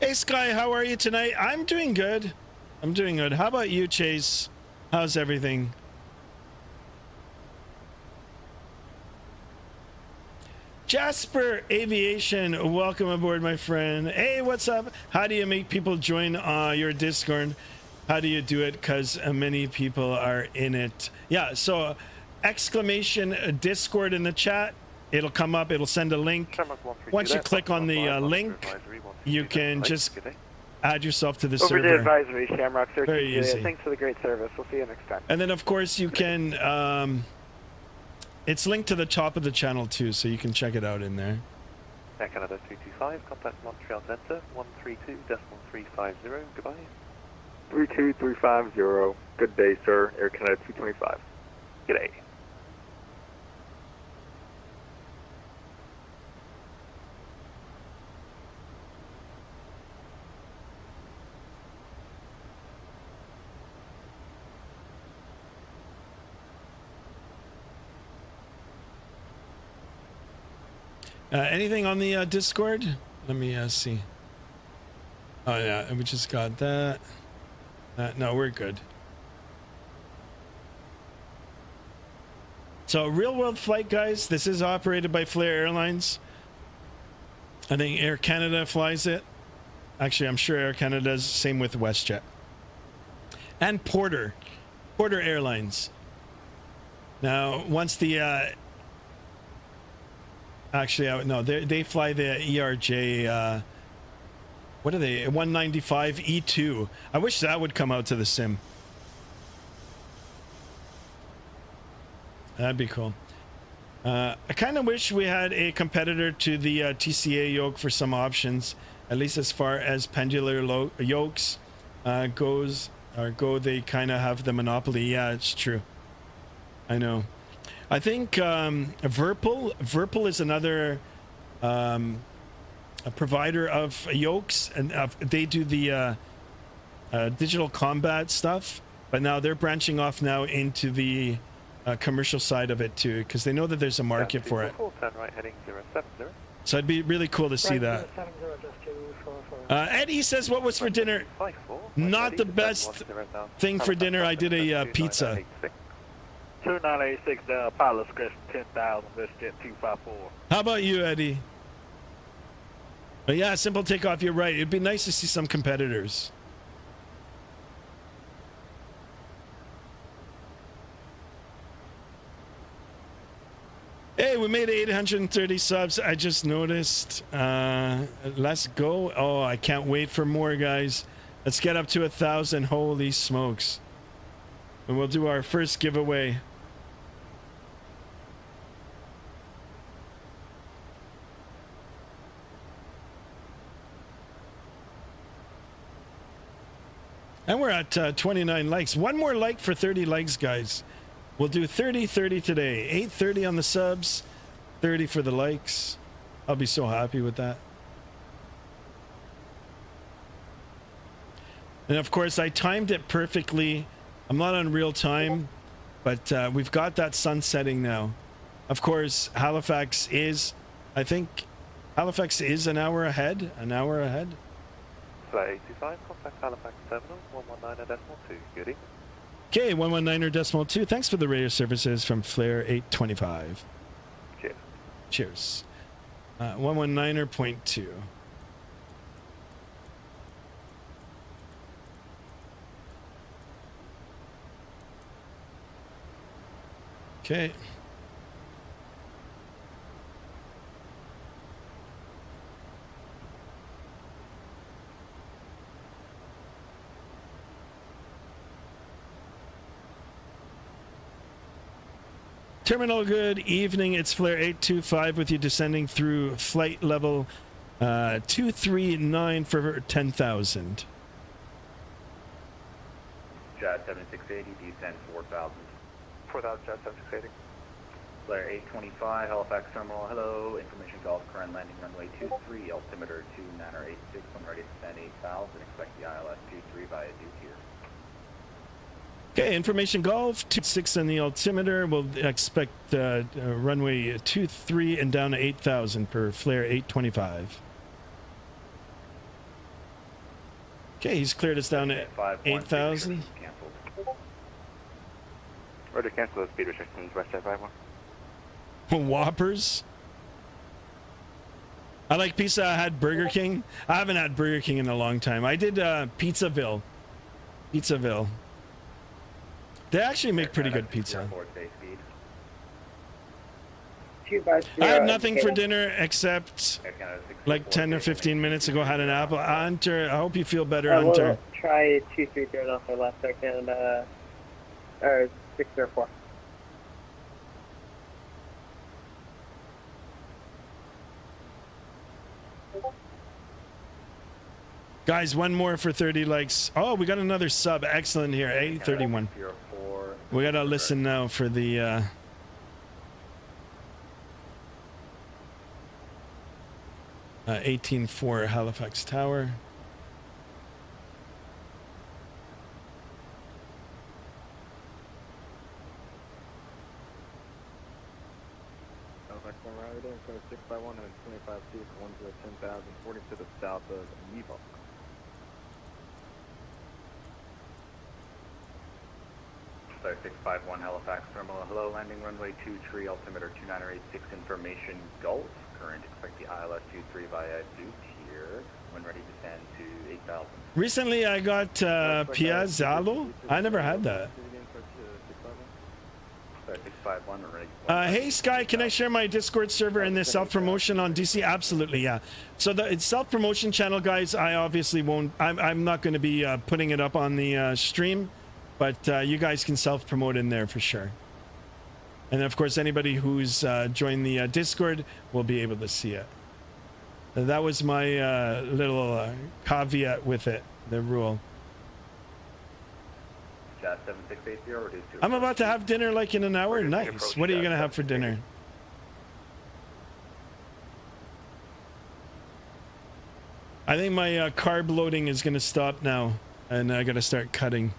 Hey, Sky, how are you tonight? I'm doing good. I'm doing good. How about you, Chase? How's everything? Jasper Aviation, welcome aboard, my friend. Hey, what's up? How do you make people join your Discord? How do you do it? Because many people are in it. Yeah, so exclamation Discord in the chat. It'll come up. It'll send a link. Once you click on the link, you can just add yourself to the server. Overdue advisory, Shamrock 13. Very easy. Thanks for the great service. We'll see you next time. And then, of course, you can... it's linked to the top of the channel, too, so you can check it out in there. Air Canada 225, contact Montreal Center 132.350. Goodbye. 32350. Good day, sir. Air Canada 225. G'day. Anything on the Discord? Let me see. Oh, yeah, we just got that. No, we're good. So real world flight, guys. This is operated by Flair Airlines. I think Air Canada flies it. Actually, I'm sure Air Canada does. Same with WestJet. And Porter Airlines. Now, once the actually, no, they fly the ERJ. What are they? 195 E2. I wish that would come out to the sim. That'd be cool. I kind of wish we had a competitor to the TCA yoke for some options, at least as far as pendular yokes go. They kind of have the monopoly. Yeah, it's true. I know. I think Verpal is another a provider of yokes, and they do the digital combat stuff, but now they're branching off now into the commercial side of it too, because they know that there's a market for it. Turn right heading 070. So it'd be really cool to see that. Eddie says, what was for dinner? Not the best thing for dinner. I did a pizza. 2986 down, pilot script 10,000, WestJet 254. How about you, Eddie? But yeah, simple takeoff. You're right. It'd be nice to see some competitors. Hey, we made 830 subs. I just noticed. Let's go. Oh, I can't wait for more, guys. Let's get up to 1,000. Holy smokes. And we'll do our first giveaway. And we're at 29 likes. One more like for 30 likes, guys. We'll do 30 today. 830 on the subs, 30 for the likes. I'll be so happy with that. And of course, I timed it perfectly. I'm not on real time, but we've got that sun setting now. Of course, Halifax is, I think, Halifax is an hour ahead. An hour ahead. Flight 825, contact Halifax Terminal, 119.2, goodie. Okay, 119.2. Thanks for the radio services from Flair 825. Cheers. Cheers. 119.2. Okay. Terminal, good evening. It's Flair 825 with you descending through flight level 239 for 10,000. Jet 7680, descend 4,000. 4,000, Jet 7680. Flair 825, Halifax Terminal, hello. Information Golf, current landing runway 23, altimeter 2986, when ready to descend 8,000. Expect the ILS 23 via Duke here. Okay, information golf 26 on the altimeter. We'll expect runway 23 and down to 8,000 for Flair 825. Okay, he's cleared us down to 8,000. Order cancel those speed restrictions, WestJet 51. Whoppers. I like pizza. I had Burger King. I haven't had Burger King in a long time. I did Pizzaville. They actually make pretty good pizza. I had nothing for dinner except like 10 or 15 minutes ago. Had an apple. Hunter, I hope you feel better, Hunter. We'll try 230 off our left second, or 604. Guys, one more for 30 likes. Oh, we got another sub. Excellent here. 831. We gotta listen now for the 18-4 Halifax Tower. Halifax 1 Rider, code 651 and 25 seats, 10,000, 40 to the south of Nevo. Flare 651 Halifax Terminal, hello, landing runway 23, altimeter 2986, information Gulf. Current, expect the ILS 23 via Duke here. When ready to descend to 8,000. Recently, I got Piazzalo. I never had that. Flare 651, we're ready. Hey Sky, can I share my Discord server and this self-promotion on DC? Absolutely, yeah. So the self-promotion channel, guys, I obviously won't. I'm not going to be putting it up on the stream, but you guys can self-promote in there for sure. And of course, anybody who's joined the Discord will be able to see it. That was my little caveat with it, the rule. 7680 reduced to. I'm about to have dinner like in an hour. Nice. What are you going to have for dinner? I think my carb loading is going to stop now, and I got to start cutting.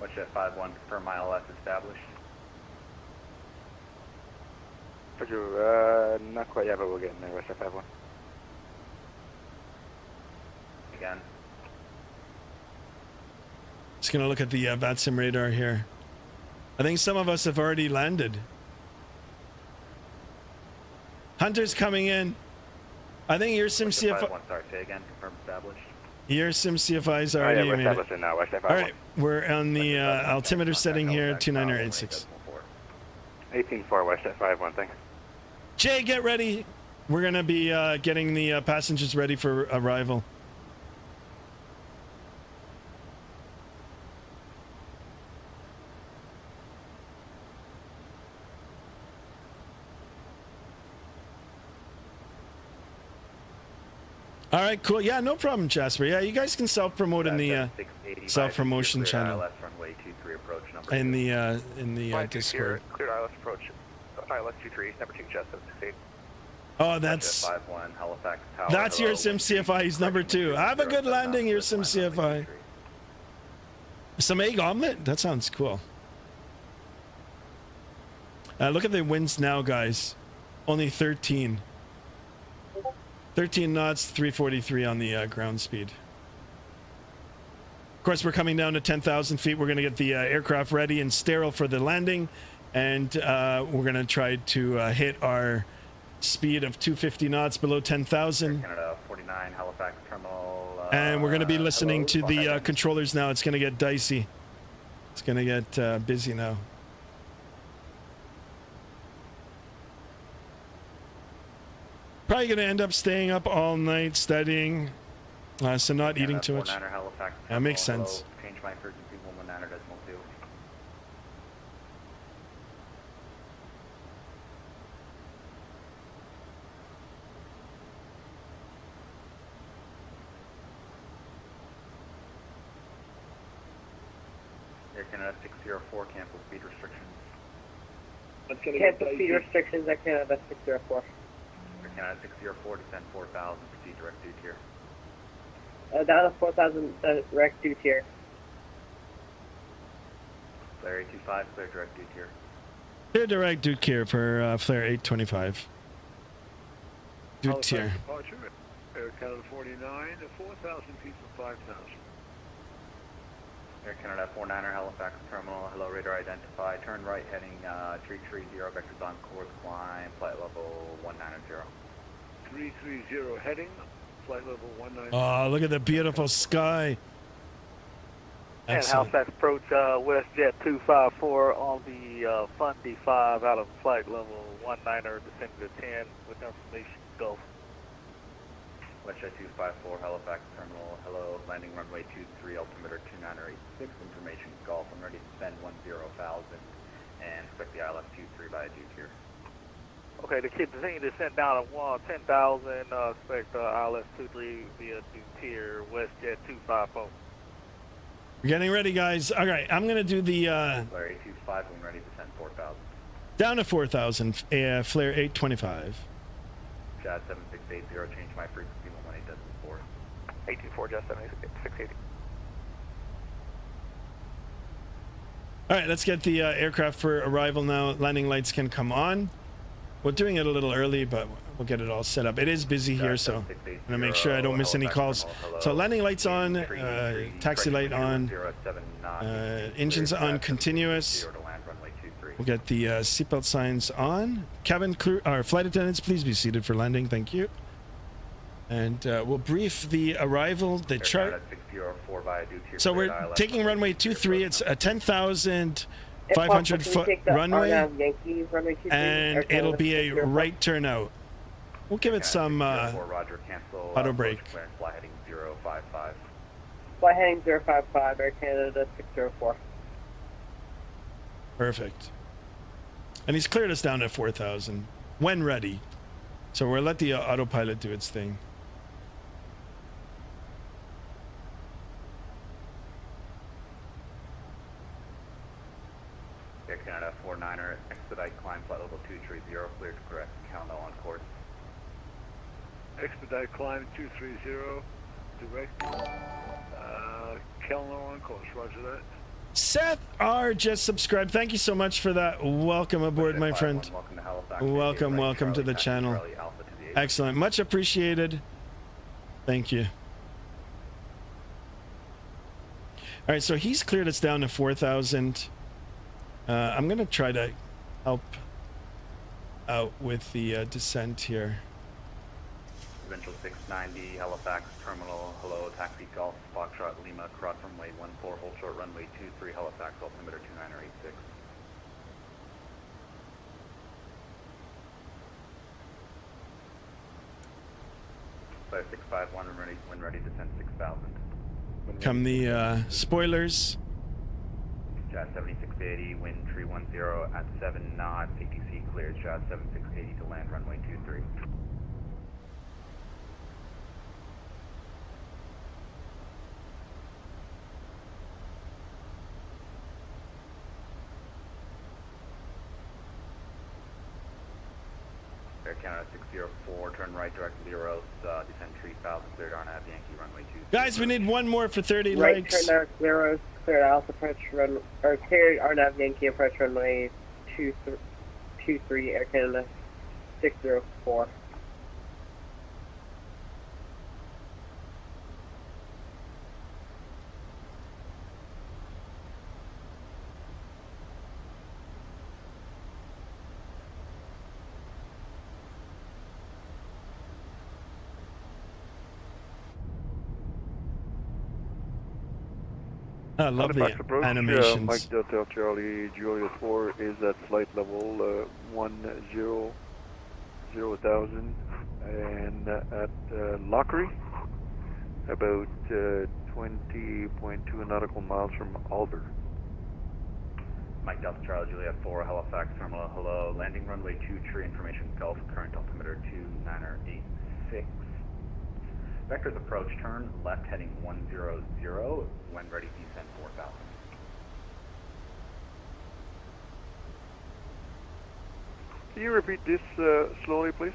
WestJet 51, confirm ILS established. Not quite yet, but we're getting there. WestJet 51. Again. Just going to look at the Vatsim radar here. I think some of us have already landed. Hunter's coming in. I think your sim CFI. Sorry, say again. Confirm established. Your sim CFI is already. Oh, yeah, we're establishing now. WestJet 51. All right, we're on the altimeter setting here, 2986. 18-4, WestJet 51. Thanks. Jay, get ready. We're gonna be getting the passengers ready for arrival. All right, cool. Yeah, no problem, Jasper. Yeah, you guys can self-promote in the self-promotion channel. In the Discord. Clear ILS approach. ILS 23, number 2, Jet 768. Oh, that's 51, Halifax Tower. That's your sim CFI. He's number 2. Have a good landing, your sim CFI. Some egg omelet? That sounds cool. Look at the winds now, guys. Only 13. 13 knots, 343 on the ground speed. Of course, we're coming down to 10,000 feet. We're going to get the aircraft ready and sterile for the landing. And we're going to try to hit our speed of 250 knots below 10,000. Canada 49, Halifax Terminal. And we're going to be listening to the controllers now. It's going to get dicey. It's going to get busy now. Probably going to end up staying up all night studying, so not eating too much. That makes sense. Change my frequency 119.2. Air Canada 604, cancel speed restrictions. Cancel speed restrictions at Canada 604. Air Canada 604, descend 4,000, proceed direct due tier. Down to 4,000 direct due tier. Flare 825, clear direct due tier. Clear direct due tier for Flare 825. Due tier. Departure, Air Canada 49, 4,000 feet from 5,000. Air Canada 49er, Halifax Terminal, hello, radar identified, turn right heading 330, vectors on course, climb, flight level 190. 330 heading, flight level 190. Oh, look at the beautiful sky. And Excellent. Halifax approach WestJet 254 on the Fundy 5 out of flight level 19er, descending to 10 with information Gulf. WestJet 254, Halifax Terminal, hello, landing runway 23, altimeter 2986, information Gulf, I'm ready to send 10,000 and expect the ILS 23 by a Duke here. Okay, the kid continue to send down to 10,000, expect ILS 23 via Duke tier, WestJet 254. We're getting ready, guys. All right, I'm going to do the... Flare 825, I'm ready to send 4,000. Down to 4,000, Flare 825. Jazz 7680, change my frequency 118.4. 18-4, Jazz 7680. All right, let's get the aircraft for arrival now. Landing lights can come on. We're doing it a little early, but we'll get it all set up. It is busy here, so I'm gonna make sure I don't miss any calls. So landing lights on, taxi light on, engines on continuous. We'll get the seatbelt signs on. Cabin crew, or flight attendants, please be seated for landing. Thank you. And we'll brief the arrival, the chart. So we're taking runway 23. It's a 10,500 foot runway, and it'll be a right turn out. We'll give it some auto brake. Fly heading 055. Fly heading 055, Air Canada 604. Perfect. And he's cleared us down at 4,000 when ready. So we'll let the autopilot do its thing. Air Canada 49er, expedite climb flight level 230, clear to correct, Calno on course. Expedite climb 230, direct. Kelno on course, roger that. Seth R just subscribed. Thank you so much for that. Welcome aboard, my friend. Welcome to Halifax. Welcome to the channel. Excellent. Much appreciated. Thank you. All right, so he's cleared us down to 4,000. I'm going to try to help out with the descent here. Provincial 690, Halifax Terminal, hello, taxi Golf, Foxtrot, Lima, cross runway 14, hold short runway 23, Halifax, altimeter 2986. Flight 651, when ready, descend 6,000. Come the spoilers. Jazz 7680, wind 310 at 7 knots, ATC clears, Jazz 7680 to land runway 23. Air Canada 604, turn right, direct Leros, descend 3000, cleared RNAV Yankee runway 2. Guys, we need one more for 30 right likes. Turn direct Leros, cleared Alpha approach run, or cleared RNAV Yankee approach runway 23, Air Canada 604. I love the Halifax approach, animations. Mike Delta Charlie Julius 4 is at flight level 10,000 and at Lockery, about 20.2 nautical miles from Alder. Mike Delta Charlie Juliet 4, Halifax Terminal, hello, landing runway 23, information Gulf, current altimeter 2986. Vectors approach, turn left heading 100, when ready descend 4,000. Can you repeat this slowly, please?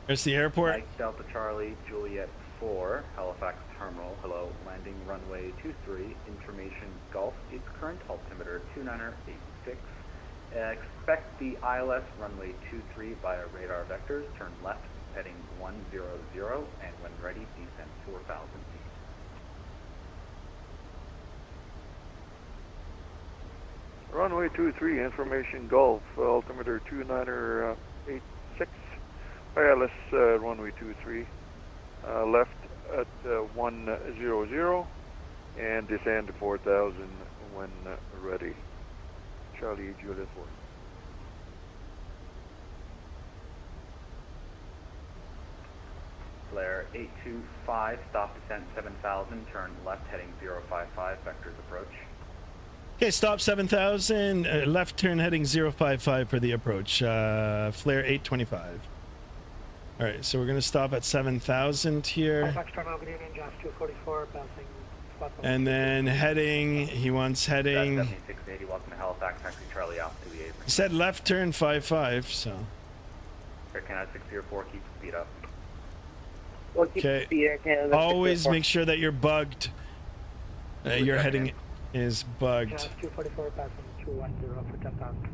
There's the airport. Mike Delta Charlie Juliet 4, Halifax Terminal, hello, landing runway 23, information Gulf, its current altimeter 2986. Expect the ILS runway 23 via radar vectors, turn left heading 100, and when ready, descend 4,000 feet. Runway 23, information Golf, altimeter 2986, ILS runway 23, left at 100, and descend to 4,000 when ready. Charlie Juliet 4. Flare 825, stop descent 7,000, turn left heading 055, vectors approach. Okay, stop 7,000, left turn heading 055 for the approach, flare 825. All right, so we're going to stop at 7,000 here. Halifax Terminal, good evening, Jazz 244, bouncing. And then heading, he wants heading. 7680, welcome to Halifax, taxi Charlie Alpha 28. He said left turn 55, so. Air Canada 604, keep speed up. We'll keep Okay. the speed, Air Canada Always 604. make sure that you're bugged. Your heading is bugged. Jazz 244, passing 210 for 10,000.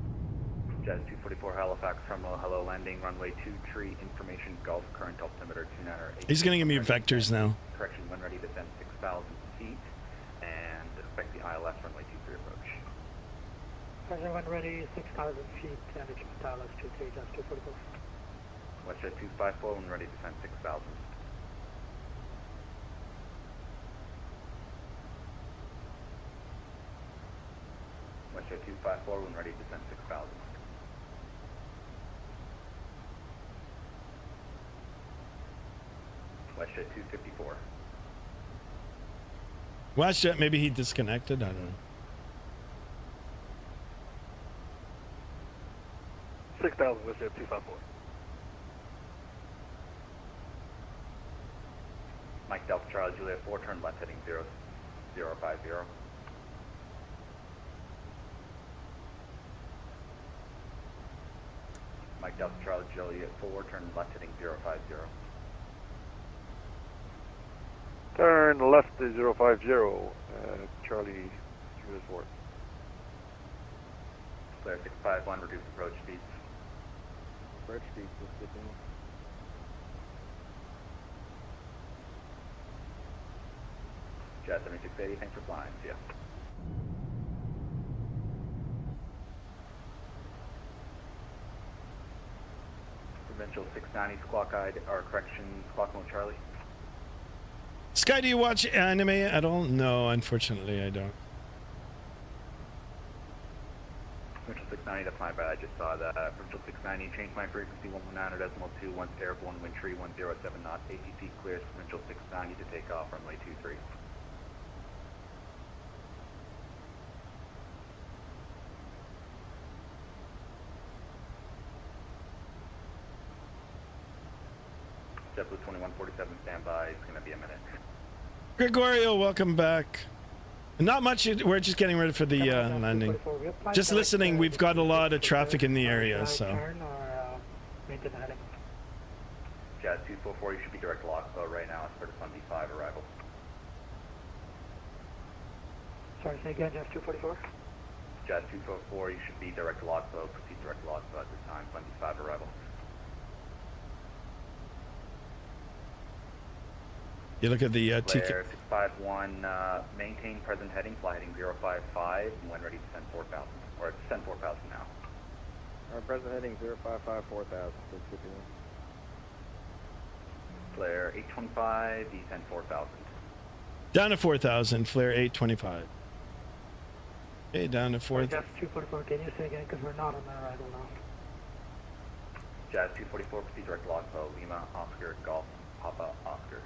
Jazz 244 Halifax Terminal, hello, landing runway 23, information Gulf, current altimeter 298. He's gonna give me vectors now. Correction, when ready, descend 6,000 feet, and expect the ILS runway 23 approach. Present when ready, 6,000 feet, and expect ILS 23, Jazz 244. WestJet 254, when ready, descend 6,000. WestJet 254, when ready, descend 6,000. WestJet 254. WestJet, maybe he disconnected. I don't know. 6,000 WestJet 254. Mike Delta Charlie Juliet 4, turn left heading 0050. Mike Delta Charlie Juliet 4, turn left heading 050. Turn left to 050, Charlie Juliet 4. Flare 651, reduce approach speeds. Approach speeds, let's get in. Jet 7680, thanks for flying. See ya. Provincial 690, squawk guide, or correction, squawk mode Charlie. Sky, do you watch anime at all? No, unfortunately, I don't. Provincial 690 to fly by, I just saw that. Provincial 690, change my frequency 119.2, once airborne, wind tree 107 knots, ATC clears Provincial 690 to take off, runway 23. JetBlue 2147, standby, it's going to be a minute. Gregorio, welcome back. Not much, we're just getting ready for the landing. Just listening, we've got a lot of traffic in the area, so. Jazz 244, you should be direct lock though right now, it's for the Sunday 5 arrival. Sorry, say again, Jazz 244? Jazz 244, you should be direct lock though, proceed direct lock though at this time, Sunday 5 arrival. You look at the Flare 651, maintain present heading, fly heading 055, and when ready to send 4,000, or send 4,000 now. Our present heading 055, 4,000, please keep it in. Flare 825, descend 4,000. Down to 4,000, flare 825. Okay, down to 4,000. Jazz 244, can you say again, because we're not on the arrival now. Jazz 244, proceed direct lock though, Lima, Oscar, Golf, Papa, Oscar.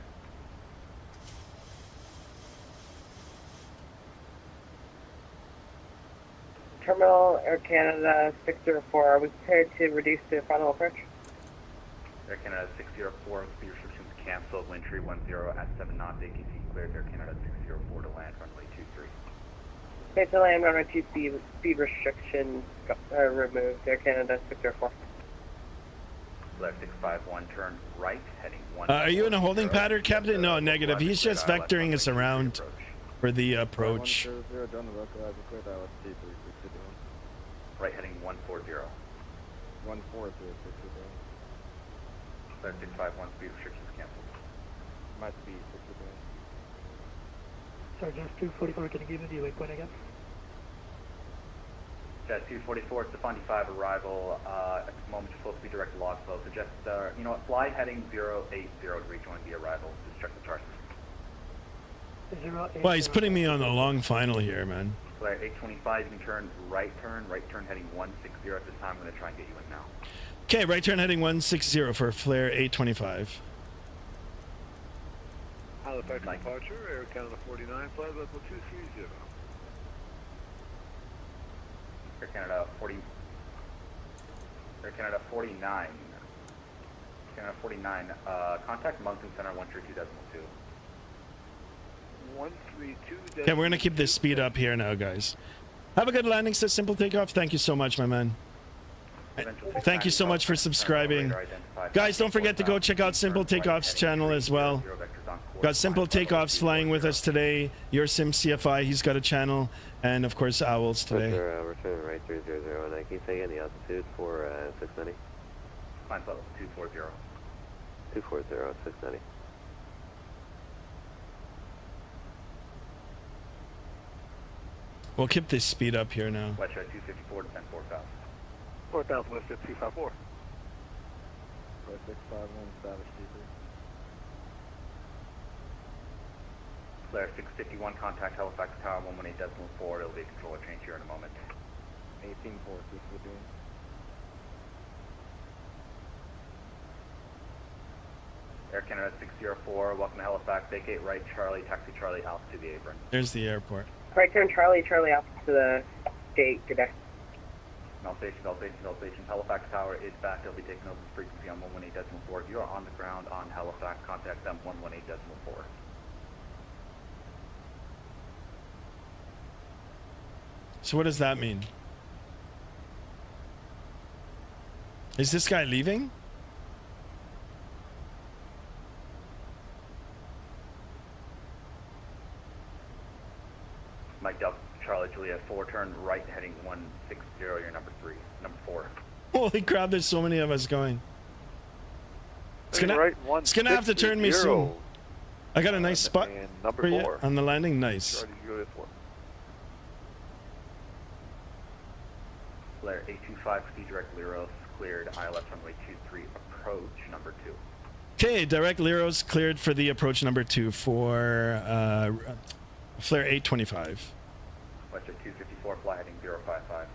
Terminal Air Canada 604, are we prepared to reduce to final approach? Air Canada 604, speed restrictions canceled, wind tree 10 at 7 knots, ATC cleared, Air Canada 604 to land, runway 23. Okay, to land runway 2, speed restrictions removed, Air Canada 604. Left 651, turn right, heading 1. Are you in a holding pattern, Captain? No, negative. He's just vectoring us around for the approach. Right heading 140. 140, Left 651, speed restrictions canceled. might be 60. Sorry, Jazz 244, can you give me the waypoint again? Jazz 244, it's the Fundy 5 arrival. At the moment, you're supposed to be direct to log flow. Suggest, you know what, fly heading 080 to rejoin the arrival. Just check the charts. Well, he's putting me on the long final here, man. Flare 825, you can turn, right turn heading 160 at this time. I'm going to try and get you in now. Okay, right turn heading 160 for flare 825. Halifax departure, Air Canada 49, flight level 230. Air Canada 49. Air Canada 49, contact Moncton Center 132.2. 132. Okay, we're going to keep this speed up here now, guys. Have a good landing, says Simple Takeoff. Thank you so much, my man. Thank you so much for subscribing. Guys, don't forget to go check out Simple Takeoff's channel as well. Got Simple Takeoffs flying with us today. Your Sim CFI, he's got a channel, and of course Owls today. Return right 300, and can you say again the altitude for 690? Climb level 240. 240, 690. We'll keep this speed up here now. West Shore 254, descend 4,000. 4,000 West at 254. 4651, Savage 23. Flare 651, contact Halifax Tower 118.4. It'll be a controller change here in a moment. 18-4, this is doing. Air Canada 604, welcome to Halifax. Vacate right, Charlie, taxi Charlie, Alpha to the apron. There's the airport. Right turn Charlie, Charlie Alpha to the gate. Good day. Null station. Halifax Tower is back. They'll be taking over the frequency on 118.4. If you are on the ground on Halifax, contact them 118.4. So what does that mean? Is this guy leaving? Mike Delta, Charlie, Juliet 4, turn right, heading 160, you're number 4. Holy crap, there's so many of us going. It's gonna, Right, it's gonna have to turn me soon. I got a nice spot and number for you 4. on the landing. Nice. Charlie, Juliet 4. Flare 825, speed direct Liros, cleared, ILS runway 23, approach number 2. Okay, direct Liros cleared for the approach number 2 for Flare 825. West at 254, fly heading 055.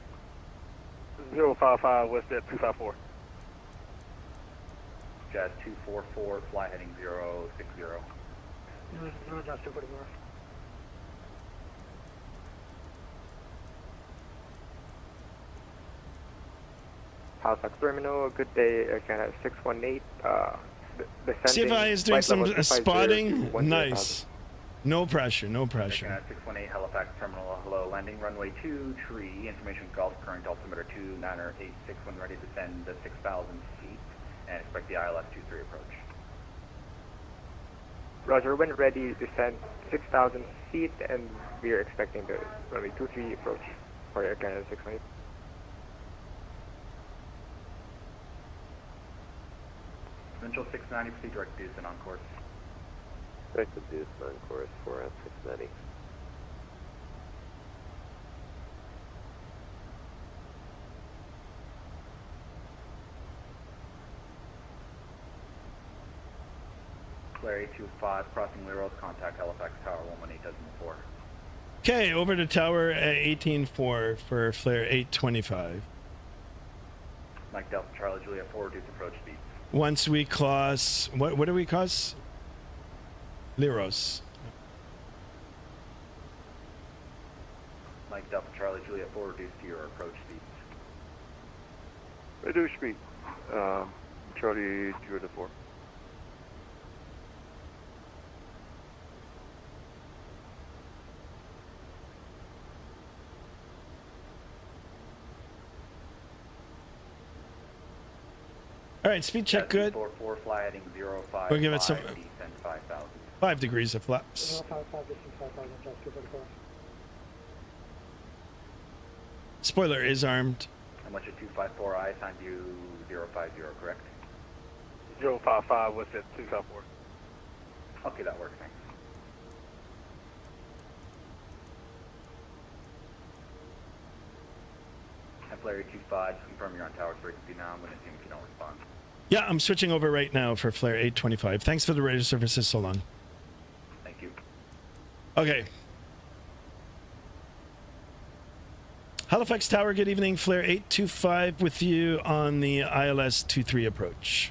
055 West at 254. Jazz 244, fly heading 060. No, Jazz 244. Halifax Terminal, good day, Air Canada 618. CFI is doing some spotting. Nice. No pressure, no pressure. Air Canada 618, Halifax Terminal, hello, landing runway 23, information Gulf, current altimeter 2986, when ready to descend to 6,000 feet, and expect the ILS 23 approach. Roger, when ready, descend 6,000 feet, and we are expecting the runway 23 approach for Air Canada 618. Central 690, proceed direct deuce and on course. Direct to deuce on course for 690. Flare 825, crossing Liros, contact Halifax Tower 118.4. Okay, over to tower 184 for Flare 825. Mike Delta, Charlie, Juliet 4, reduce approach speed. Once we cross, what do we cross? Liros. Mike Delta, Charlie, Juliet 4, reduce to your approach speed. Reduce speed. Charlie, Juliet 4. All right, speed check good. 44, fly heading 055. We'll give it some 5,000. 5 degrees of flaps. 055 distance 5,000, Jazz 244. Spoiler is armed. How much at 254? I assigned you 050, correct? 055 West at 254. Okay, that works, thanks. And Flare 825, just confirm you're on tower frequency now. I'm going to assume if you don't respond. Yeah, I'm switching over right now for Flare 825. Thanks for the radio services so long. Thank you. Okay. Halifax Tower, good evening. Flare 825 with you on the ILS 23 approach.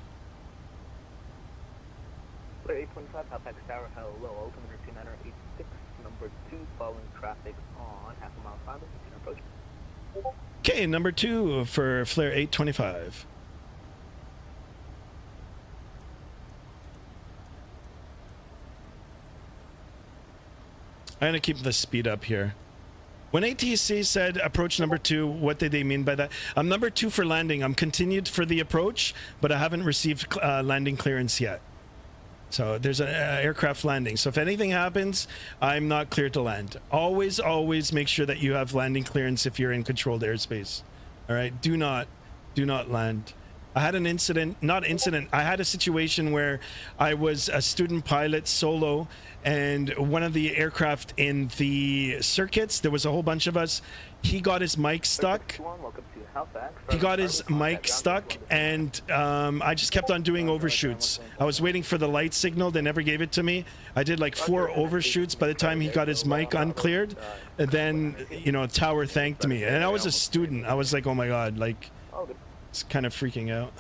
Flare 825, Halifax Tower, hello, altimeter 2986, number 2, following traffic on half a mile farther, approach. Okay, number 2 for Flare 825. I'm going to keep the speed up here. When ATC said approach number 2, what did they mean by that? I'm number 2 for landing. I'm continued for the approach, but I haven't received landing clearance yet. So there's an aircraft landing. So if anything happens, I'm not cleared to land. Always make sure that you have landing clearance if you're in controlled airspace. All right, do not land. I had an incident, I had a situation where I was a student pilot solo, and one of the aircraft in the circuits, there was a whole bunch of us. He got his mic stuck. And I just kept on doing overshoots. I was waiting for the light signal. They never gave it to me. I did like 4 overshoots by the time he got his mic uncleared. And then, you know, tower thanked me. And I was a student. I was like, oh my God, like, it's kind of freaking out.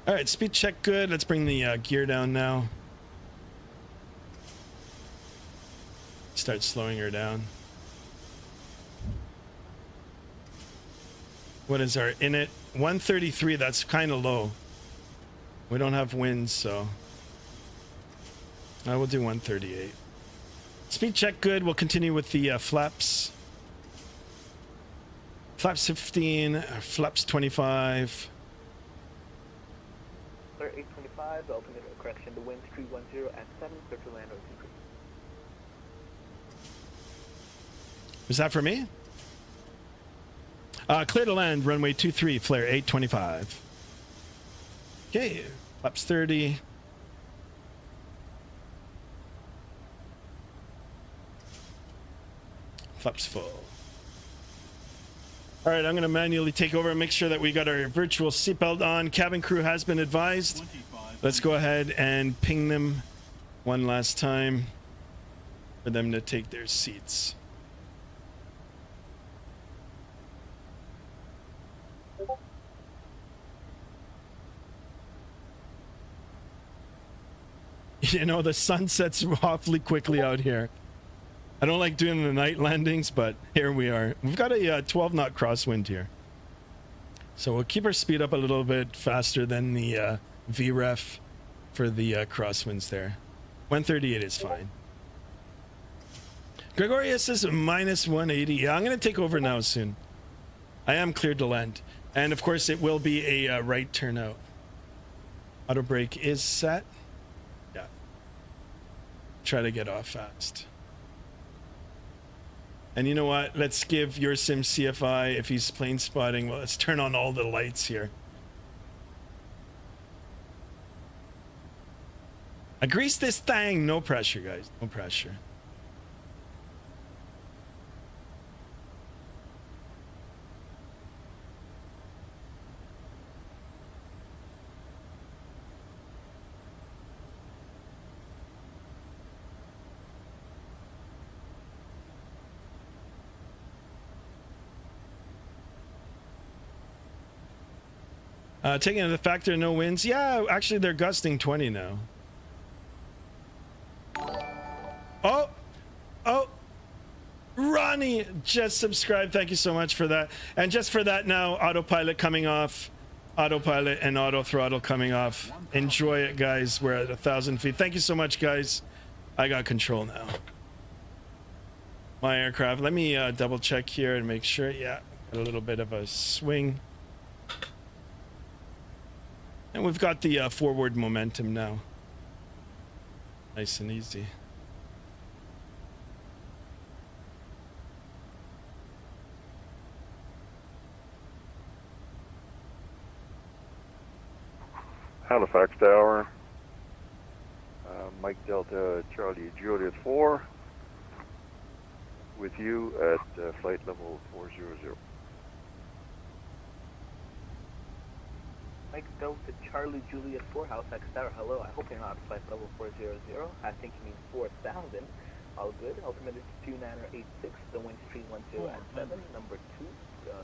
All right, speed check good. Let's bring the gear down now. Start slowing her down. What is our init? 133, that's kind of low. We don't have winds, so I will do 138. Speed check good. We'll continue with the flaps. Flaps 15, flaps 25. Sir, 825, the altimeter correction, the wind 310 at 7, clear to land over 2. Was that for me? Clear to land, runway 23, flare 825. Okay, flaps 30. Flaps full. All right, I'm going to manually take over and make sure that we got our virtual seatbelt on. Cabin crew has been advised. Let's go ahead and ping them one last time for them to take their seats. You know, the sun sets awfully quickly out here. I don't like doing the night landings, but here we are. We've got a 12 knot crosswind here. So we'll keep our speed up a little bit faster than the VREF for the crosswinds there. 138 is fine. Gregorius is minus 180. Yeah, I'm going to take over now soon. I am cleared to land. And of course, it will be a right turnout. Auto brake is set. Yeah. Try to get off fast. And you know what? Let's give your sim CFI, if he's plane spotting, well, let's turn on all the lights here. I grease this thing. No pressure, guys. No pressure. Taking into factor no winds. Yeah, actually they're gusting 20 now. Oh, Ronnie just subscribed. Thank you so much for that. And just for that now, autopilot coming off. Autopilot and auto throttle coming off. Enjoy it, guys. We're at 1,000 feet. Thank you so much, guys. I got control now. My aircraft. Let me double check here and make sure. Yeah, got a little bit of a swing. And we've got the forward momentum now. Nice and easy. Halifax Tower. Mike Delta Charlie Juliet 4. With you at flight level 400. Mike Delta Charlie Juliet 4, Halifax Tower, hello. I hope you're not flight level 400. I think you mean 4,000. All good. Altimeter 2986, the wind 310 at 7, number 2.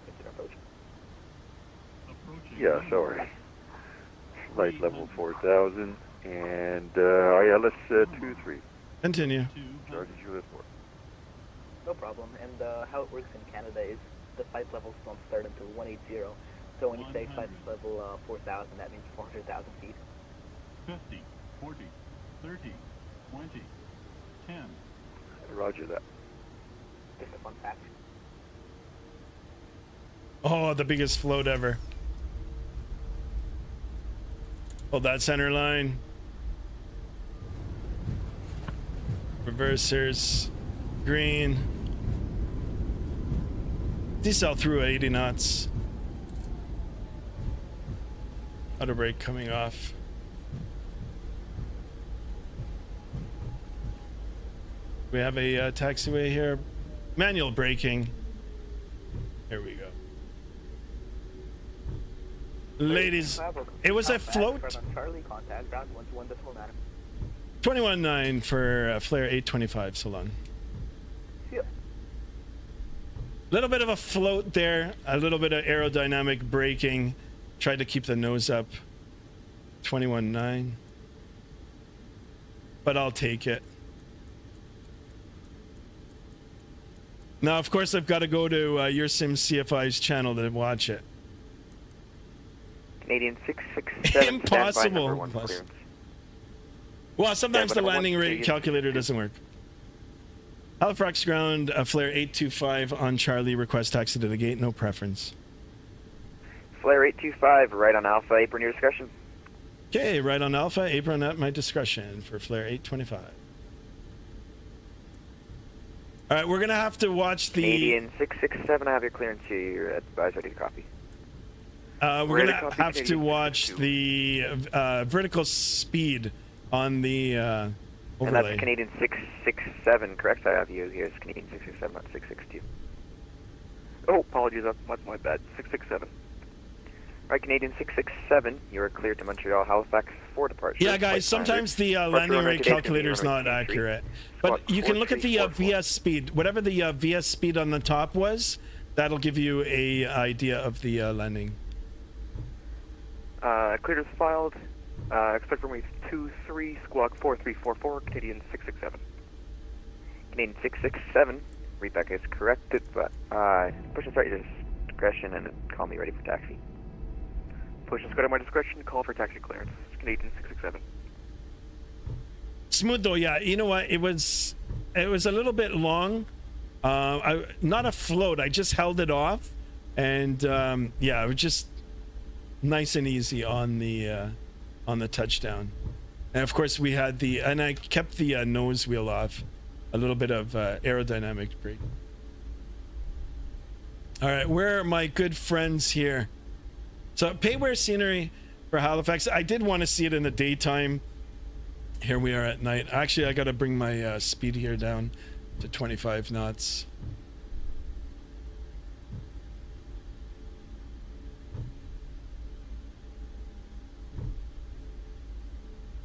Consider approach. Yeah, sorry. Flight level 4,000 and ILS 23. Continue. Charlie Juliet 4. No problem. And how it works in Canada is the flight levels don't start until 180. So when you say flight level 4,000, that means 400,000 feet. 50, 40, 30, 20, 10. Roger that. Just a fun fact. Oh, the biggest float ever. Hold that center line. Reversers. Green. Decel through at 80 knots. Auto brake coming off. We have a taxiway here. Manual braking. Here we go. Ladies, it was a float. Charlie, contact ground 121.9. 21.9 for Flare 825, so long. Yeah. Little bit of a float there, a little bit of aerodynamic braking. Tried to keep the nose up. 21.9. But I'll take it. Now, of course, I've got to go to your Sim CFI's channel to watch it. Canadian 667. Impossible. One clearance. Well, sometimes the number landing one, rate Canadian calculator doesn't work. Halifax ground, Flare 825 on Charlie. Request taxi to the gate. No preference. Flare 825, right on Alpha, apron your discretion. Okay, right on Alpha, apron at my discretion for Flare 825. All right, we're going to have to watch the... Canadian 667, I have your clearance here. You're advised ready to copy. We're going to have to watch the vertical speed on the And overlay. that's Canadian 667, correct? I have you here. It's Canadian 667, not 662. Oh, apologies, that's my bad. 667. All right, Canadian 667, you are cleared to Montreal, Halifax for departure. Yeah, guys, sometimes the landing rate calculator is not accurate. But you can look at the VS speed. Whatever the VS speed on the top was, that'll give you a idea of the landing. Cleared as filed. Expect runway 23, squawk 4344, Canadian 667. Canadian 667, readback is corrected, but push and start your discretion and call me ready for taxi. Push and start at my discretion, call for taxi clearance. Canadian 667. Smooth though, yeah. You know what? It was a little bit long. Not a float. I just held it off, and yeah, it was just nice and easy on the touchdown. And of course, we had and I kept the nose wheel off. A little bit of aerodynamic brake. All right, where are my good friends here? So pay-wear scenery for Halifax. I did want to see it in the daytime. Here we are at night. Actually, I got to bring my speed here down to 25 knots.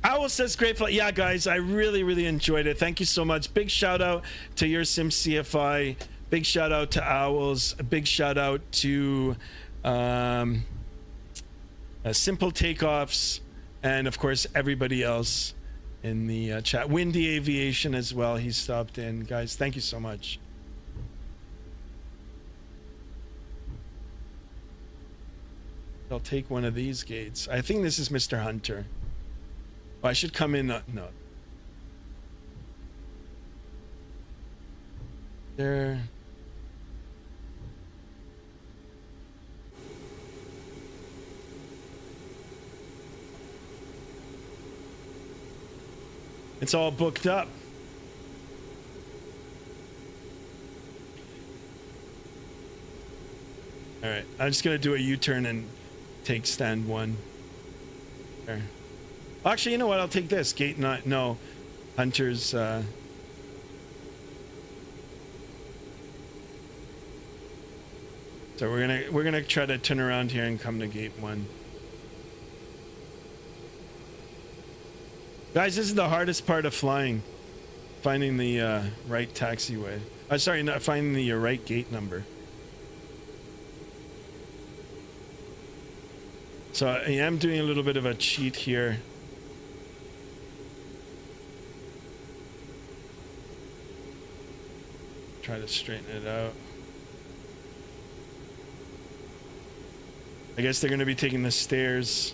Owl says great flight. Yeah, guys, I really enjoyed it. Thank you so much. Big shout out to your Sim CFI. Big shout out to Owls. A big shout out to Simple Takeoffs, and of course everybody else in the chat. Windy Aviation as well. He stopped in. Guys, thank you so much. I'll take one of these gates. I think this is Mr. Hunter. Oh, I should come in. No. There. It's all booked up. All right, I'm just gonna do a U-turn and take stand 1. There. Actually, you know what? I'll take this gate 9. No, Hunter's. So we're gonna try to turn around here and come to gate 1. Guys, this is the hardest part of flying. Finding the right taxiway. Sorry, not finding the right gate number. So I am doing a little bit of a cheat here. Try to straighten it out. I guess they're going to be taking the stairs.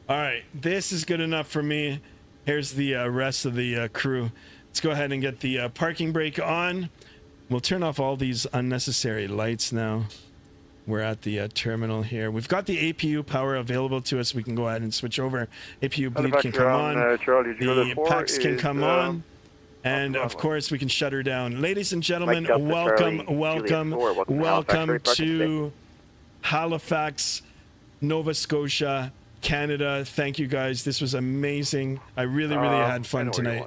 All right, this is good enough for me. Here's the rest of the crew. Let's go ahead and get the parking brake on. We'll turn off all these unnecessary lights now. We're at the terminal here. We've got the APU power available to us. We can go ahead and switch over. APU bleed can come on. Charlie, The PAX can come on. And of course, we can shut her down. Ladies and gentlemen, welcome to Halifax, Nova Scotia, Canada. Thank you guys. This was amazing. I really had fun tonight.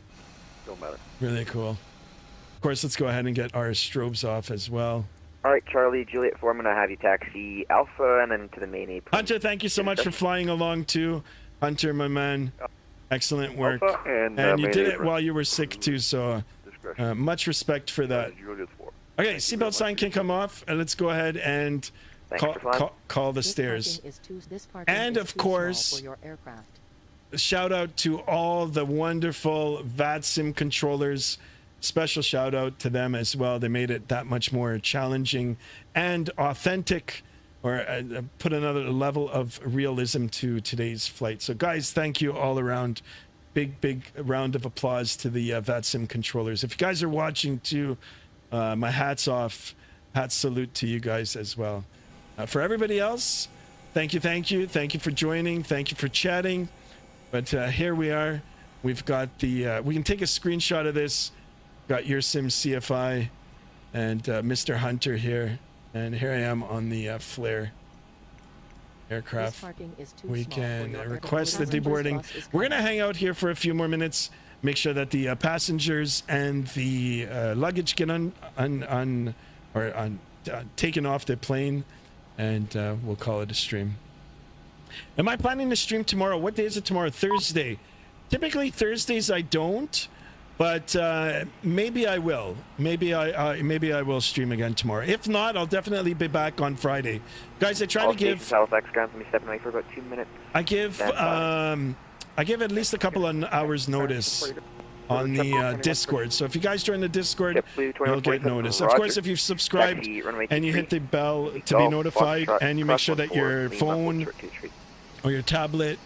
Don't matter. Really cool. Of course, let's go ahead and get our strobes off as well. All right, Charlie, Juliet 4, I'm going to have you taxi Alpha and then to the main A. Hunter, thank you so much for flying along too. Hunter, my man. Excellent work. Alpha and you did it while you were sick too, so much respect for that. Okay, seatbelt sign can come off, and let's go ahead and call the stairs. And of course, shout out to all the wonderful Vatsim controllers. Special shout out to them as well. They made it that much more challenging and authentic, or put another level of realism to today's flight. So guys, thank you all around. Big round of applause to the Vatsim controllers. If you guys are watching too, my hat's off. Hat salute to you guys as well. For everybody else, thank you for joining. Thank you for chatting. But here we are. We've got the, we can take a screenshot of this. Got your sim CFI and Mr. Hunter here. And here I am on the Flare aircraft. We can request the deboarding. We're going to hang out here for a few more minutes. Make sure that the passengers and the luggage get taken off the plane. And we'll call it a stream. Am I planning to stream tomorrow? What day is it tomorrow? Thursday. Typically Thursdays I don't. But maybe I will. Maybe I will stream again tomorrow. If not, I'll definitely be back on Friday. Guys, I try to give Halifax ground for me stepping away for about 2 minutes. I give at least a couple of hours notice on the Discord. So if you guys join the Discord, you'll get notice. Of course, if you've subscribed and you hit the bell to be notified, and you make sure that your phone or your tablet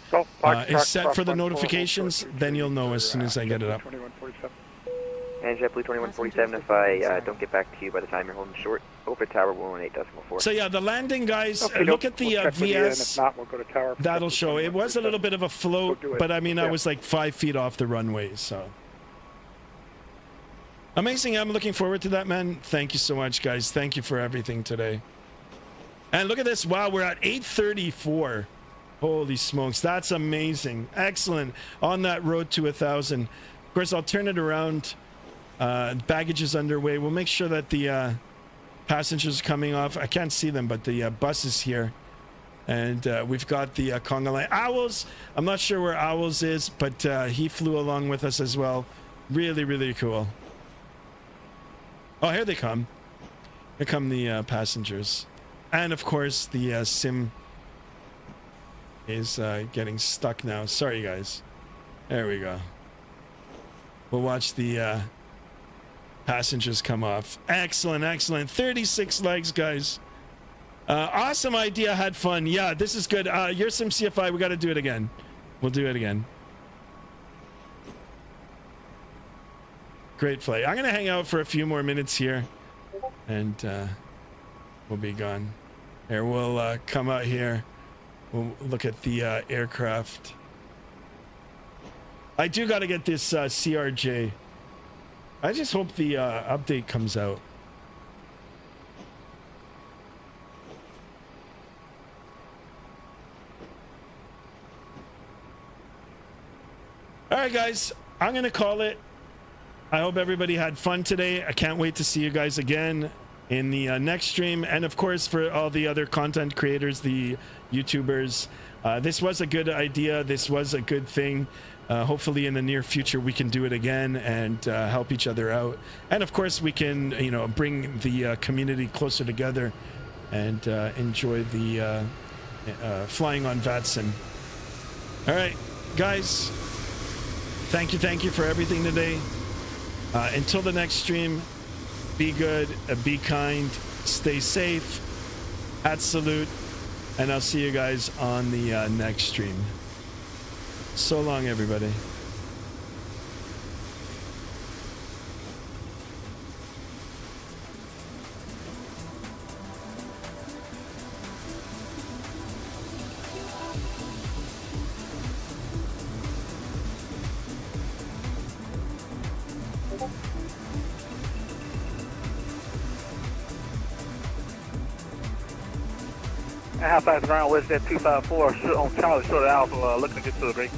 is set for the notifications, then you'll know as soon as I get it up. And JetBlue 2147, if I don't get back to you by the time you're holding short, over Tower 118.4. So yeah, the landing, guys, look at the VS. That'll show. It was a little bit of a float, but I mean, I was like 5 feet off the runway, so. Amazing. I'm looking forward to that, man. Thank you so much, guys. Thank you for everything today. And look at this. Wow, we're at 834. Holy smokes, that's amazing. Excellent. On that road to 1,000. Of course, I'll turn it around. Baggage is underway. We'll make sure that the passengers coming off. I can't see them, but the bus is here. And we've got the Conga Line. Owls, I'm not sure where Owls is, but he flew along with us as well. Really cool. Oh, here they come. Here come the passengers. And of course, the sim is getting stuck now. Sorry, guys. There we go. We'll watch the passengers come off. Excellent. 36 legs, guys. Awesome idea. Had fun. Yeah, this is good. Your sim CFI, we got to do it again. We'll do it again. Great flight. I'm going to hang out for a few more minutes here. And we'll be gone. Here, we'll come out here. We'll look at the aircraft. I do got to get this CRJ. I just hope the update comes out. All right, guys. I'm going to call it. I hope everybody had fun today. I can't wait to see you guys again in the next stream. And of course, for all the other content creators, the YouTubers, this was a good idea. This was a good thing. Hopefully in the near future, we can do it again and help each other out. And of course, we can, bring the community closer together and enjoy the flying on Vatsim. All right, guys. Thank you for everything today. Until the next stream, be good, be kind, stay safe, at salute, and I'll see you guys on the next stream. So long, everybody. Halifax ground, West Jet 254, on Charlie, short of Alpha, looking to get to the break.